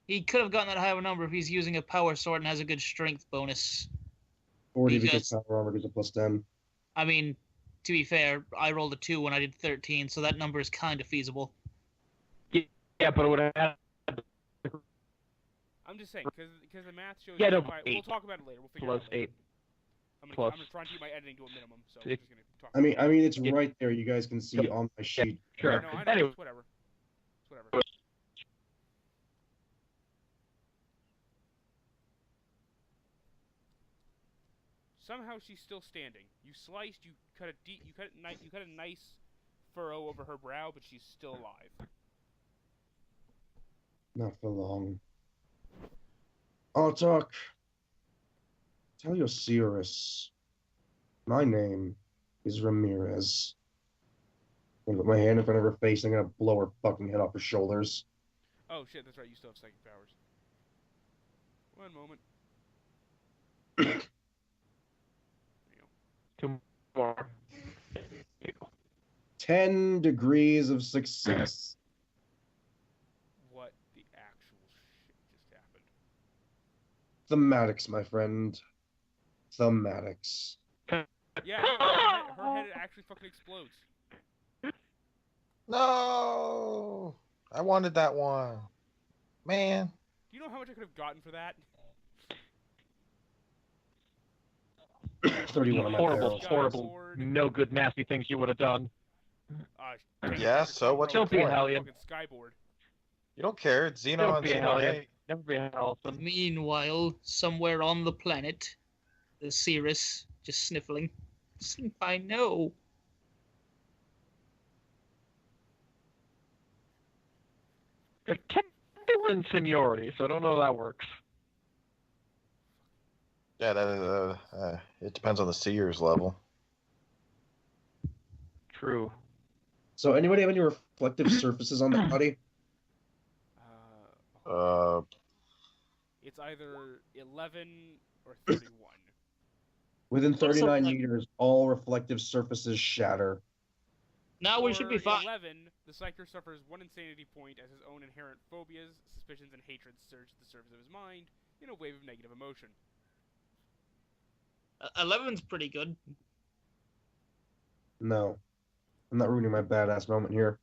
Speaker 2: He could have gotten that high of a number if he's using a power sword and has a good strength bonus.
Speaker 3: 40
Speaker 2: Because-
Speaker 3: because power armor gives a plus 10.
Speaker 2: I mean, to be fair, I rolled a 2 when I did 13, so that number is kind of feasible.
Speaker 5: Yeah, but it would have had
Speaker 1: I'm just saying, because the math shows...
Speaker 5: Yeah, no,
Speaker 1: Alright, we'll
Speaker 5: 8
Speaker 1: talk about it later. We'll figure
Speaker 5: plus
Speaker 1: it out later.
Speaker 5: 8.
Speaker 1: I'm gonna
Speaker 5: plus
Speaker 1: try and keep my editing to a minimum, so we're
Speaker 5: 6.
Speaker 1: just gonna talk
Speaker 3: I mean, it's
Speaker 5: Yeah.
Speaker 3: right there. You guys can see on my sheet.
Speaker 5: Sure.
Speaker 1: No, I know,
Speaker 5: Anyway.
Speaker 1: it's whatever. It's whatever. Somehow she's still standing. You sliced, you cut a nice furrow over her brow, but she's still alive.
Speaker 3: Not for long. I'll talk. Tell your Cirrus. My name is Ramirez. I'm gonna put my hand in front of her face and I'm gonna blow her fucking head off her shoulders.
Speaker 1: Oh shit, that's right, you still have psychic powers. One moment.
Speaker 5: 2 more.
Speaker 3: 10 degrees of success.
Speaker 1: What the actual shit just happened?
Speaker 3: Thematics, my friend. Thematics.
Speaker 1: Yeah, her head actually fucking explodes.
Speaker 6: No, I wanted that one. Man,
Speaker 1: Do you know how much I could have gotten for that?
Speaker 3: 31 on my
Speaker 5: Horrible,
Speaker 3: barrel.
Speaker 1: Got a
Speaker 5: horrible,
Speaker 1: sword.
Speaker 5: no good, nasty things you would have done.
Speaker 1: Take
Speaker 6: Yeah,
Speaker 1: it,
Speaker 6: so what's
Speaker 5: your
Speaker 1: fucking
Speaker 5: point? Hellion.
Speaker 1: Fucking skyboard.
Speaker 6: You don't care. It's Xeno
Speaker 5: Never
Speaker 6: on
Speaker 5: be a
Speaker 6: Xeno.
Speaker 5: Hellion.
Speaker 6: Hey.
Speaker 5: Never be a Hellion.
Speaker 2: Meanwhile, somewhere on the planet, the Cirrus just sniffling. I know.
Speaker 5: They're technically in seniority, so I don't know how that works.
Speaker 6: Yeah, it depends on the seer's level.
Speaker 5: True.
Speaker 3: So, anybody have any reflective surfaces on their body?
Speaker 6: Uh,
Speaker 1: It's either 11 or 31.
Speaker 3: Within
Speaker 2: What's up,
Speaker 3: 39
Speaker 2: like-
Speaker 3: meters, all reflective surfaces shatter.
Speaker 2: Now we should be
Speaker 1: For
Speaker 2: fine.
Speaker 1: 11, the Psyker suffers 1 insanity point as his own inherent phobias, suspicions, and hatreds surge to the surface of his mind in a wave of negative emotion.
Speaker 2: 11's pretty good.
Speaker 3: No. I'm not ruining my badass moment here.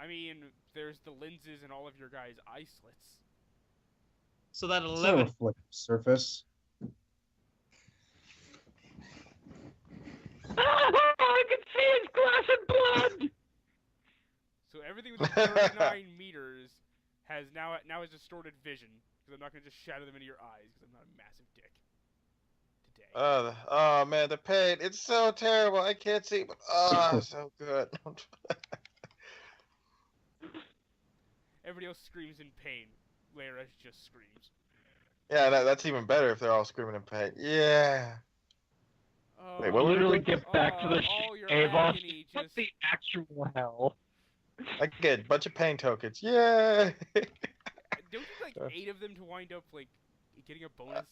Speaker 1: I mean, there's the lenses in all of your guys' eye slits.
Speaker 2: So that
Speaker 3: It's not a
Speaker 2: 11.
Speaker 3: reflective surface.
Speaker 5: I can see his glass and blood!
Speaker 1: So everything within 39 meters has now has distorted vision, because I'm not going to just shatter them into your eyes, because I'm not a massive dick. Today.
Speaker 6: oh man, the pain. It's so terrible. I can't see, but so good.
Speaker 1: Everybody else screams in pain. Layra just screams.
Speaker 6: Yeah, that's even better if they're all screaming in pain. Yeah. Wait, what were we
Speaker 5: Literally
Speaker 6: doing?
Speaker 5: get back to the
Speaker 1: all your
Speaker 5: shave off.
Speaker 1: agony
Speaker 5: What
Speaker 1: just...
Speaker 5: the actual hell?
Speaker 6: I get a bunch of pain tokens. Yay!
Speaker 1: Don't you like 8 of them to wind up like getting a bonus?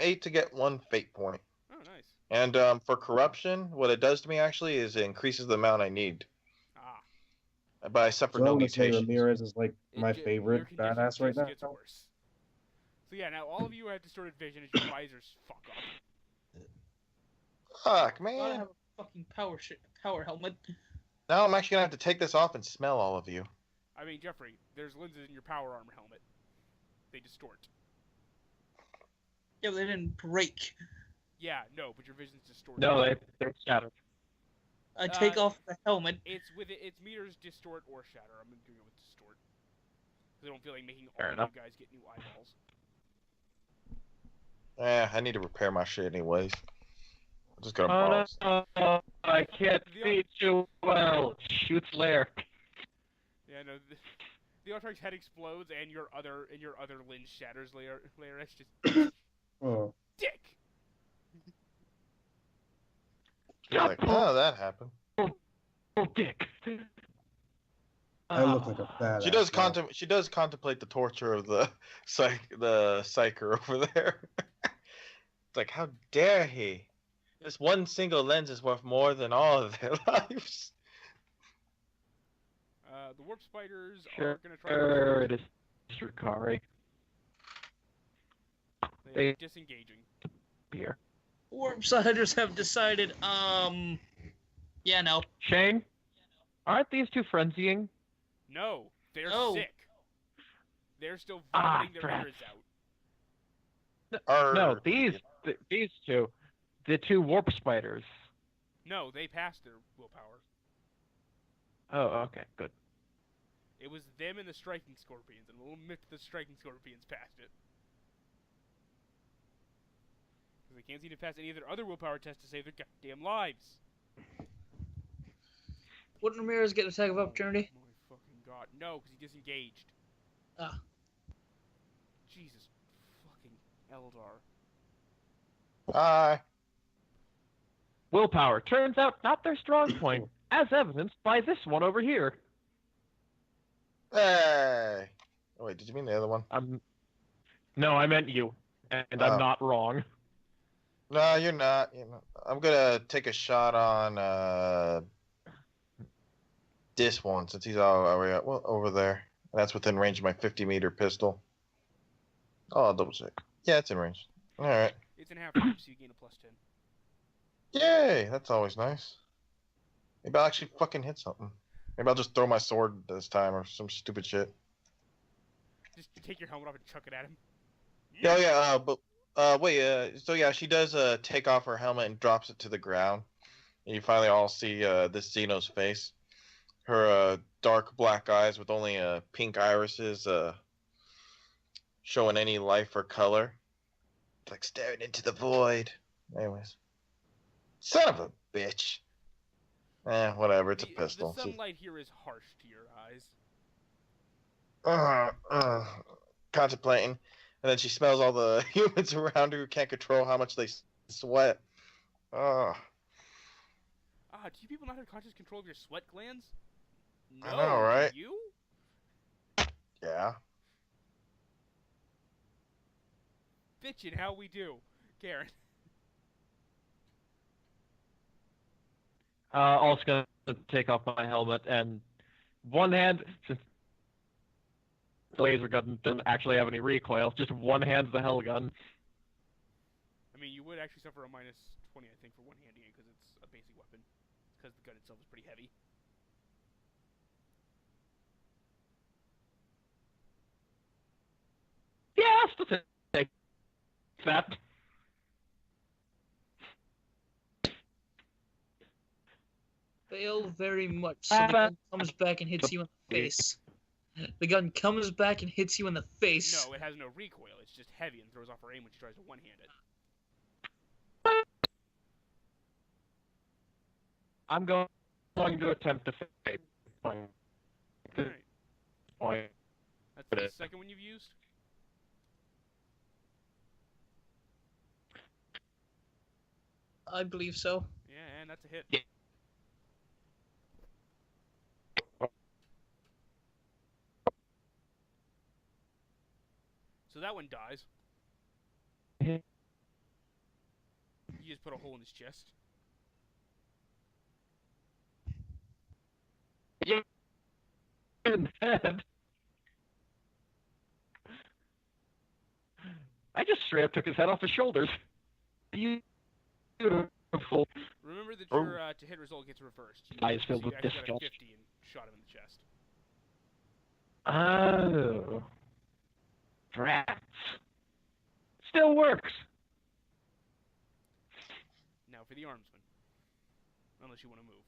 Speaker 6: 8 to get 1 fate point.
Speaker 1: Oh, nice.
Speaker 6: And for corruption, what it does to me actually is it increases the amount I need.
Speaker 1: Ah.
Speaker 6: But I suffer
Speaker 3: So
Speaker 6: no
Speaker 3: I'm gonna say
Speaker 6: mutations.
Speaker 3: Ramirez is like my
Speaker 1: Your
Speaker 3: favorite
Speaker 1: condition
Speaker 3: badass right
Speaker 1: just
Speaker 3: now.
Speaker 1: gets worse. So yeah, now all of you have distorted vision as your visors fuck up.
Speaker 6: Fuck,
Speaker 2: I
Speaker 6: man.
Speaker 2: have a fucking power helmet.
Speaker 6: Now I'm actually gonna have to take this off and smell all of you.
Speaker 1: I mean, Jeffrey, there's lenses in your power armor helmet. They distort.
Speaker 2: Yeah, but they didn't break.
Speaker 1: Yeah, no, but your vision's distorted.
Speaker 5: No, they're shattered.
Speaker 2: I take
Speaker 1: Uh,
Speaker 2: off the helmet.
Speaker 1: It's with it. It's meters distort or shatter. I'm gonna go with distort. Because I don't feel like making all
Speaker 5: Fair
Speaker 1: of
Speaker 5: enough.
Speaker 1: you guys get new eyeballs.
Speaker 6: I need to repair my shit anyways. I'm just gonna
Speaker 5: Oh
Speaker 6: borrow.
Speaker 5: no, I can't
Speaker 1: The
Speaker 5: see too well. Shoots Lair.
Speaker 1: Yeah, no. The Autarch's head explodes and your other lens shatters. Layer. It's just
Speaker 3: Oh,
Speaker 1: dick.
Speaker 6: Like, oh, that happened.
Speaker 5: Oh, dick.
Speaker 3: I look like a badass.
Speaker 6: She does contemplate the torture of the psyker over there. It's like, how dare he? This one single lens is worth more than all of their lives.
Speaker 1: The warp spiders
Speaker 5: Sure,
Speaker 1: are gonna try.
Speaker 5: it is Rukari.
Speaker 1: They're
Speaker 5: They-
Speaker 1: disengaging.
Speaker 5: Beer.
Speaker 2: Warpsiders have decided, yeah, no.
Speaker 5: Shane, aren't these two frenzying?
Speaker 1: No, they're
Speaker 2: No.
Speaker 1: sick. They're still
Speaker 5: Ah,
Speaker 1: vomiting their
Speaker 5: crap.
Speaker 1: innards out.
Speaker 5: No, these two, the two warp spiders.
Speaker 1: No, they passed their willpower.
Speaker 5: Oh, okay, good.
Speaker 1: It was them and the striking scorpions, and we'll admit the striking scorpions passed it. Because they can't seem to pass any of their other willpower tests to save their goddamn lives.
Speaker 2: Wouldn't Ramirez get attack of opportunity?
Speaker 1: Oh my fucking god. No, because he disengaged.
Speaker 2: Ah.
Speaker 1: Jesus fucking Eldar.
Speaker 6: Bye.
Speaker 5: Willpower turns out not their strong point, as evidenced by this one over here.
Speaker 6: Hey. Oh, wait, did you mean the other one?
Speaker 5: No, I meant you, and
Speaker 6: Oh.
Speaker 5: I'm not wrong.
Speaker 6: No, you're not. I'm gonna take a shot on this one since he's all over there. That's within range of my 50-meter pistol. Oh, I'll double check. Yeah, it's in range. All right.
Speaker 1: It's in half range, so you gain a +10.
Speaker 6: Yay! That's always nice. Maybe I'll actually fucking hit something. Maybe I'll just throw my sword this time or some stupid shit.
Speaker 1: Just take your helmet off and chuck it at him.
Speaker 6: Oh yeah, wait, so yeah, she does take off her helmet and drops it to the ground. And you finally all see this Xeno's face. her dark black eyes with only pink irises showing any life or color. It's like staring into the void. Anyways. Son of a bitch. Whatever, it's a pistol.
Speaker 1: The sunlight here is harsh to your eyes.
Speaker 6: Contemplating. And then she smells all the humans around her who can't control how much they sweat.
Speaker 1: Do you people not have conscious control of your sweat glands? No,
Speaker 6: I know, right?
Speaker 1: Do you?
Speaker 6: Yeah.
Speaker 1: Bitchin' how we do. Karen.
Speaker 5: Also gonna take off my helmet and one hand, since the laser gun doesn't actually have any recoil, just one hand's the hell gun.
Speaker 1: I mean, you would actually suffer a minus 20, I think, for one-handing it, because it's a basic weapon. Because the gun itself is pretty heavy.
Speaker 5: Yeah, I'll still take that.
Speaker 2: Fail very much. So the gun comes back and hits you in the face. The gun comes back and hits you in the face.
Speaker 1: No, it has no recoil. It's just heavy and throws off her aim when she tries to one-hand it.
Speaker 5: I'm going to attempt to fake.
Speaker 1: Alright. That's the second one you've used?
Speaker 2: I believe so.
Speaker 1: Yeah, and that's a hit.
Speaker 5: Yeah.
Speaker 1: So that one dies.
Speaker 5: Mhm.
Speaker 1: You just put a hole in his chest.
Speaker 5: Yeah. I just straight up took his head off his shoulders. Beautiful.
Speaker 1: Remember that your to hit result gets reversed.
Speaker 5: Eyes filled with
Speaker 1: actually got a
Speaker 5: disgust.
Speaker 1: 50 and shot him in the chest.
Speaker 5: Oh. Drats. Still works.
Speaker 1: Now for the armsman. Unless you want to move.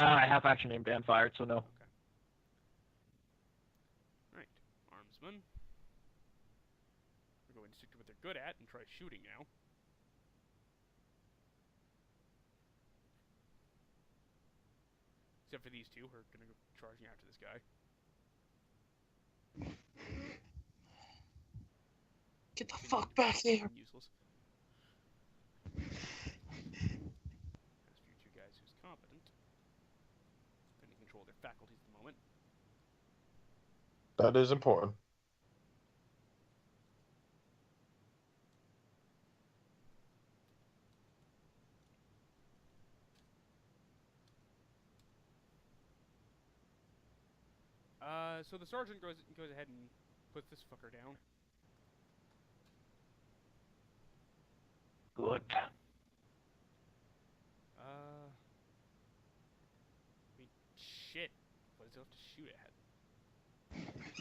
Speaker 5: I have action aim band fired, so no.
Speaker 1: Okay. Alright, armsman. We're going to stick to what they're good at and try shooting now. Except for these two who are going to go charging after this guy.
Speaker 2: Get the fuck back here.
Speaker 1: Useless. As for you two guys who's competent, going to control their faculties at the moment.
Speaker 6: That is important.
Speaker 1: So the sergeant goes ahead and puts this fucker down.
Speaker 5: Good.
Speaker 1: I mean, shit. What does it have to shoot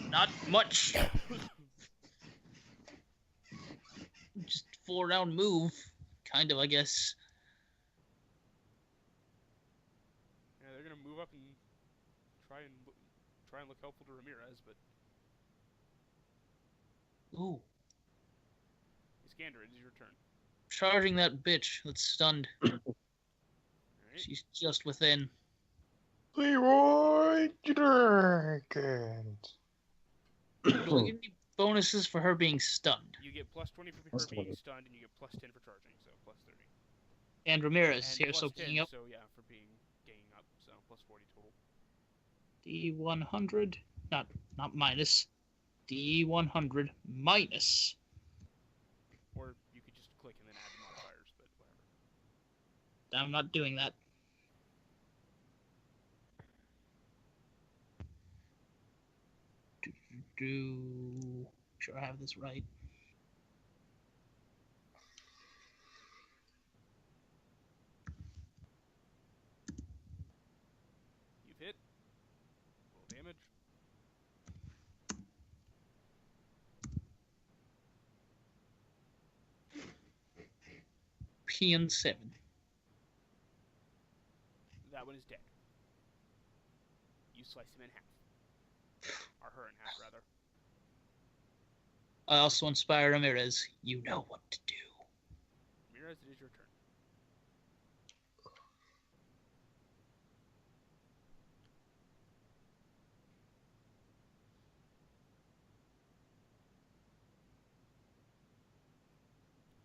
Speaker 1: at?
Speaker 2: Not much. Just full round move. Kind of, I guess.
Speaker 1: Yeah, they're gonna move up and try and look helpful to Ramirez, but
Speaker 2: Ooh.
Speaker 1: Iskander, it is your turn.
Speaker 2: Charging that bitch that's stunned.
Speaker 1: Alright.
Speaker 2: She's just within.
Speaker 6: Leroy Jenkins.
Speaker 2: Will give me bonuses for her being stunned.
Speaker 1: You get plus 20 for her
Speaker 3: Plus
Speaker 1: being
Speaker 3: 20.
Speaker 1: stunned, and you get plus 10 for charging, so plus 30.
Speaker 2: And Ramirez
Speaker 1: And
Speaker 2: here,
Speaker 1: plus
Speaker 2: so
Speaker 1: 10,
Speaker 2: picking up
Speaker 1: so yeah, for being ganging up, so plus 40 total.
Speaker 2: D100. Not minus. D100 minus.
Speaker 1: Or you could just click and then add the modifiers, but whatever.
Speaker 2: I'm not doing that. Sure I have this right.
Speaker 1: You've hit. Roll damage.
Speaker 2: PN7.
Speaker 1: slice him in half. Or her in half, rather.
Speaker 2: I also inspire Ramirez. You know what to do.
Speaker 1: Ramirez, it is your turn.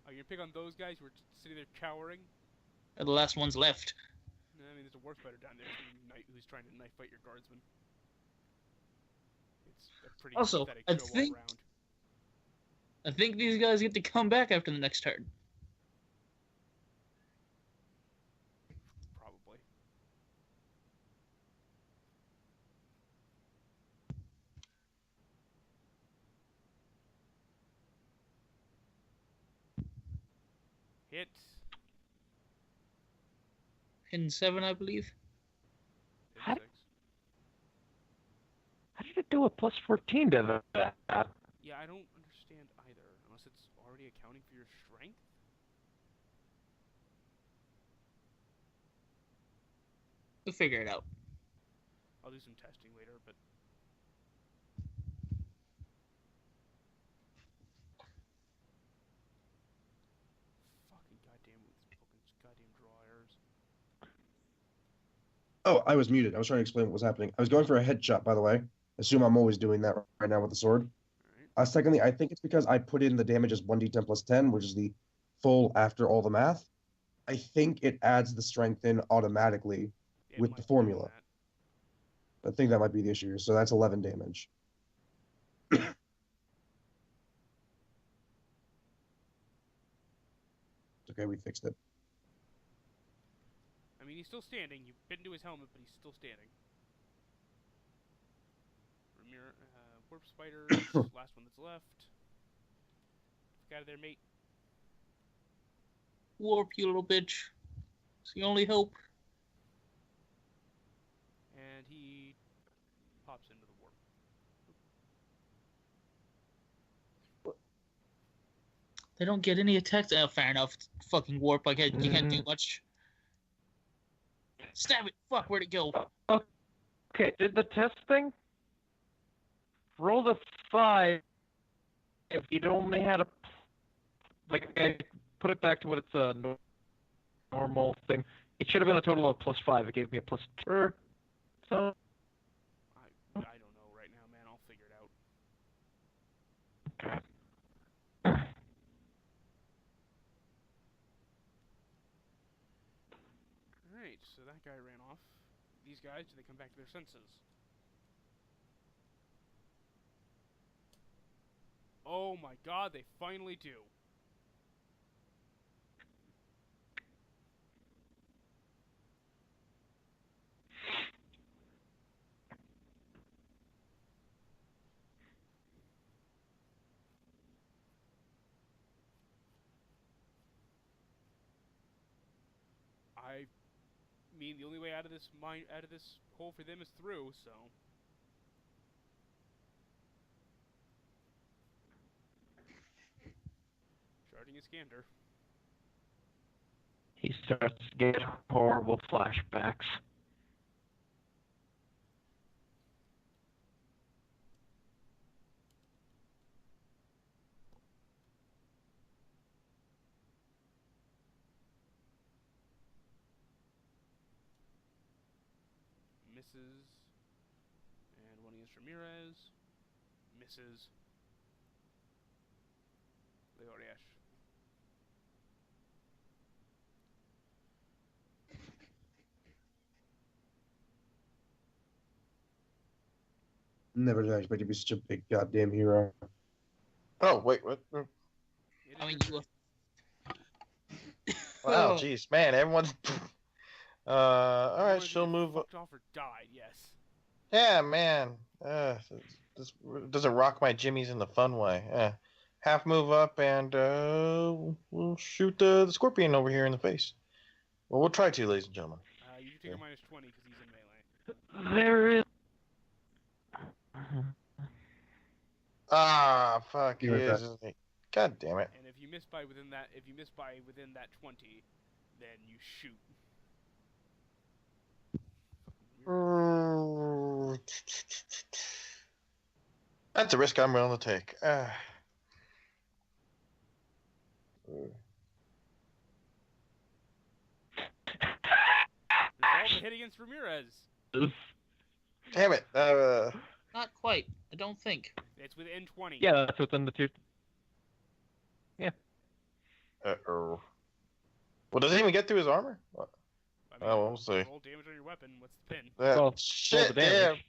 Speaker 1: Oh, you're gonna pick on those guys who are sitting there cowering?
Speaker 2: They're the last ones left.
Speaker 1: I mean, there's a war spider down there who's trying to knife fight your guardsman. It's a pretty
Speaker 2: Also,
Speaker 1: pathetic
Speaker 2: I
Speaker 1: show
Speaker 2: think-
Speaker 1: all around.
Speaker 2: I think these guys get to come back after the next turn.
Speaker 1: Probably. Hit.
Speaker 2: In 7, I believe.
Speaker 1: Hit
Speaker 5: How-
Speaker 1: 6.
Speaker 5: How did it do a plus 14 to that?
Speaker 1: Yeah, I don't understand either, unless it's already accounting for your strength.
Speaker 2: We'll figure it out.
Speaker 1: I'll do some testing later, but fucking goddamn with fucking goddamn draw errors.
Speaker 3: Oh, I was muted. I was trying to explain what was happening. I was going for a headshot, by the way. Assume I'm always doing that right now with the sword.
Speaker 1: Alright.
Speaker 3: Secondly, I think it's because I put in the damage as 1d10 plus 10, which is the full after all the math. I think it adds the strength in automatically.
Speaker 1: It
Speaker 3: With
Speaker 1: might
Speaker 3: the
Speaker 1: be doing
Speaker 3: formula.
Speaker 1: that.
Speaker 3: I think that might be the issue here. So that's 11 damage. Okay, we fixed it.
Speaker 1: I mean, he's still standing. You bit into his helmet, but he's still standing. Warp spiders, last one that's left. Get out of there, mate.
Speaker 2: Warp, you little bitch. It's the only hope.
Speaker 1: And he pops into the warp.
Speaker 2: They don't get any attacks. Oh, fair enough. It's fucking warp. Like, you can't do much. Stab it! Fuck, where'd it go?
Speaker 5: Okay, did the test thing? Roll the 5 if you'd only had a... Like, I put it back to what it's a normal thing. It should have been a total of plus 5. It gave me a plus 2. So,
Speaker 1: I don't know right now, man. I'll figure it out.
Speaker 5: okay.
Speaker 1: Alright, so that guy ran off. These guys, do they come back to their senses? Oh my god, they finally do. I mean, the only way out of this hole for them is through, so. Charging his Gander.
Speaker 5: He starts to get horrible flashbacks.
Speaker 1: Misses. And one against Ramirez. Misses. Leoriash.
Speaker 3: Never did I expect you to be such a big goddamn hero.
Speaker 6: Oh, wait, what?
Speaker 1: It
Speaker 2: I
Speaker 1: is
Speaker 2: mean,
Speaker 1: your
Speaker 2: you.
Speaker 1: turn.
Speaker 6: Wow, jeez, man, everyone's. All
Speaker 1: Everyone
Speaker 6: right,
Speaker 1: either
Speaker 6: she'll move.
Speaker 1: fucked off or died, yes.
Speaker 6: Yeah, man. This doesn't rock my jimmies in the fun way. Half move up and we'll shoot the scorpion over here in the face. Well, we'll try to, ladies and gentlemen.
Speaker 1: You do take a minus 20 because he's in melee.
Speaker 5: There is...
Speaker 6: Ah, fuck, he
Speaker 3: You were
Speaker 6: is, isn't he? God damn it.
Speaker 1: And if you miss by within that 20, then you shoot.
Speaker 6: That's a risk I'm willing to take.
Speaker 1: Resolve the hit against Ramirez.
Speaker 6: Damn it.
Speaker 2: Not quite. I don't think.
Speaker 1: It's within 20.
Speaker 5: Yeah, that's within the two.
Speaker 6: Uh-oh. Well, does it even get through his armor? What?
Speaker 1: I mean,
Speaker 6: Oh, we'll see.
Speaker 1: roll damage on your weapon. What's the pin?
Speaker 6: That
Speaker 5: Well,
Speaker 6: shit,
Speaker 5: the
Speaker 6: damn.
Speaker 5: damage.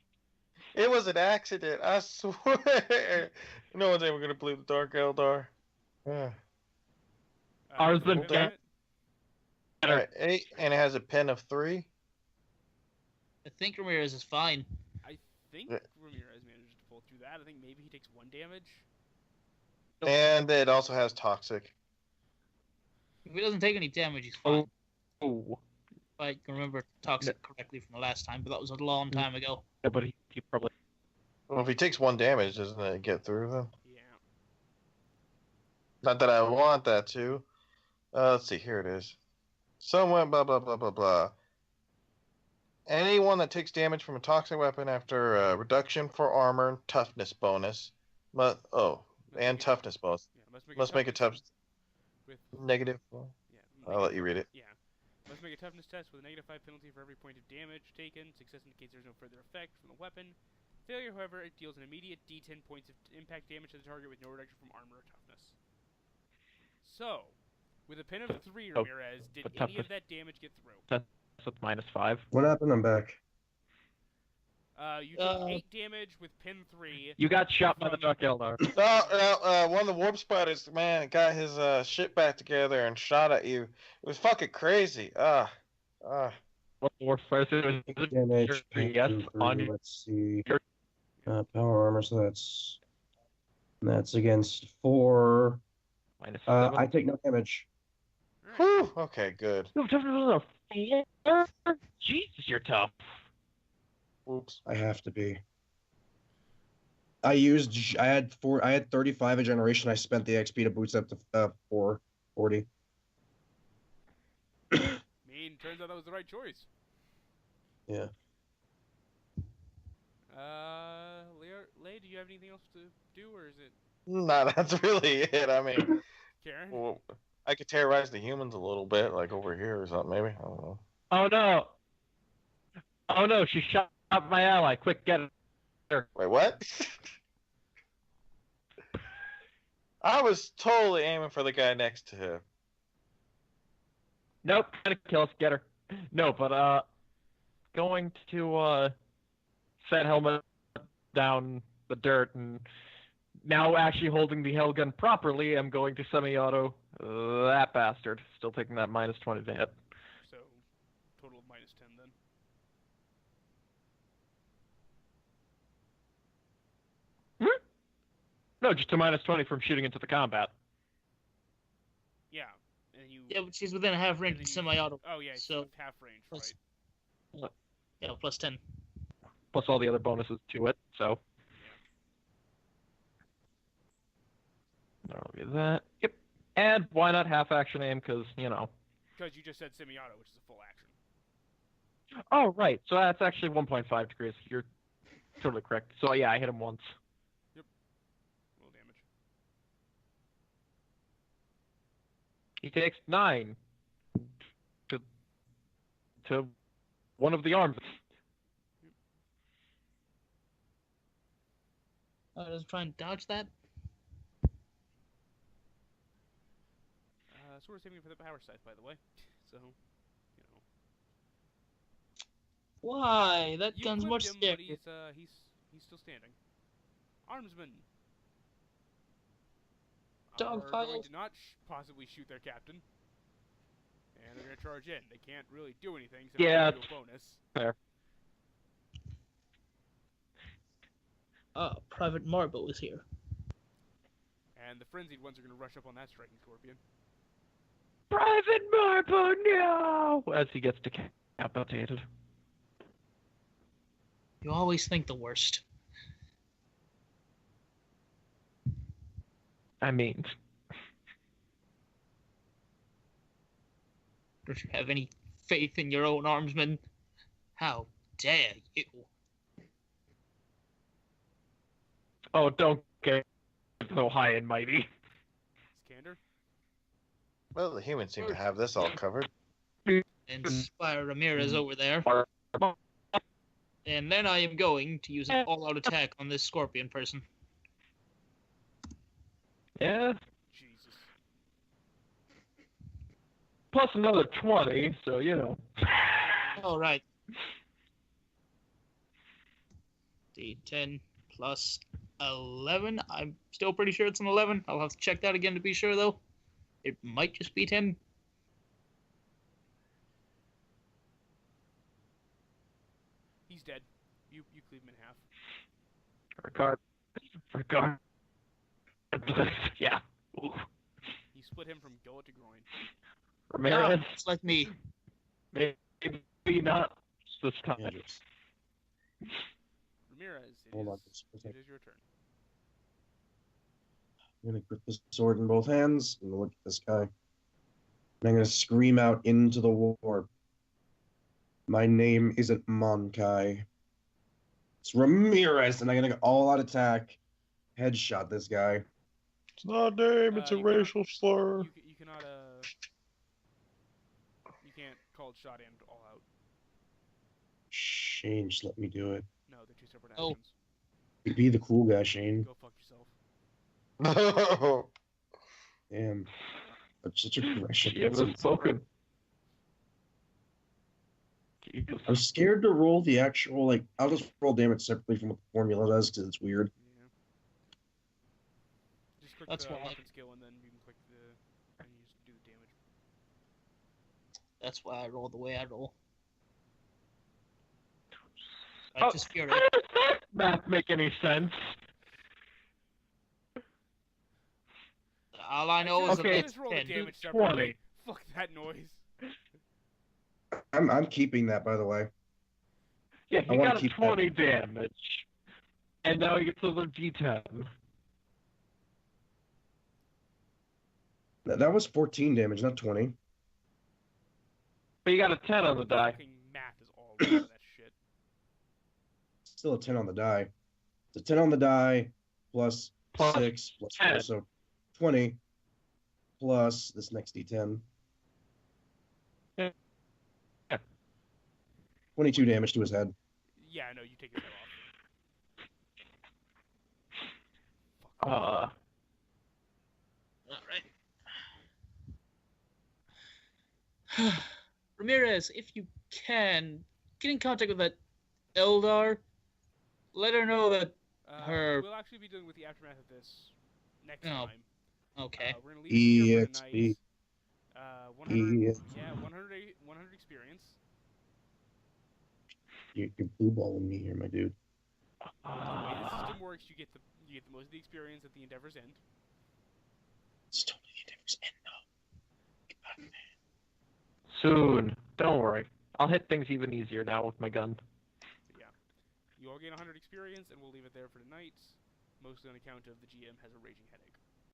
Speaker 6: It was an accident, I swear. No one's ever gonna believe the Dark Eldar. Yeah.
Speaker 5: Ours
Speaker 1: roll
Speaker 5: the
Speaker 1: damage.
Speaker 6: Alright, 8, and it has a pin of 3.
Speaker 2: I think Ramirez is fine.
Speaker 1: I think
Speaker 6: Yeah.
Speaker 1: Ramirez managed to pull through that. I think maybe he takes 1 damage.
Speaker 6: And it also has Toxic.
Speaker 2: If he doesn't take any damage, he's fine.
Speaker 5: Oh.
Speaker 2: If I can remember Toxic correctly from the last time, but that was a long time ago.
Speaker 5: Yeah, but he probably.
Speaker 6: Well, if he takes 1 damage, doesn't it get through then?
Speaker 1: Yeah.
Speaker 6: Not that I want that to. Let's see, here it is. Someone, blah, blah, blah, blah, blah. Anyone that takes damage from a toxic weapon after a reduction for armor and toughness bonus, and toughness bonus,
Speaker 1: Yeah,
Speaker 6: must make a tough
Speaker 1: with
Speaker 6: negative.
Speaker 1: yeah.
Speaker 6: I'll let you read it.
Speaker 1: Yeah. Must make a toughness test with a -5 penalty for every point of damage taken. Success indicates there's no further effect from the weapon. Failure, however, it deals an immediate D10 points of impact damage to the target with no reduction from armor or toughness. So, with a pin of 3,
Speaker 5: Oh,
Speaker 1: Ramirez, did
Speaker 5: but
Speaker 1: any of
Speaker 5: toughness-
Speaker 1: that damage get through?
Speaker 5: That's with -5.
Speaker 3: What happened? I'm back.
Speaker 1: You took 8 damage with pin 3.
Speaker 5: You got shot by the Dark Eldar.
Speaker 6: No, one of the warp spiders, man, got his shit back together and shot at you. It was fucking crazy.
Speaker 5: What the war first is?
Speaker 3: Damage.
Speaker 5: Yes, on your.
Speaker 3: Let's see.
Speaker 5: your-
Speaker 3: Power armor. So that's against 4.
Speaker 5: -7.
Speaker 3: I take no damage.
Speaker 6: Whew. Okay, good.
Speaker 5: You have toughness of a 4? Jesus, you're tough.
Speaker 6: Oops.
Speaker 3: I have to be. I had 35 a generation. I spent the XP to boost up to 440.
Speaker 1: I mean, turns out that was the right choice.
Speaker 3: Yeah.
Speaker 1: Lay, do you have anything else to do, or is it
Speaker 6: Nah, that's really it. I mean,
Speaker 1: Karen?
Speaker 6: well, I could terrorize the humans a little bit, like over here or something, maybe. I don't know.
Speaker 5: Oh no! Oh no! She shot my ally. Quick, get her.
Speaker 6: Wait, what? I was totally aiming for the guy next to him.
Speaker 5: Nope, gonna kill us. Get her. No, but going to set helmet down the dirt, and now actually holding the hell gun properly, I'm going to semi-auto that bastard. Still taking that -20 to hit.
Speaker 1: So, total of -10 then.
Speaker 5: No, just a -20 from shooting into the combat.
Speaker 1: Yeah. And you.
Speaker 2: Yeah, but she's within a half range
Speaker 1: and
Speaker 2: of
Speaker 1: then you-
Speaker 2: semi-auto.
Speaker 1: Oh, yeah,
Speaker 2: so
Speaker 1: so half range,
Speaker 2: plus-
Speaker 1: right?
Speaker 2: Yeah, plus 10.
Speaker 5: Plus all the other bonuses to it, so. That'll be that. Yep. And why not half action aim? Because, you know.
Speaker 1: Because you just said semi-auto, which is a full action.
Speaker 5: Oh, right. So that's actually 1.5 degrees. You're totally correct. So, yeah, I hit him once.
Speaker 1: Roll damage.
Speaker 5: He takes 9 to one of the arms.
Speaker 2: Doesn't try and dodge that.
Speaker 1: Sword saving for the power side, by the way. So, you know.
Speaker 2: Why? That
Speaker 1: You
Speaker 2: gun's
Speaker 1: equipped
Speaker 2: much
Speaker 1: him, but
Speaker 2: scarier.
Speaker 1: he's still standing. Armsmen
Speaker 2: Dog
Speaker 1: are going
Speaker 2: piles.
Speaker 1: to not possibly shoot their captain, and they're going to charge in. They can't really do anything, so
Speaker 5: Yeah,
Speaker 1: they do a bonus.
Speaker 5: Fair.
Speaker 2: Private Marble is here.
Speaker 1: And the frenzied ones are going to rush up on that striking scorpion.
Speaker 5: Private Marble, no! As he gets decapitated.
Speaker 2: You always think the worst.
Speaker 5: I mean,
Speaker 2: Don't you have any faith in your own armsmen? How dare you?
Speaker 5: Oh, don't get so high and mighty.
Speaker 1: Skander?
Speaker 6: Well, the humans seem to have this all covered.
Speaker 2: Inspire Ramirez over there. And then I am going to use an all-out attack on this scorpion person.
Speaker 5: Yeah.
Speaker 1: Jesus.
Speaker 5: Plus another 20, so you know.
Speaker 2: All right. D10 plus 11. I'm still pretty sure it's an 11. I'll have to check that again to be sure, though. It might just be 10.
Speaker 1: He's dead. You cleave him in half.
Speaker 5: Regard. Yeah. Ooh.
Speaker 1: You split him from gullet to groin.
Speaker 5: Ramirez,
Speaker 2: It's like me.
Speaker 5: maybe not this time.
Speaker 3: Andrews.
Speaker 1: Ramirez,
Speaker 3: Hold on.
Speaker 1: it is your turn.
Speaker 3: I'm gonna grip the sword in both hands and look at this guy. And I'm gonna scream out into the warp. My name isn't Monkai. It's Ramirez, and I'm gonna go all out attack. Headshot this guy.
Speaker 6: It's not a name, it's a
Speaker 1: You cannot-
Speaker 6: racial slur.
Speaker 1: You cannot, you can't call it shot and all out.
Speaker 3: Shane, just let me do it.
Speaker 1: No, they're two separate
Speaker 2: Oh.
Speaker 1: actions.
Speaker 3: Be the cool guy, Shane.
Speaker 1: Go fuck yourself.
Speaker 6: No.
Speaker 3: Damn. That's such aggression.
Speaker 5: She hasn't spoken. Jesus.
Speaker 3: I'm scared to roll the actual, like, I'll just roll damage separately from what the formula does, because it's weird.
Speaker 1: Yeah. Just click
Speaker 2: That's
Speaker 1: the
Speaker 2: why.
Speaker 1: weapon skill and then you can click the and you just do the damage.
Speaker 2: That's why I roll the way I roll.
Speaker 5: Oh,
Speaker 2: I just fear
Speaker 5: How
Speaker 2: it.
Speaker 5: does that math make any sense?
Speaker 2: All I know is
Speaker 5: Okay,
Speaker 2: that
Speaker 1: Let's
Speaker 2: it's
Speaker 1: roll the
Speaker 2: 10.
Speaker 1: damage
Speaker 5: 20.
Speaker 1: separately. Fuck that noise.
Speaker 3: I'm keeping that, by the way.
Speaker 5: Yeah,
Speaker 3: I
Speaker 5: you
Speaker 3: wanna
Speaker 5: got a
Speaker 3: keep that.
Speaker 5: 20 damage. And now you get to the D10.
Speaker 3: That was 14 damage, not 20.
Speaker 5: But you got a 10 on the die.
Speaker 1: Fucking math is all over that shit.
Speaker 3: Still a 10 on the die. It's a 10 on the die plus
Speaker 5: Plus
Speaker 3: 6 plus 4,
Speaker 5: 10.
Speaker 3: so 20 plus this next d10.
Speaker 5: Yeah.
Speaker 3: 22 damage to his head.
Speaker 1: Yeah, no, you take his head off. Fuck.
Speaker 2: All right. Ramirez, if you can, get in contact with that Eldar. Let her know that. her-
Speaker 1: We'll actually be dealing with the aftermath of this next
Speaker 2: Oh,
Speaker 1: time.
Speaker 2: Okay.
Speaker 1: We're gonna leave you here for
Speaker 3: EXP.
Speaker 1: tonight. 100,
Speaker 3: EXP.
Speaker 1: yeah, 100 experience.
Speaker 3: You're blue balling me here, my dude.
Speaker 1: The way the system works, you get the most of the experience at the Endeavor's end.
Speaker 3: It's totally the Endeavor's end now.
Speaker 5: Soon. Don't worry. I'll hit things even easier now with my gun.
Speaker 1: But yeah, you all gain 100 experience, and we'll leave it there for tonight. Mostly on account of the GM has a raging headache.